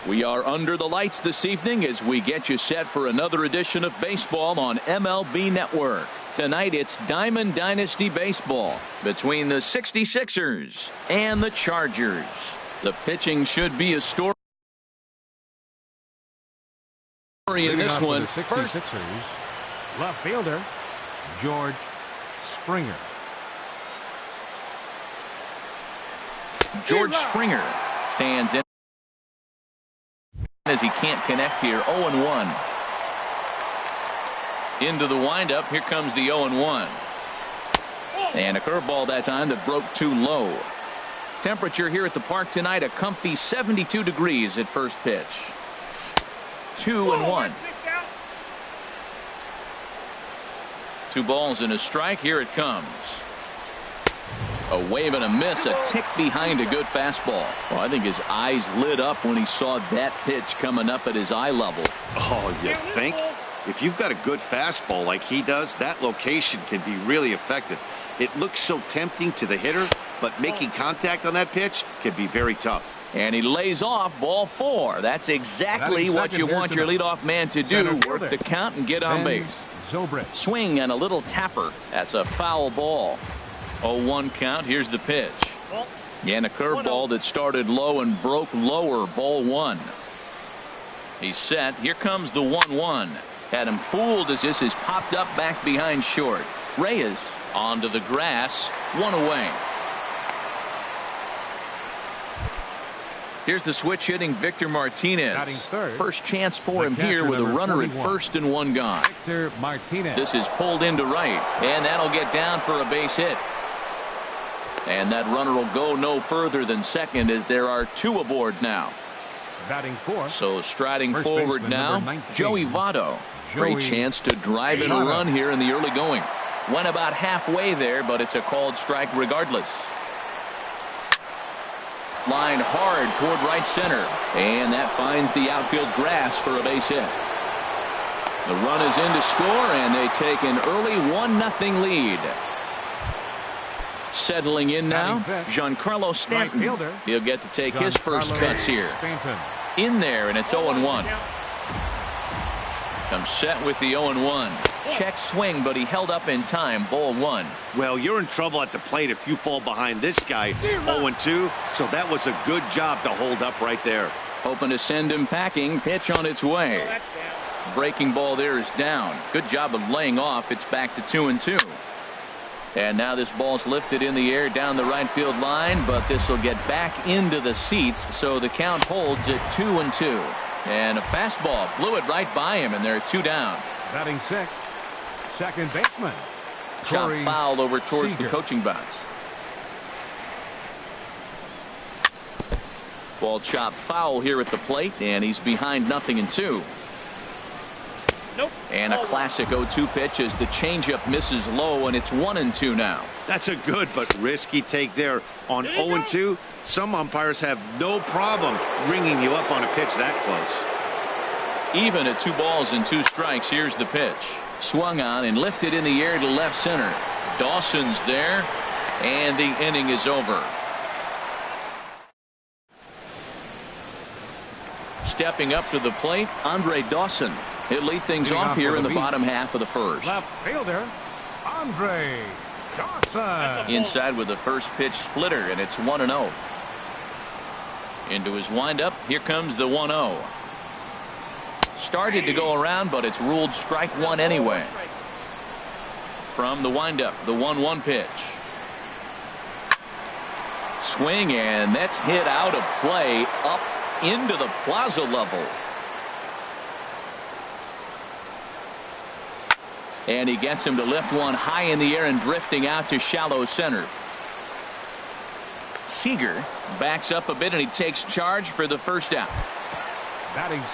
We are under the lights this evening as we get you set for another edition of baseball on MLB Network. Tonight it's Diamond Dynasty Baseball between the 66ers and the Chargers. The pitching should be a story in this one. The 66ers, left fielder, George Springer. George Springer stands in as he can't connect here. 0-1. Into the windup. Here comes the 0-1. And a curveball that time that broke too low. Temperature here at the park tonight, a comfy 72 degrees at first pitch. 2-1. 2 balls and a strike. Here it comes. A wave and a miss, a tick behind a good fastball. Well, I think his eyes lit up when he saw that pitch coming up at his eye level. Oh, you think? If you've got a good fastball like he does, that location can be really effective. It looks so tempting to the hitter, but making contact on that pitch can be very tough. And he lays off ball 4. That's exactly what you want your leadoff man to do. Work the count and get on base. Swing and a little tapper. That's a foul ball. 0-1 count. Here's the pitch. And a curveball that started low and broke lower. Ball 1. He's set. Here comes the 1-1. Had him fooled as this is popped up back behind short. Reyes onto the grass. 1 away. Here's the switch hitting Victor Martinez. First chance for him here with a runner at first and 1 gone. Victor Martinez. This is pulled into right, and that'll get down for a base hit. And that runner will go no further than second as there are 2 aboard now. Batting 4. So striding forward now, Joey Votto. Great chance to drive in a run here in the early going. Went about halfway there, but it's a called strike regardless. Line hard toward right center, and that finds the outfield grass for a base hit. The run is in to score, and they take an early 1-0 lead. Settling in now, Giancarlo Stanton. He'll get to take his first cuts here. In there, and it's 0-1. Comes set with the 0-1. Check swing, but he held up in time. Ball 1. Well, you're in trouble at the plate if you fall behind this guy. 0-2, so that was a good job to hold up right there. Hoping to send him packing. Pitch on its way. Breaking ball there is down. Good job of laying off. It's back to 2-2. And now this ball's lifted in the air down the right field line, but this will get back into the seats, so the count holds at 2-2. And a fastball blew it right by him, and there are 2 down. Batting 6, second baseman. Chop foul over towards the coaching box. Ball chopped foul here at the plate, and he's behind 0-2. Nope. And a classic 0-2 pitch as the changeup misses low, and it's 1-2 now. That's a good but risky take there. On 0-2, some umpires have no problem ringing you up on a pitch that close. Even at 2 balls and 2 strikes. Here's the pitch. Swung on and lifted in the air to left center. Dawson's there, and the inning is over. Stepping up to the plate, Andre Dawson. He'll lead things off here in the bottom half of the first. Left fielder, Andre Dawson. Inside with the first pitch splitter, and it's 1-0. Into his windup. Here comes the 1-0. Started to go around, but it's ruled strike 1 anyway. From the windup, the 1-1 pitch. Swing, and that's hit out of play up into the plaza level. And he gets him to lift one high in the air and drifting out to shallow center. Seager backs up a bit, and he takes charge for the first out.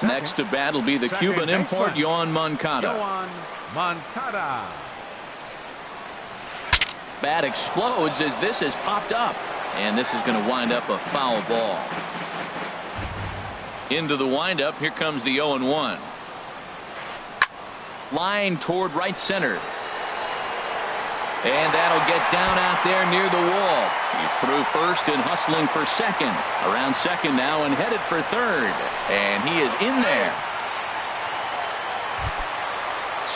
Next to bat will be the Cuban import, Yoan Moncada. Bat explodes as this is popped up, and this is going to wind up a foul ball. Into the windup. Here comes the 0-1. Line toward right center. And that'll get down out there near the wall. He's through first and hustling for second. Around second now and headed for third. And he is in there.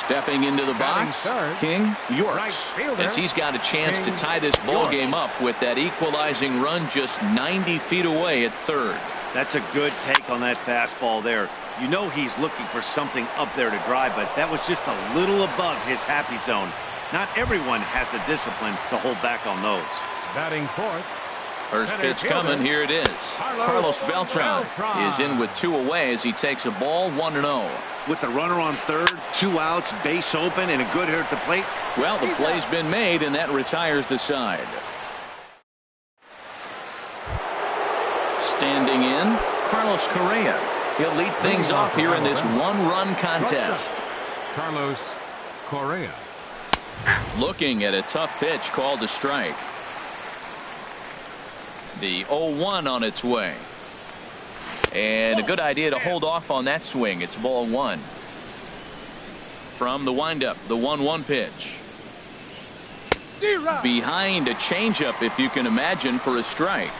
Stepping into the box, King Yorks, as he's got a chance to tie this ball game up with that equalizing run just 90 feet away at third. That's a good take on that fastball there. You know he's looking for something up there to drive, but that was just a little above his happy zone. Not everyone has the discipline to hold back on those. Batting fourth. First pitch coming. Here it is. Carlos Beltran is in with 2 away as he takes a ball 1-0. With the runner on third, 2 outs, base open, and a good hitter at the plate. Well, the play's been made, and that retires the side. Standing in, Carlos Correa. He'll lead things off here in this 1-run contest. Carlos Correa. Looking at a tough pitch called a strike. The 0-1 on its way. And a good idea to hold off on that swing. It's ball 1. From the windup, the 1-1 pitch. Behind a changeup, if you can imagine, for a strike.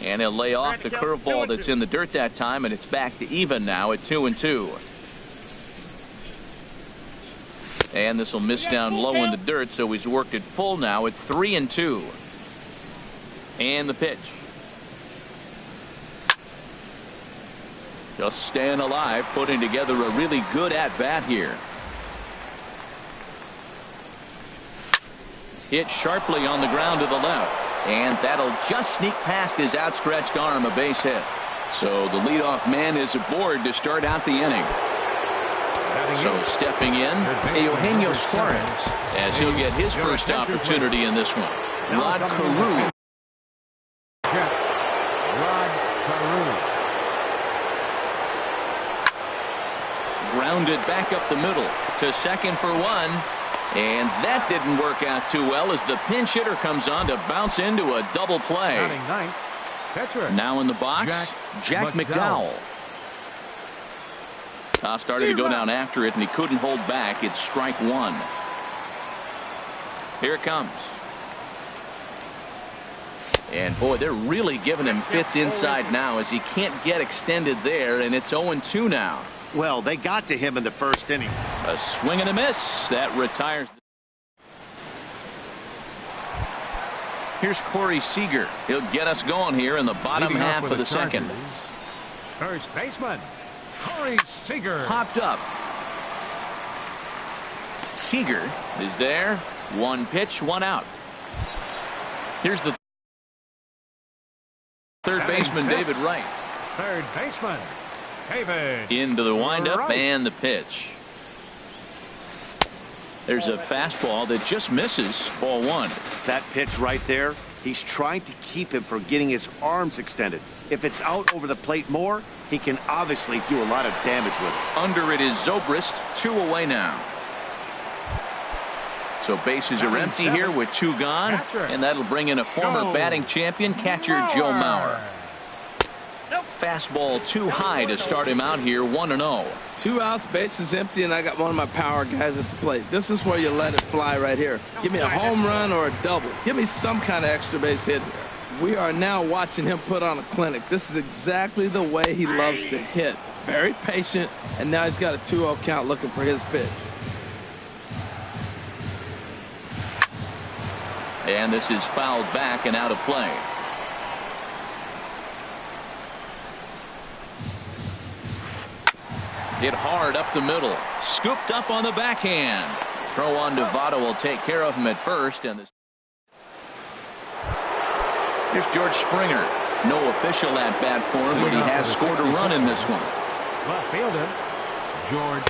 And he'll lay off the curveball that's in the dirt that time, and it's back to even now at 2-2. And this will miss down low in the dirt, so he's worked it full now at 3-2. And the pitch. Just staying alive, putting together a really good at-bat here. Hit sharply on the ground to the left. And that'll just sneak past his outstretched arm, a base hit. So the leadoff man is aboard to start out the inning. So stepping in, Eugenio Suarez, as he'll get his first opportunity in this one. Rod Carew. Grounded back up the middle to second for 1. And that didn't work out too well as the pinch hitter comes on to bounce into a double play. Now in the box, Jack McDowell. Started to go down after it, and he couldn't hold back. It's strike 1. Here it comes. And boy, they're really giving him fits inside now as he can't get extended there, and it's 0-2 now. Well, they got to him in the first inning. A swing and a miss. That retires. Here's Corey Seager. He'll get us going here in the bottom half of the second. First baseman, Corey Seager. Popped up. Seager is there. 1 pitch, 1 out. Here's the third baseman, David Wright. Third baseman, David. Into the windup and the pitch. There's a fastball that just misses. Ball 1. That pitch right there, he's trying to keep him from getting his arms extended. If it's out over the plate more, he can obviously do a lot of damage with it. Under it is Zobrist, 2 away now. So bases are empty here with 2 gone, and that'll bring in a former batting champion, catcher Joe Mauer. Fastball too high to start him out here, 1-0. 2 outs, bases empty, and I got one of my power guys at the plate. This is where you let it fly right here. Give me a home run or a double. Give me some kind of extra base hit here. We are now watching him put on a clinic. This is exactly the way he loves to hit. Very patient, and now he's got a 2-0 count looking for his pitch. And this is fouled back and out of play. Hit hard up the middle. Scooped up on the backhand. Throw on to Votto will take care of him at first. And here's George Springer. No official at-bat for him, but he has scored a run in this one. Left fielder, George.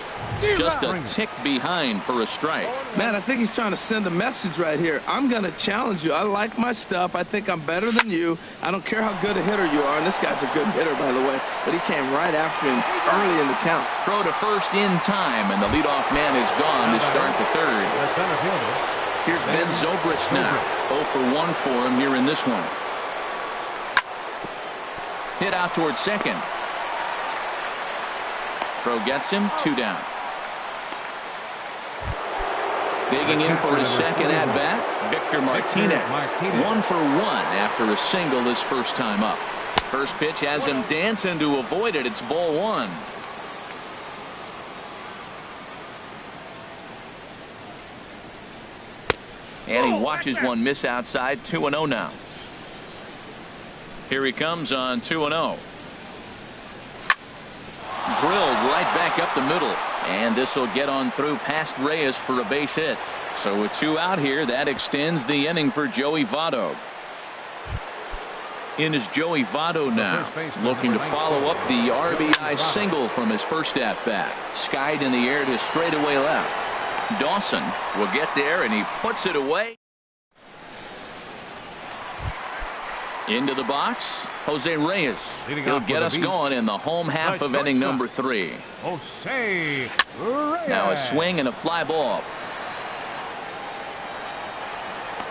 Just a tick behind for a strike. Man, I think he's trying to send a message right here. I'm going to challenge you. I like my stuff. I think I'm better than you. I don't care how good a hitter you are. And this guy's a good hitter, by the way. But he came right after him early in the count. Throw to first in time, and the leadoff man is gone to start the third. Here's Ben Zobrist now. 0 for 1 for him here in this one. Hit out towards second. Throw gets him, 2 down. Digging in for his second at-bat, Victor Martinez. 1 for 1 after a single his first time up. First pitch has him dancing to avoid it. It's ball 1. And he watches one miss outside. 2-0 now. Here he comes on 2-0. Drilled right back up the middle. And this will get on through past Reyes for a base hit. So with 2 out here, that extends the inning for Joey Votto. In is Joey Votto now, looking to follow up the RBI single from his first at-bat. Skied in the air to straightaway left. Dawson will get there, and he puts it away. Into the box, Jose Reyes. He'll get us going in the home half of inning number 3. Jose Reyes. Now a swing and a fly ball.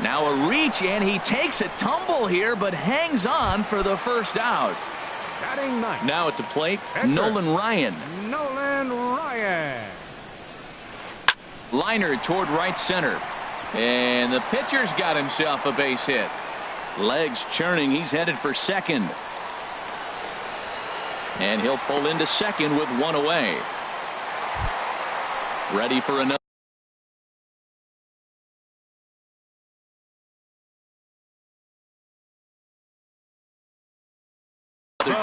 Now a reach, and he takes a tumble here, but hangs on for the first out. Batting ninth. Now at the plate, Nolan Ryan. Nolan Ryan. Liner toward right center. And the pitcher's got himself a base hit. Legs churning. He's headed for second. And he'll pull into second with 1 away. Ready for another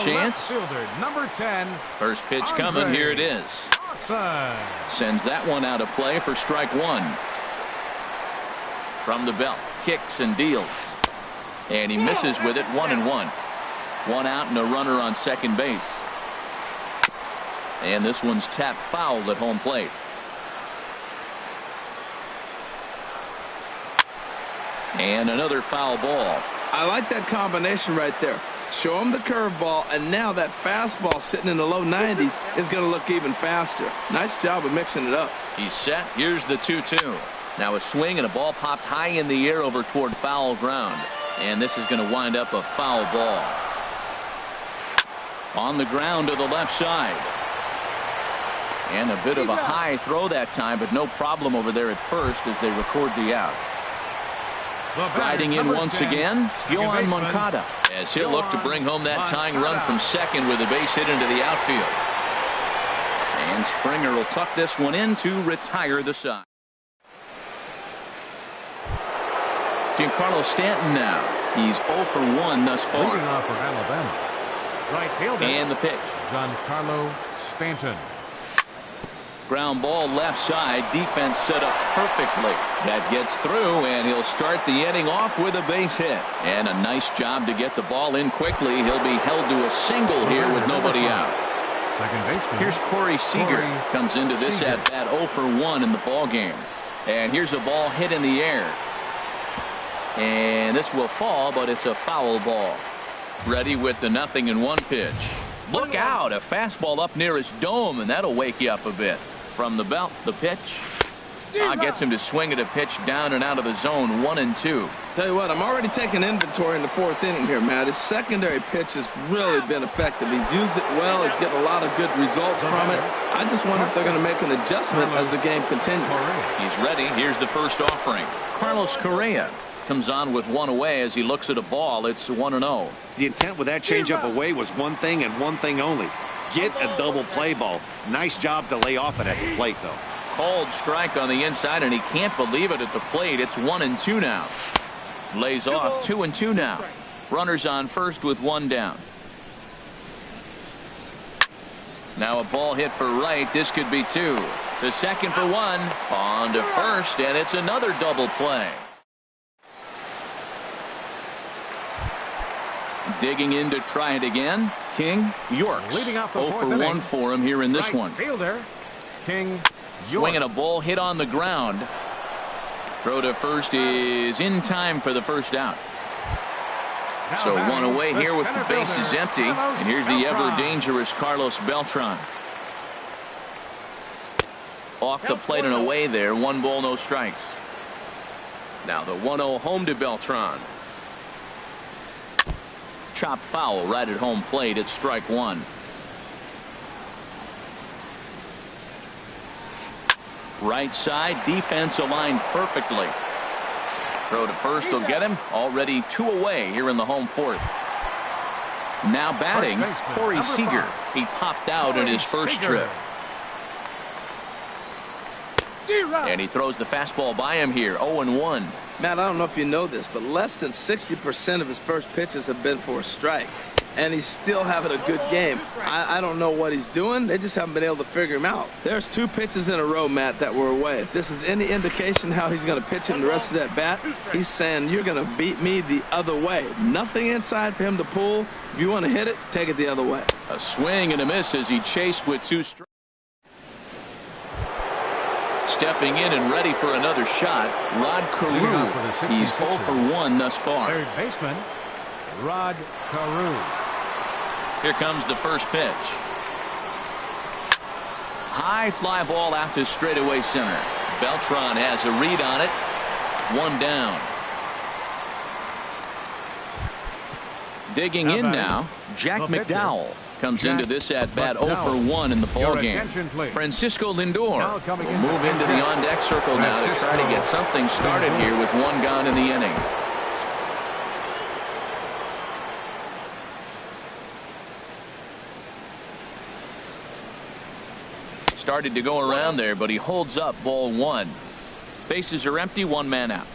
chance. Fielder, number 10. First pitch coming. Here it is. Awesome. Sends that one out of play for strike 1. From the belt. Kicks and deals. And he misses with it. 1-1. 1 out and a runner on second base. And this one's tapped foul at home plate. And another foul ball. I like that combination right there. Show him the curveball, and now that fastball sitting in the low 90s is going to look even faster. Nice job of mixing it up. He's set. Here's the 2-2. Now a swing and a ball popped high in the air over toward foul ground. And this is going to wind up a foul ball. On the ground to the left side. And a bit of a high throw that time, but no problem over there at first as they record the out. Striding in once again, Yohan Moncada, as he'll look to bring home that tying run from second with a base hit into the outfield. And Springer will tuck this one in to retire the side. Giancarlo Stanton now. He's 0 for 1 thus far. Leading off for Alabama. Right fielder. And the pitch. Giancarlo Stanton. Ground ball left side. Defense set up perfectly. That gets through, and he'll start the inning off with a base hit. And a nice job to get the ball in quickly. He'll be held to a single here with nobody out. Second baseman. Here's Corey Seager. Comes into this at bat 0 for 1 in the ball game. And here's a ball hit in the air. And this will fall, but it's a foul ball. Ready with the 0-1 pitch. Look out, a fastball up near his dome, and that'll wake you up a bit. From the belt, the pitch. Gets him to swing at a pitch down and out of the zone. 1-2. Tell you what, I'm already taking inventory in the 4th inning here, Matt. His secondary pitch has really been effective. He's used it well. He's getting a lot of good results from it. I just wonder if they're going to make an adjustment as the game continues. He's ready. Here's the first offering. Carlos Correa comes on with 1 away as he looks at a ball. It's 1-0. The intent with that changeup away was one thing and one thing only. Get a double play ball. Nice job to lay off it at the plate, though. Called strike on the inside, and he can't believe it at the plate. It's 1-2 now. Lays off. 2-2 now. Runners on first with 1 down. Now a ball hit for right. This could be 2. To second for 1. On to first, and it's another double play. Digging in to try it again. King Yorks. Leading off the 0 for 1 for him here in this one. Fielder King Swinging a ball hit on the ground. Throw to first is in time for the first out. So 1 away here with the bases empty. And here's the ever dangerous Carlos Beltran. Off the plate and away there. 1 ball, no strikes. Now the 1-0 home to Beltran. Chop foul right at home plate. It's strike 1. Right side, defense aligned perfectly. Throw to first will get him. Already 2 away here in the home fourth. Now batting, Corey Seager. He popped out in his first trip. And he throws the fastball by him here, 0-1. Matt, I don't know if you know this, but less than 60% of his first pitches have been for a strike. And he's still having a good game. I don't know what he's doing. They just haven't been able to figure him out. There's 2 pitches in a row, Matt, that were away. If this is any indication how he's going to pitch him the rest of that bat, he's saying, you're going to beat me the other way. Nothing inside for him to pull. If you want to hit it, take it the other way. A swing and a miss as he chased with 2 strikes. Stepping in and ready for another shot, Rod Carew. He's 0 for 1 thus far. Third baseman, Rod Carew. Here comes the first pitch. High fly ball out to straightaway center. Beltran has a read on it. 1 down. Digging in now, Jack McDowell comes into this at bat 0 for 1 in the ball game. Francisco Lindor will move into the on deck circle now to try to get something started here with 1 gone in the inning. Started to go around there, but he holds up, ball 1. Bases are empty, 1 man out.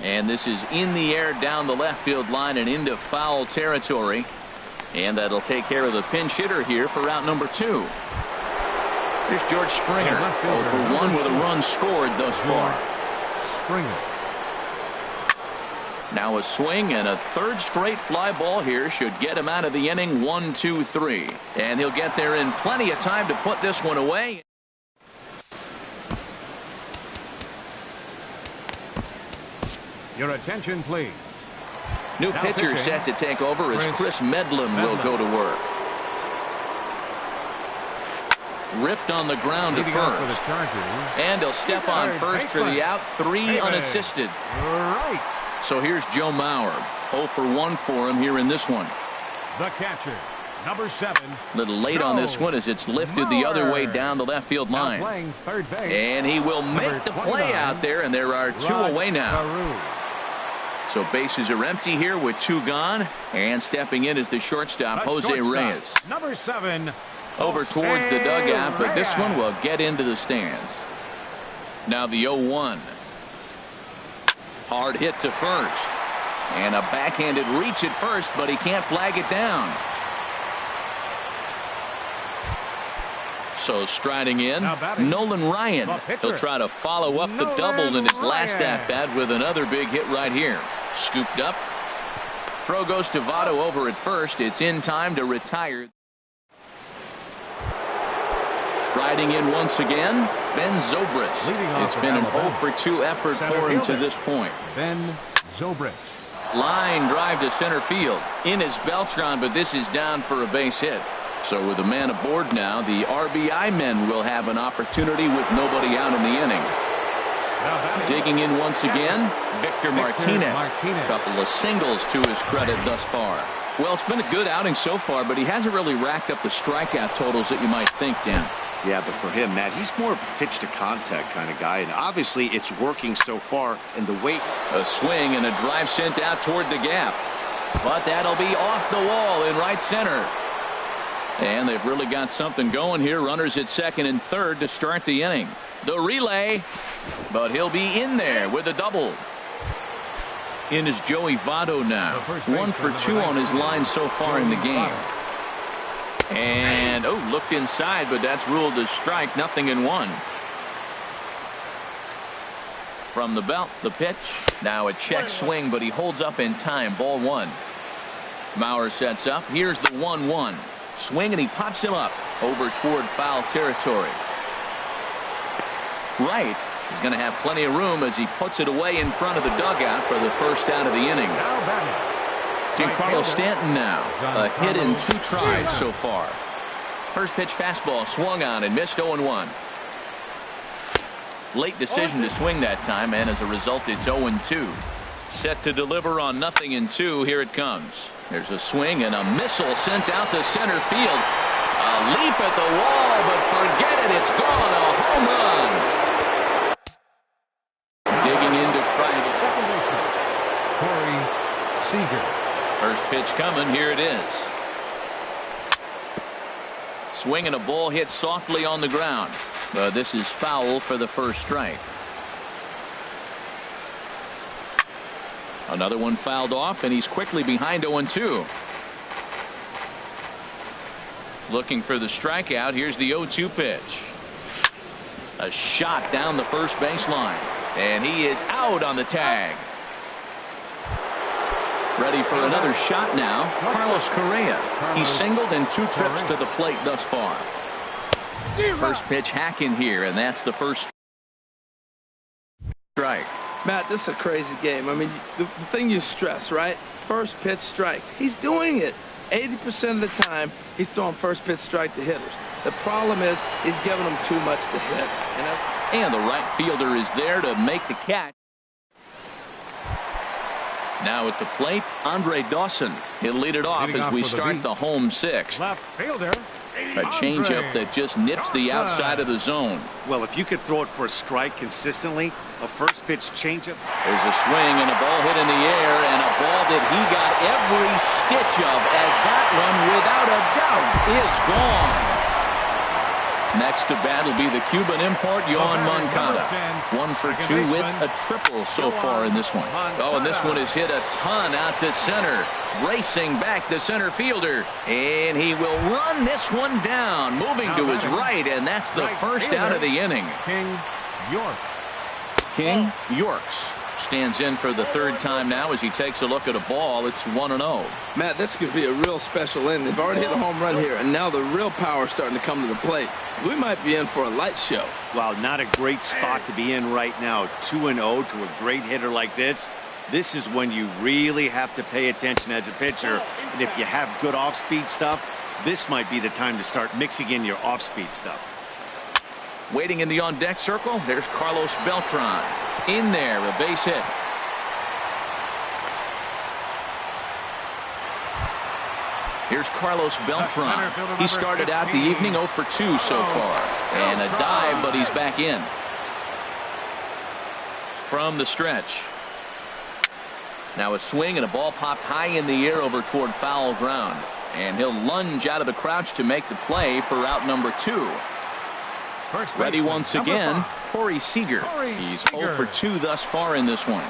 And this is in the air down the left field line and into foul territory. And that'll take care of the pinch hitter here for out number 2. Here's George Springer, 0 for 1 with a run scored thus far. Springer. Now a swing and a 3rd straight fly ball here should get him out of the inning. 1, 2, 3. And he'll get there in plenty of time to put this one away. Your attention, please. New pitcher set to take over as Chris Medlin will go to work. Ripped on the ground to first. And he'll step on first for the out. 3 unassisted. Right. So here's Joe Mauer. 0 for 1 for him here in this one. The catcher, number 7. Little late on this one as it's lifted the other way down the left field line. Playing third base. And he will make the play out there, and there are 2 away now. So bases are empty here with 2 gone. And stepping in is the shortstop, Jose Reyes. Number 7. Over toward the dugout, but this one will get into the stands. Now the 0-1. Hard hit to first. And a backhanded reach at first, but he can't flag it down. So striding in, Nolan Ryan. He'll try to follow up the double in his last at-bat with another big hit right here. Scooped up. Throw goes to Votto over at first. It's in time to retire. Striding in once again, Ben Zobrist. It's been an 0 for 2 effort for him to this point. Ben Zobrist. Line drive to center field. In is Beltran, but this is down for a base hit. So with a man aboard now, the RBI men will have an opportunity with nobody out in the inning. Digging in once again, Victor Martinez. A couple of singles to his credit thus far. Well, it's been a good outing so far, but he hasn't really racked up the strikeout totals that you might think, Dan. Yeah, but for him, Matt, he's more of a pitch to contact kind of guy, and obviously it's working so far. And the weight, a swing and a drive sent out toward the gap, but that'll be off the wall in right center. And they've really got something going here. Runners at second and third to start the inning. The relay, but he'll be in there with a double. In is Joey Votto now. 1 for 2 on his line so far in the game. And looked inside, but that's ruled as strike. 0-1. From the belt, the pitch. Now a check swing, but he holds up in time. Ball 1. Mauer sets up. Here's the 1-1. Swing, and he pops him up over toward foul territory. Right. He's going to have plenty of room as he puts it away in front of the dugout for the first out of the inning. Giancarlo Stanton now. A hit in 2 tries so far. First pitch fastball swung on and missed. 0-1. Late decision to swing that time, and as a result it's 0-2. Set to deliver on 0-2. Here it comes. There's a swing and a missile sent out to center field. A leap at the wall, but forget it. It's gone. A home run. Digging into private. Second baseman, Corey Seager. First pitch coming. Here it is. Swinging a ball hit softly on the ground. But this is foul for the first strike. Another one fouled off, and he's quickly behind 0-2. Looking for the strikeout. Here's the 0-2 pitch. A shot down the first baseline. And he is out on the tag. Ready for another shot now. Carlos Correa. He's singled in 2 trips to the plate thus far. First pitch hacking here, and that's the first strike. Matt, this is a crazy game. I mean, the thing you stress, right? First pitch strikes. He's doing it. 80% of the time, he's throwing first pitch strike to hitters. The problem is he's giving them too much to hit. And the right fielder is there to make the catch. Now at the plate, Andre Dawson. He'll lead it off as we start the home 6th. Left fielder. A changeup that just nips the outside of the zone. Well, if you could throw it for a strike consistently, a first pitch changeup. There's a swing and a ball hit in the air, and a ball that he got every stitch of, as that one, without a doubt, is gone. Next to bat will be the Cuban import, Yohan Moncada. 1 for 2 with a triple so far in this one. Oh, and this one is hit a ton out to center. Racing back the center fielder. And he will run this one down. Moving to his right, and that's the first out of the inning. King Yorks stands in for the 3rd time now as he takes a look at a ball. It's 1-0. Matt, this could be a real special inning. They've already hit a home run here, and now the real power is starting to come to the plate. We might be in for a light show. Wow, not a great spot to be in right now. 2-0 to a great hitter like this. This is when you really have to pay attention as a pitcher. And if you have good off-speed stuff, this might be the time to start mixing in your off-speed stuff. Waiting in the on-deck circle, there's Carlos Beltran. In there, a base hit. Here's Carlos Beltran. He started out the evening 0 for 2 so far. And a dive, but he's back in. From the stretch. Now a swing and a ball popped high in the air over toward foul ground. And he'll lunge out of the crouch to make the play for out number 2. Ready once again, Corey Seager. He's 0 for 2 thus far in this one.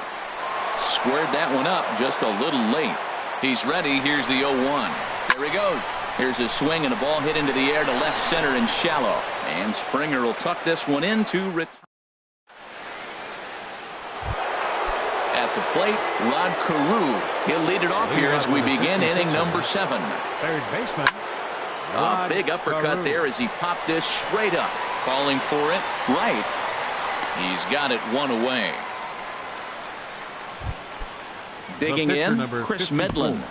Squared that one up just a little late. He's ready. Here's the 0-1. There he goes. Here's a swing and a ball hit into the air to left center and shallow. And Springer will tuck this one in to retire. At the plate, Rod Carew. He'll lead it off here as we begin inning number 7. Third baseman. A big uppercut there as he popped this straight up. Calling for it right. He's got it 1 away. Digging in, Chris Medlin.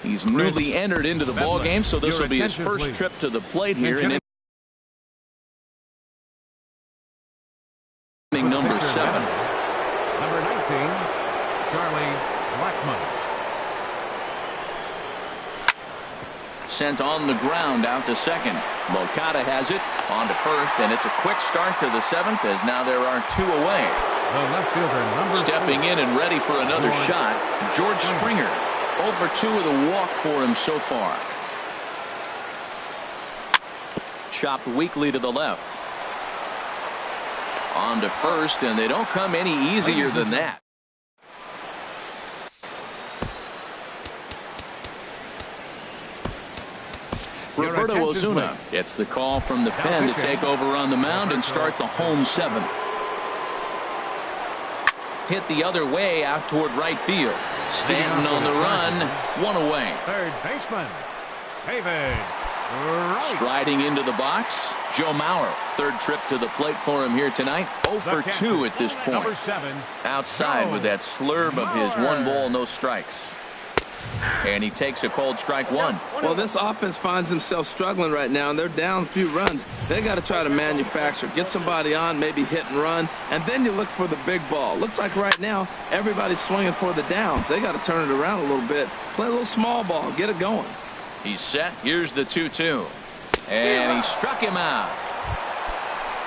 He's newly entered into the ball game, so this will be his first trip to the plate here in inning number 7. Number 19, Charlie Blackmon. Sent on the ground out to second. Moncada has it on to first, and it's a quick start to the 7th as now there are 2 away. The left fielder, number Stepping in and ready for another shot, George Springer. 0 for 2 with a walk for him so far. Chopped weakly to the left. On to first, and they don't come any easier than that. Roberto Ozuna gets the call from the pen to take over on the mound and start the home 7th. Hit the other way out toward right field. Stanton on the run, 1 away. Third baseman, David Wright. Striding into the box, Joe Mauer. 3rd trip to the plate for him here tonight. 0 for 2 at this point. Number 7, outside with that slurve of his. 1 ball, no strikes. And he takes a cold strike 1. Well, this offense finds themselves struggling right now, and they're down a few runs. They got to try to manufacture, get somebody on, maybe hit and run, and then you look for the big ball. Looks like right now everybody's swinging for the downs. They got to turn it around a little bit, play a little small ball, get it going. He's set. Here's the 2-2. And he struck him out.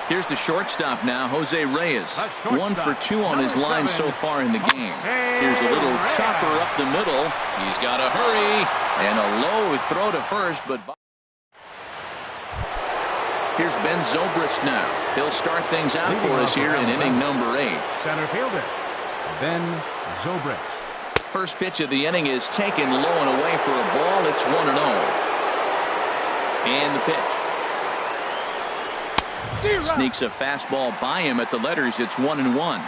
Here's the shortstop now, Jose Reyes. 1 for 2 on his line so far in the game. Here's a little chopper up the middle. He's got to hurry. And a low throw to first, but here's Ben Zobrist now. He'll start things out for us here in inning number 8. Center fielder, Ben Zobrist. First pitch of the inning is taken low and away for a ball. It's 1-0. And the pitch. Sneaks a fastball by him at the letters. It's 1-1.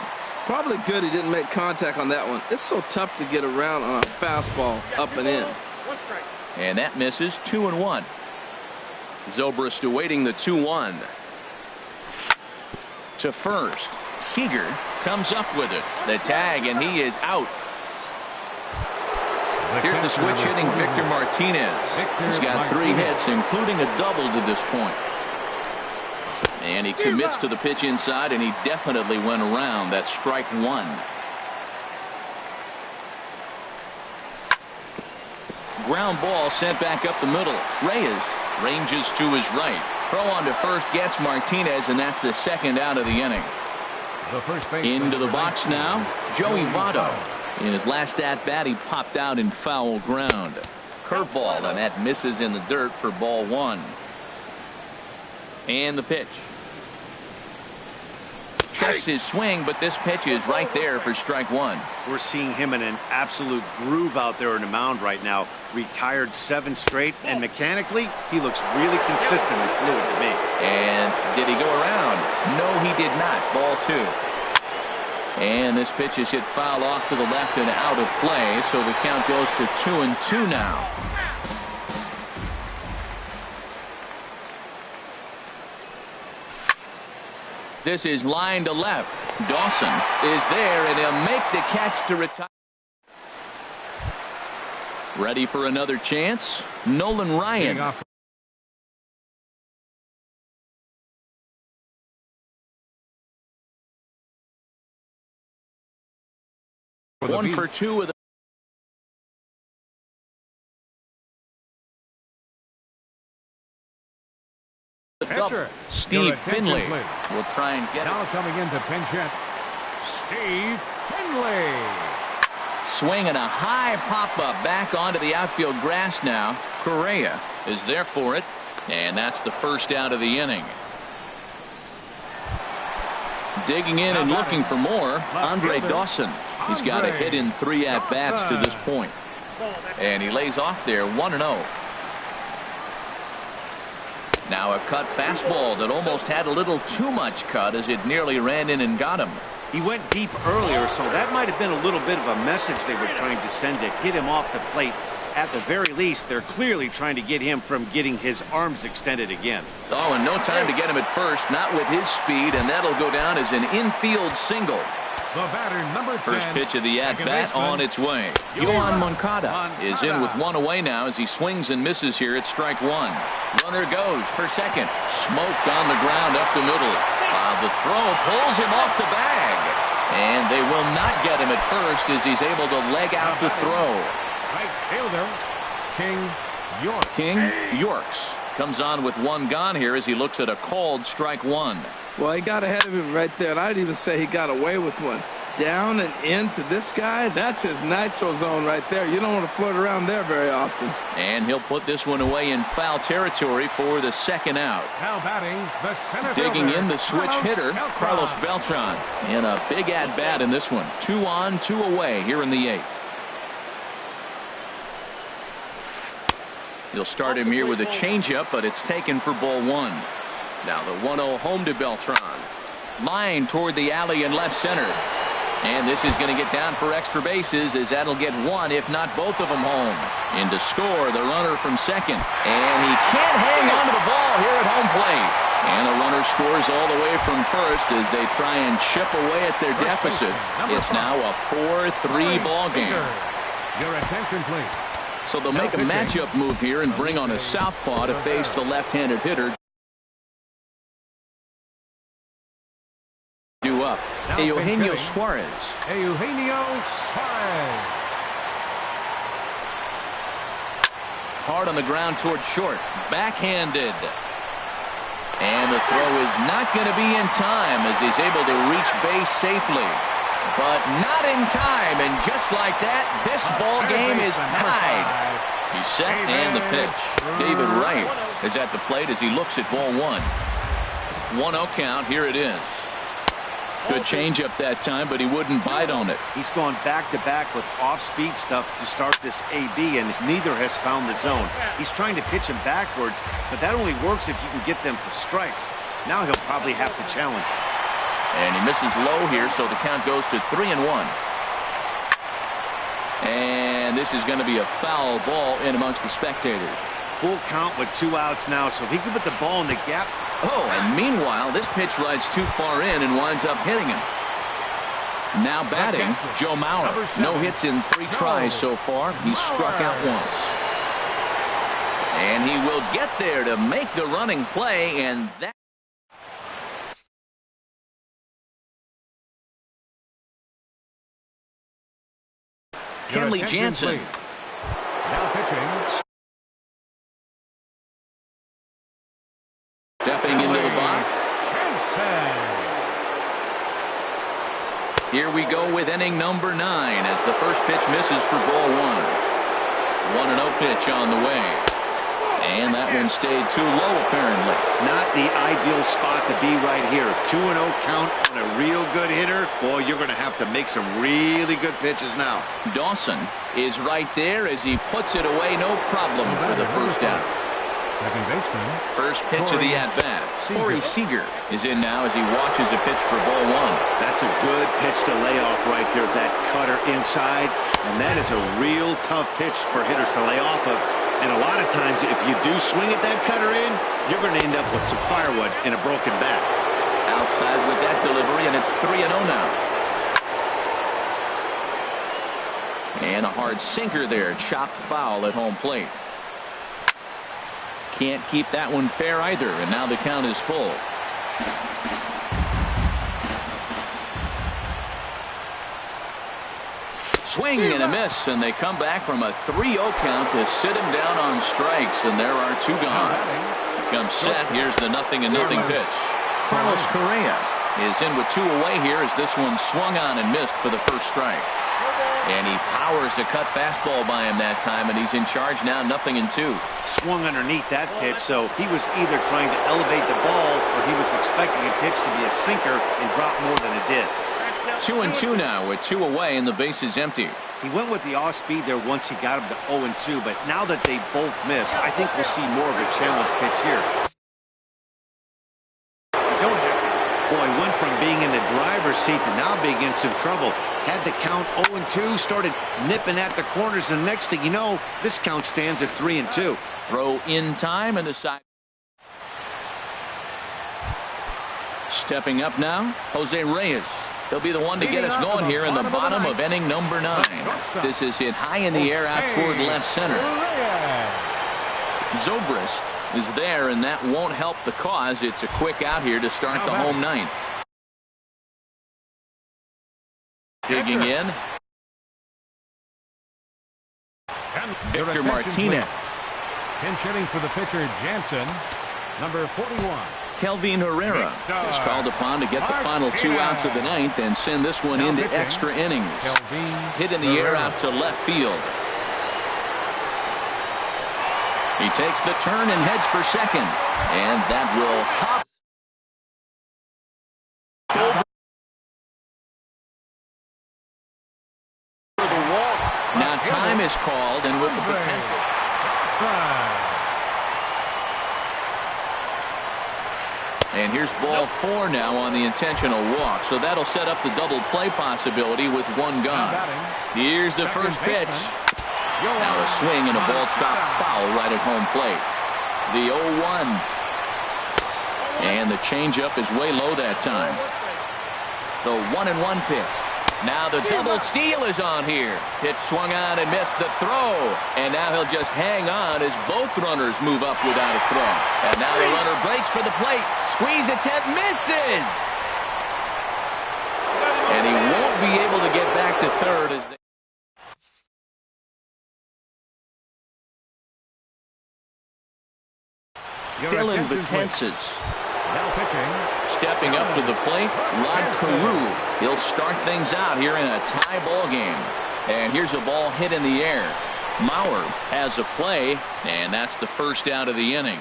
Probably good he didn't make contact on that one. It's so tough to get around on a fastball up and in. And that misses. 2-1. Zobrist awaiting the 2-1. To first. Seager comes up with it. The tag, and he is out. Here's the switch hitting Victor Martinez. He's got 3 hits, including a double to this point. And he commits to the pitch inside, and he definitely went around. That's strike 1. Ground ball sent back up the middle. Reyes ranges to his right. Throw on to first gets Martinez, and that's the second out of the inning. Into the box now, Joey Votto. In his last at-bat, he popped out in foul ground. Curveball, and that misses in the dirt for ball 1. And the pitch. Checks his swing, but this pitch is right there for strike 1. We're seeing him in an absolute groove out there on the mound right now. Retired 7 straight, and mechanically, he looks really consistent and fluid to me. And did he go around? No, he did not. Ball 2. And this pitch is hit foul off to the left and out of play, so the count goes to 2-2 now. This is line to left. Dawson is there, and he'll make the catch to retire. Ready for another chance? Nolan Ryan. 1 for 2 with a double. Steve Finley will try and get now it. Coming into pinch hit, Steve Finley. Swinging a high pop-up back onto the outfield grass now. Correa is there for it, and that's the first out of the inning. Digging in and looking for more, Andre Dawson. He's got a hit in 3 at-bats to this point. And he lays off there 1-0. Now a cut fastball that almost had a little too much cut as it nearly ran in and got him. He went deep earlier, so that might have been a little bit of a message they were trying to send to get him off the plate. At the very least, they're clearly trying to get him from getting his arms extended again. Oh, and no time to get him at first, not with his speed, and that'll go down as an infield single. The batter, number 10, first pitch of the at-bat on its way. Yohan Moncada is in with 1 away now as he swings and misses here at strike 1. Runner goes for second. Smoked on the ground up the middle. The throw pulls him off the bag. And they will not get him at first as he's able to leg out the throw. Right fielder, King York. King Yorks comes on with 1 gone here as he looks at a called strike 1. Well, he got ahead of him right there, and I'd even say he got away with one. Down and into this guy, that's his nitro zone right there. You don't want to float around there very often. And he'll put this one away in foul territory for the second out. Now batting, the center digging fielder, in the switch hitter, Carlos Beltran. And a big at-bat in this one. 2 on, 2 away here in the 8th. He'll start him here with a changeup, but it's taken for ball 1. Now the 1-0 home to Beltran. Line toward the alley in left center. And this is going to get down for extra bases as that'll get 1, if not both of them home. In to score, the runner from second. And he can't hang on to the ball here at home plate. And the runner scores all the way from first as they try and chip away at their deficit. It's now a 4-3 ball game. Your attention, please. So they'll make a matchup move here and bring on a southpaw to face the left-handed hitter. Due up. Eugenio Suarez. Eugenio Suarez. hard on the ground toward short. Backhanded. And the throw is not going to be in time as he's able to reach base safely. But not in time, and just like that, this ball game is tied. He's set and the pitch. David Wright is at the plate as he looks at ball one. 1-0 count. Here it is. Good changeup that time, but he wouldn't bite on it. He's gone back-to-back with off-speed stuff to start this AB, and neither has found the zone. He's trying to pitch him backwards, but that only works if you can get them for strikes. Now he'll probably have to challenge. And he misses low here, so the count goes to 3-1. And this is going to be a foul ball in amongst the spectators. Full count with 2 outs now, so if he can put the ball in the gap. Oh, and meanwhile, this pitch rides too far in and winds up hitting him. Now batting, Joe Mauer. No hits in 3 tries so far. He's struck out once. And he will get there to make the running play, and that... Kenley Jansen. Now pitching. Stepping into the box. Here we go with inning number 9 as the first pitch misses for ball 1. 1-0 pitch on the way. And that one stayed too low, apparently. Not the ideal spot to be right here. 2-0 count on a real good hitter. Boy, you're going to have to make some really good pitches now. Dawson is right there as he puts it away, no problem for the first out. Second baseman. First pitch of the at-bat. Corey Seager is in now as he watches a pitch for ball 1. That's a good pitch to lay off right there. That cutter inside. And that is a real tough pitch for hitters to lay off of. And a lot of times, if you do swing at that cutter in, you're going to end up with some firewood in a broken bat. Outside with that delivery, and it's 3-0 now. And a hard sinker there, chopped foul at home plate. Can't keep that one fair either, and now the count is full. Swing and a miss, and they come back from a 3-0 count to sit him down on strikes, and there are 2 gone. Comes set. Here's the 0-0 pitch. Carlos Correa is in with 2 away here as this one swung on and missed for the first strike. And he powers a cut fastball by him that time, and he's in charge now, 0-2. Swung underneath that pitch, so he was either trying to elevate the ball or he was expecting a pitch to be a sinker and drop more than it did. 2-2 now with 2 away and the base is empty. He went with the off speed there once he got him to 0-2, but now that they both missed, I think we'll see more of a challenge pitch here. You don't have to. Boy, went from being in the driver's seat to now being in some trouble. Had the count 0-2, started nipping at the corners, and the next thing you know, this count stands at 3-2. Throw in time and the side. Stepping up now, Jose Reyes. He'll be the one to get us going here in the bottom of inning number 9. This is hit high in the air out toward left center. Zobrist is there, and that won't help the cause. It's a quick out here to start the home 9th. Digging in. Victor Martinez. Pinch hitting for the pitcher, Jansen, number 41. Kelvin Herrera is called upon to get the final 2 outs of the 9th and send this one into extra innings. Hit in the air out to left field. He takes the turn and heads for second. And that will hop. Now time is called, and with the potential. And here's ball 4 now on the intentional walk. So that'll set up the double play possibility with 1 gone. Here's the first pitch. Now a swing and a ball chopped foul right at home plate. The 0-1. And the changeup is way low that time. The 1-1 pitch. Now the double steal is on here. Pitch swung on and missed the throw. And now he'll just hang on as both runners move up without a throw. And now the runner breaks for the plate. Squeeze attempt, misses. And he won't be able to get back to third as they Dylan Betances. Now pitching. Stepping up to the plate, Rod Carew. He'll start things out here in a tie ball game. And here's a ball hit in the air. Mauer has a play, and that's the first out of the inning.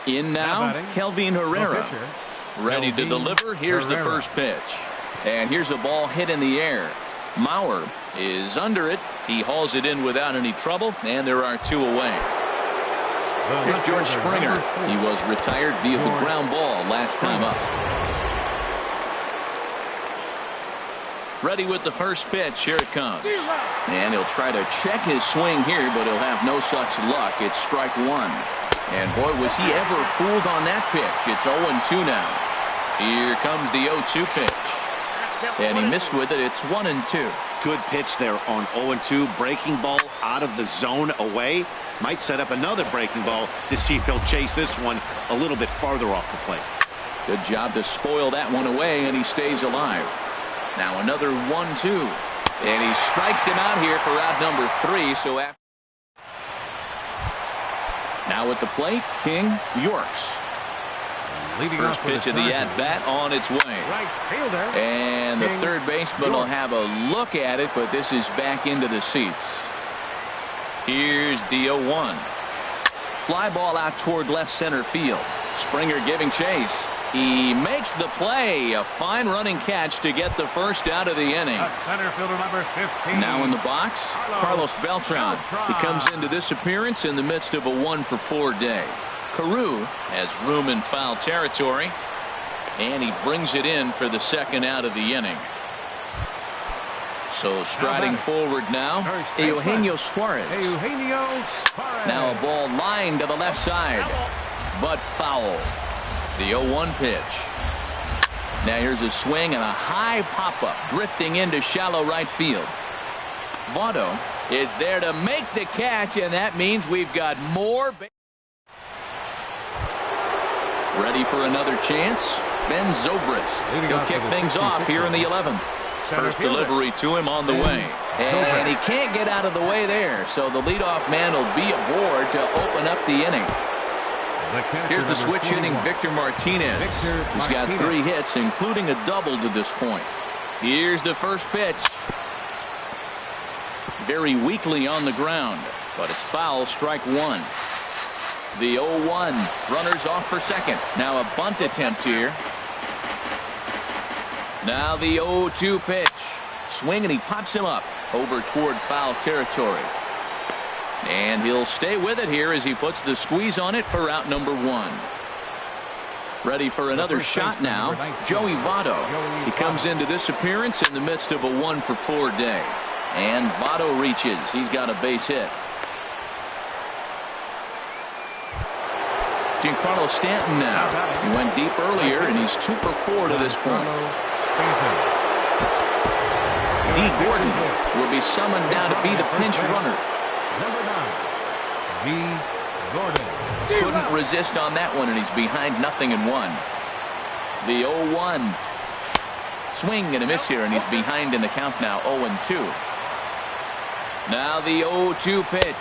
In now, Kelvin Herrera. Ready to deliver. Here's the first pitch. And here's a ball hit in the air. Mauer is under it. He hauls it in without any trouble, and there are two away. Here's George Springer. He was retired via the ground ball last time up. Ready with the first pitch. Here it comes. And he'll try to check his swing here, but he'll have no such luck. It's strike one. And boy, was he ever fooled on that pitch. It's 0-2 now. Here comes the 0-2 pitch. And he missed with it. It's 1-2. Good pitch there on 0-2. Breaking ball out of the zone away. Might set up another breaking ball to see if he'll chase this one a little bit farther off the plate. Good job to spoil that one away, and he stays alive. Now another 1-2. And he strikes him out here for out number 3. So after now at the plate, King Yorks. First pitch of the at-bat on its way. Right fielder. And the third baseman will have a look at it, but this is back into the seats. Here's the 0-1. Fly ball out toward left center field. Springer giving chase. He makes the play. A fine running catch to get the first out of the inning. Center fielder number 15. Now in the box, Carlos Beltran. He comes into this appearance in the midst of a 1-for-4 day. Carew has room in foul territory, and he brings it in for the second out of the inning. So striding forward now, Eugenio Suarez. Now a ball lined to the left side, but foul. The 0-1 pitch. Now here's a swing and a high pop-up drifting into shallow right field. Votto is there to make the catch, and that means we've got more. Ready for another chance. Ben Zobrist. He'll kick things off here in the 11th. First delivery to him on the way. And he can't get out of the way there. So the leadoff man will be aboard to open up the inning. Here's the switch hitting Victor Martinez. He's got 3 hits, including a double to this point. Here's the first pitch. Very weakly on the ground, but it's foul, strike one. The 0-1. Runners off for second. Now a bunt attempt here. Now the 0-2 pitch. Swing, and he pops him up over toward foul territory. And he'll stay with it here as he puts the squeeze on it for out number 1. Ready for another shot now, Joey Votto. He comes into this appearance in the midst of a 1-for-4 day. And Votto reaches. He's got a base hit. Giancarlo Stanton now. He went deep earlier, and he's 2-for-4 to this point. D. Gordon will be summoned now to be the pinch runner. Number 9, D. Gordon. Couldn't resist on that one, and he's behind 0-1. The 0-1. Swing and a miss here, and he's behind in the count now, 0-2. Now the 0-2 pitch.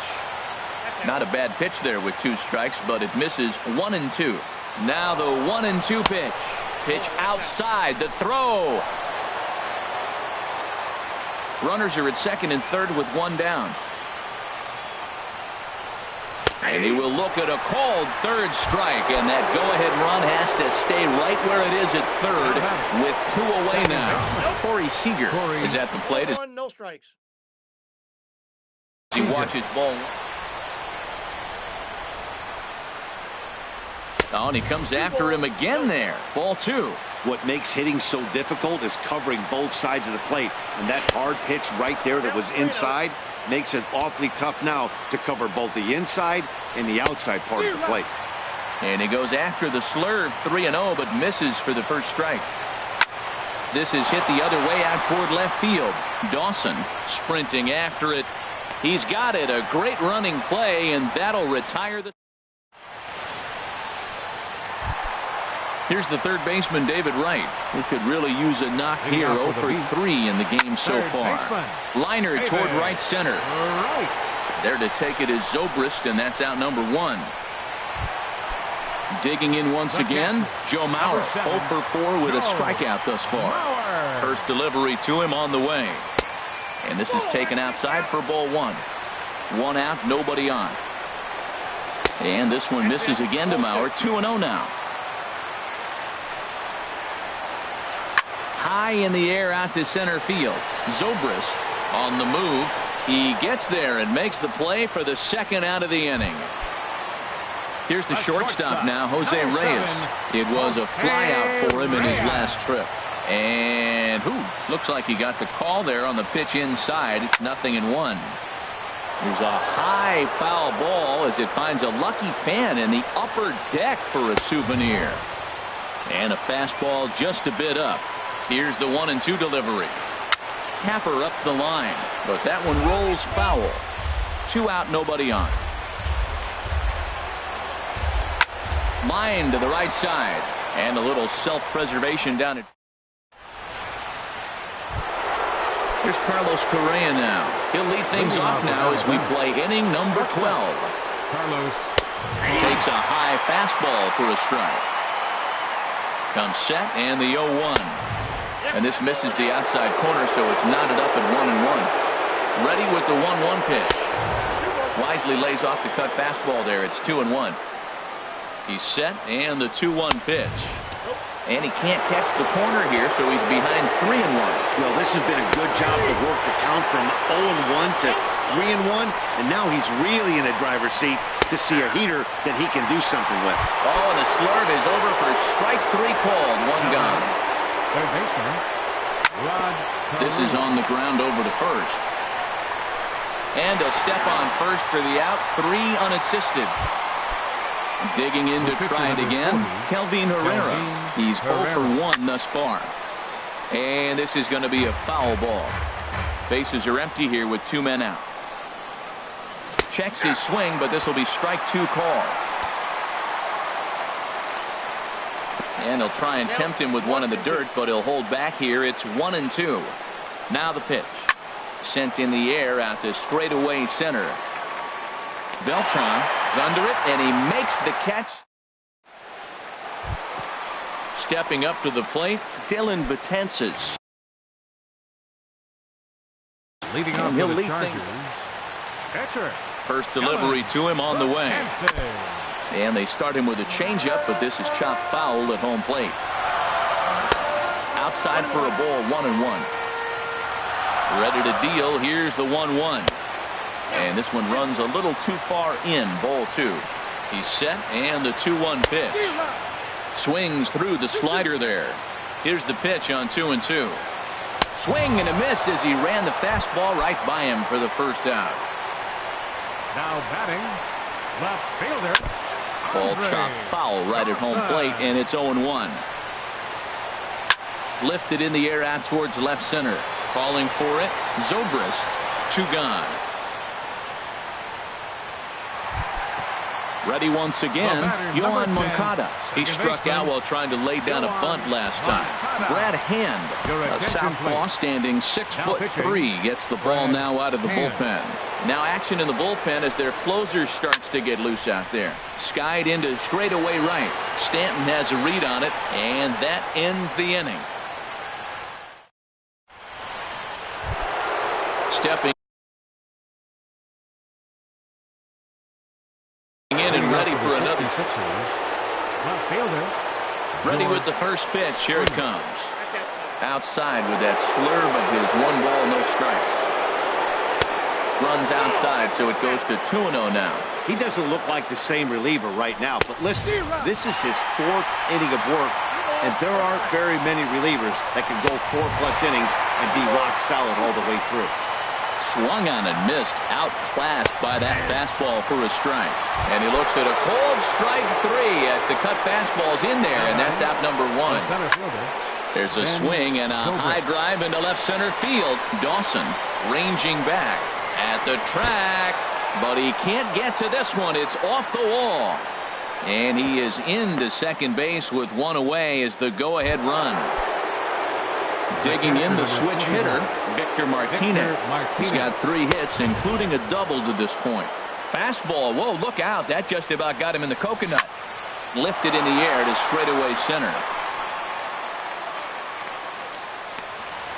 Not a bad pitch there with 2 strikes, but it misses 1-2. Now the 1-2 pitch. Pitch outside. The throw. Runners are at second and third with 1 down. And he will look at a called third strike, and that go-ahead run has to stay right where it is at third with 2 away now. Corey Seager is at the plate. No strikes. He watches ball. Oh, and he comes after him again there. Ball 2. What makes hitting so difficult is covering both sides of the plate. And that hard pitch right there that was inside makes it awfully tough now to cover both the inside and the outside part of the plate. And he goes after the slurve, 3-0, but misses for the first strike. This is hit the other way out toward left field. Dawson sprinting after it. He's got it. A great running play, and that'll retire the... Here's the third baseman, David Wright, who could really use a knock here. 0 for 3 in the game so far. Liner toward right center. There to take it is Zobrist, and that's out number 1. Digging in once again, Joe Mauer, 0 for 4 with a strikeout thus far. First delivery to him on the way. And this is taken outside for ball 1. 1 out, nobody on. And this one misses again to Mauer, 2-0 now. High in the air out to center field. Zobrist on the move. He gets there and makes the play for the second out of the inning. Here's the shortstop now, Jose Reyes. It was a fly out for him in his last trip. And looks like he got the call there on the pitch inside. It's 0-1. There's a high foul ball as it finds a lucky fan in the upper deck for a souvenir. And a fastball just a bit up. Here's the 1-2 delivery. Tapper up the line, but that one rolls foul. 2 out, nobody on. Line to the right side, and a little self-preservation down at. Here's Carlos Correa now. He'll lead things off now as we play inning number 12. Carlos Takes a high fastball for a strike. Comes set, and the 0-1. And this misses the outside corner, so it's knotted up at 1-1. Ready with the 1-1 pitch. Wisely lays off the cut fastball there. It's 2-1. He's set, and the 2-1 pitch. And he can't catch the corner here, so he's behind 3-1. Well, this has been a good job to work the count from 0-1 to 3-1, and now he's really in the driver's seat to see a heater that he can do something with. Oh, the slurve is over for strike 3 called. 1 gone. third baseman Rod This is on the ground over to first. And a step on first for the out. 3 unassisted. Digging in to try it again, Kelvin Herrera. He's 0 for 1 thus far. And this is going to be a foul ball. Bases are empty here with 2 men out. Checks his swing, but this will be strike 2 call. And he'll try and tempt him with one in the dirt, but he'll hold back here. It's 1-2. Now the pitch. Sent in the air out to straightaway center. Beltran is under it, and he makes the catch. Stepping up to the plate, Dylan Betances. leading And off he'll for the lead Chargers. things. Catcher. First delivery to him on the way. Betances. And they start him with a changeup, but this is chopped foul at home plate. Outside for a ball, 1-1. Ready to deal. Here's the 1-1. And this one runs a little too far in. Ball 2. He's set, and the 2-1 pitch. Swings through the slider there. Here's the pitch on 2-2. Swing and a miss as he ran the fastball right by him for the first out. Now batting, left fielder. Ball Andre chopped foul right at home plate, and it's 0-1. Lifted in the air out towards left center. Calling for it, Zobrist. 2 gone. Ready once again, Yohan Moncada. He struck out while trying to lay down a bunt last time. Brad Hand, a southpaw standing 6'3", gets the ball now out of the bullpen. Now action in the bullpen as their closer starts to get loose out there. Skied into straightaway right. Stanton has a read on it, and that ends the inning. Stepping in and ready for another. Left fielder. Ready with the first pitch. Here it comes. Outside with that slurve of his. 1 ball, no strikes. Runs outside, so it goes to 2-0 now. He doesn't look like the same reliever right now, but listen, this is his 4th inning of work, and there aren't very many relievers that can go 4+ innings and be rock solid all the way through. Swung on and missed. Outclassed by that fastball for a strike. And he looks at a cold strike 3 as the cut fastball's in there, and that's out number 1. Center fielder. There's a swing and a high drive into left center field. Dawson ranging back at the track, but he can't get to this one. It's off the wall. And he is into second base with 1 away as the go-ahead run. Digging in the switch hitter, Victor Martinez. He's got 3 hits, including a double to this point. Fastball, whoa, look out. That just about got him in the coconut. lifted in the air to straightaway center.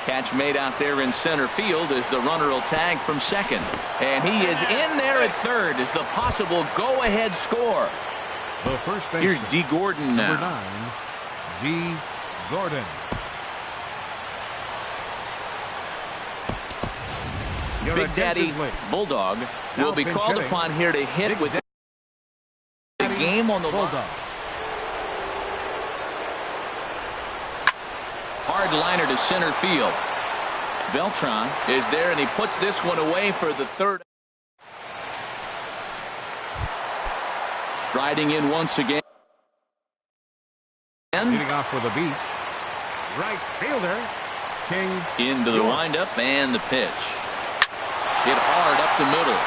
Catch made out there in center field as the runner will tag from second. And he is in there at third as the possible go-ahead score. The first baseman. Here's D. Gordon now. Number 9, D. Gordon. Big Daddy Bulldog will be called upon here to hit with the game on the line. Hard liner to center field. Beltran is there, and he puts this one away for the third. Striding in once again. Leading off with a beat. Right fielder. King. Into the windup and the pitch. Hit hard up the middle.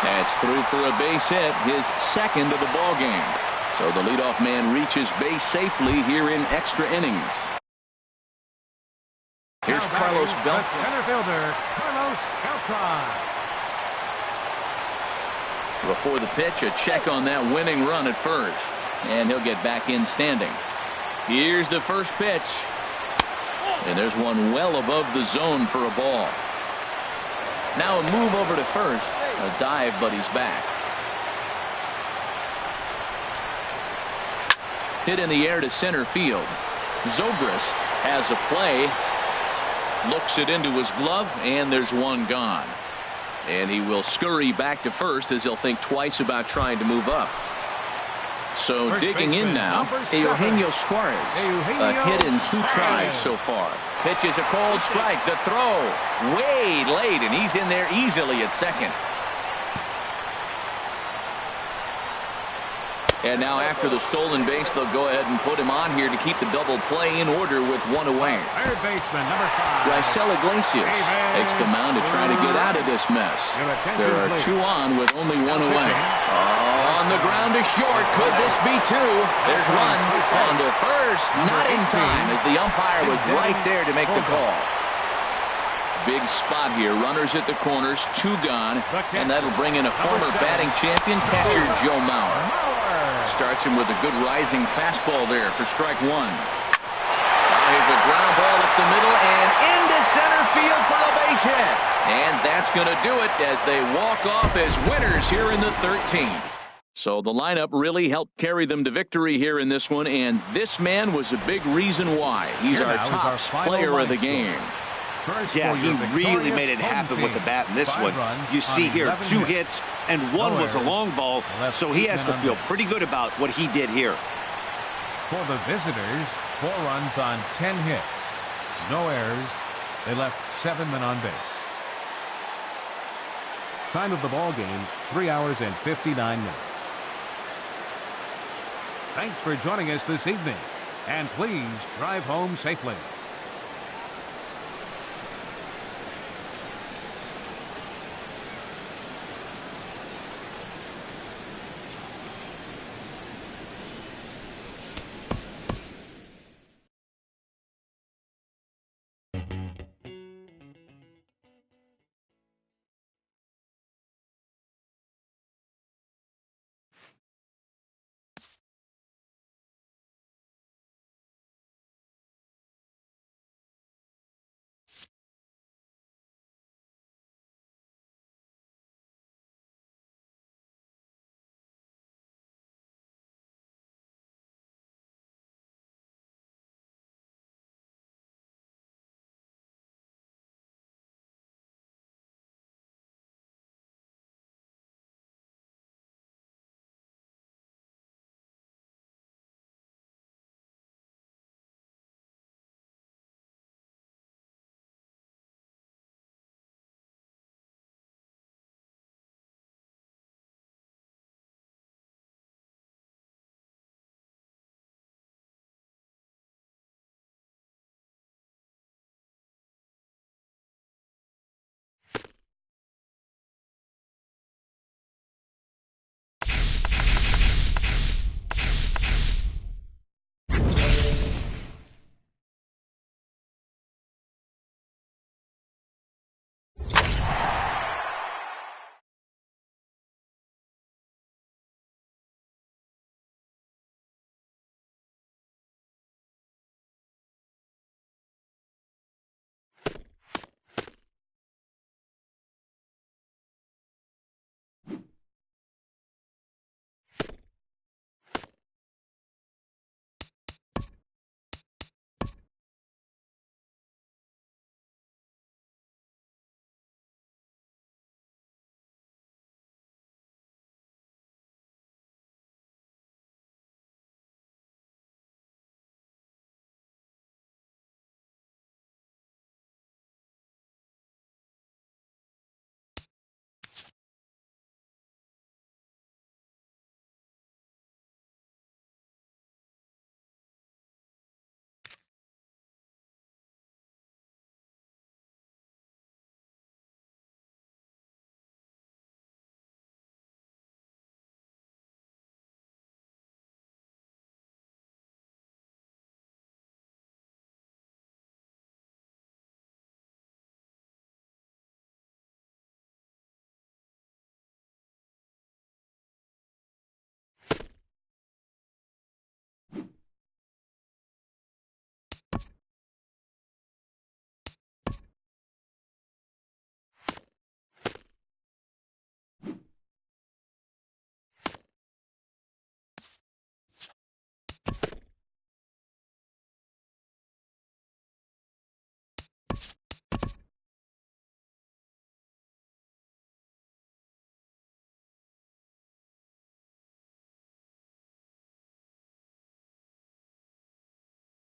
That's through for a base hit, his second of the ball game. So the leadoff man reaches base safely here in extra innings. Here's Carlos Beltran. Center fielder, Carlos Beltran. Before the pitch, a check on that winning run at first. And he'll get back in standing. Here's the first pitch. And there's one well above the zone for a ball. Now a move over to first. A dive, but he's back. Hit in the air to center field. Zobrist has a play. Looks it into his glove, and there's one gone. And he will scurry back to first as he'll think twice about trying to move up. So First digging in now, Eugenio Suarez. A hit in 2 tries so far. Pitches a cold strike. The throw way late, and he's in there easily at second. And now after the stolen base, they'll go ahead and put him on here to keep the double play in order with one away. Third baseman, number 5. Raisel Iglesias takes the mound to try to get out of this mess. There are 2 on with only 1 away. On the ground to short. Could this be 2? There's 1. On to first. Not in time as the umpire was right there to make the call. Big spot here. Runners at the corners. 2 gone. And that'll bring in a former batting champion, catcher Joe Mauer. Starts him with a good rising fastball there for strike 1. Now here's a ground ball up the middle and into center field for a base hit. And that's going to do it as they walk off as winners here in the 13th. So the lineup really helped carry them to victory here in this one, and this man was a big reason why. He's our top player of the game. Yeah, he really made it happen with the bat in this one. You see here 2 hits and 1 was a long ball, so he has to feel pretty good about what he did here. For the visitors, 4 runs on 10 hits. No errors. They left 7 men on base. Time of the ball game, 3 hours and 59 minutes. Thanks for joining us this evening, and please drive home safely.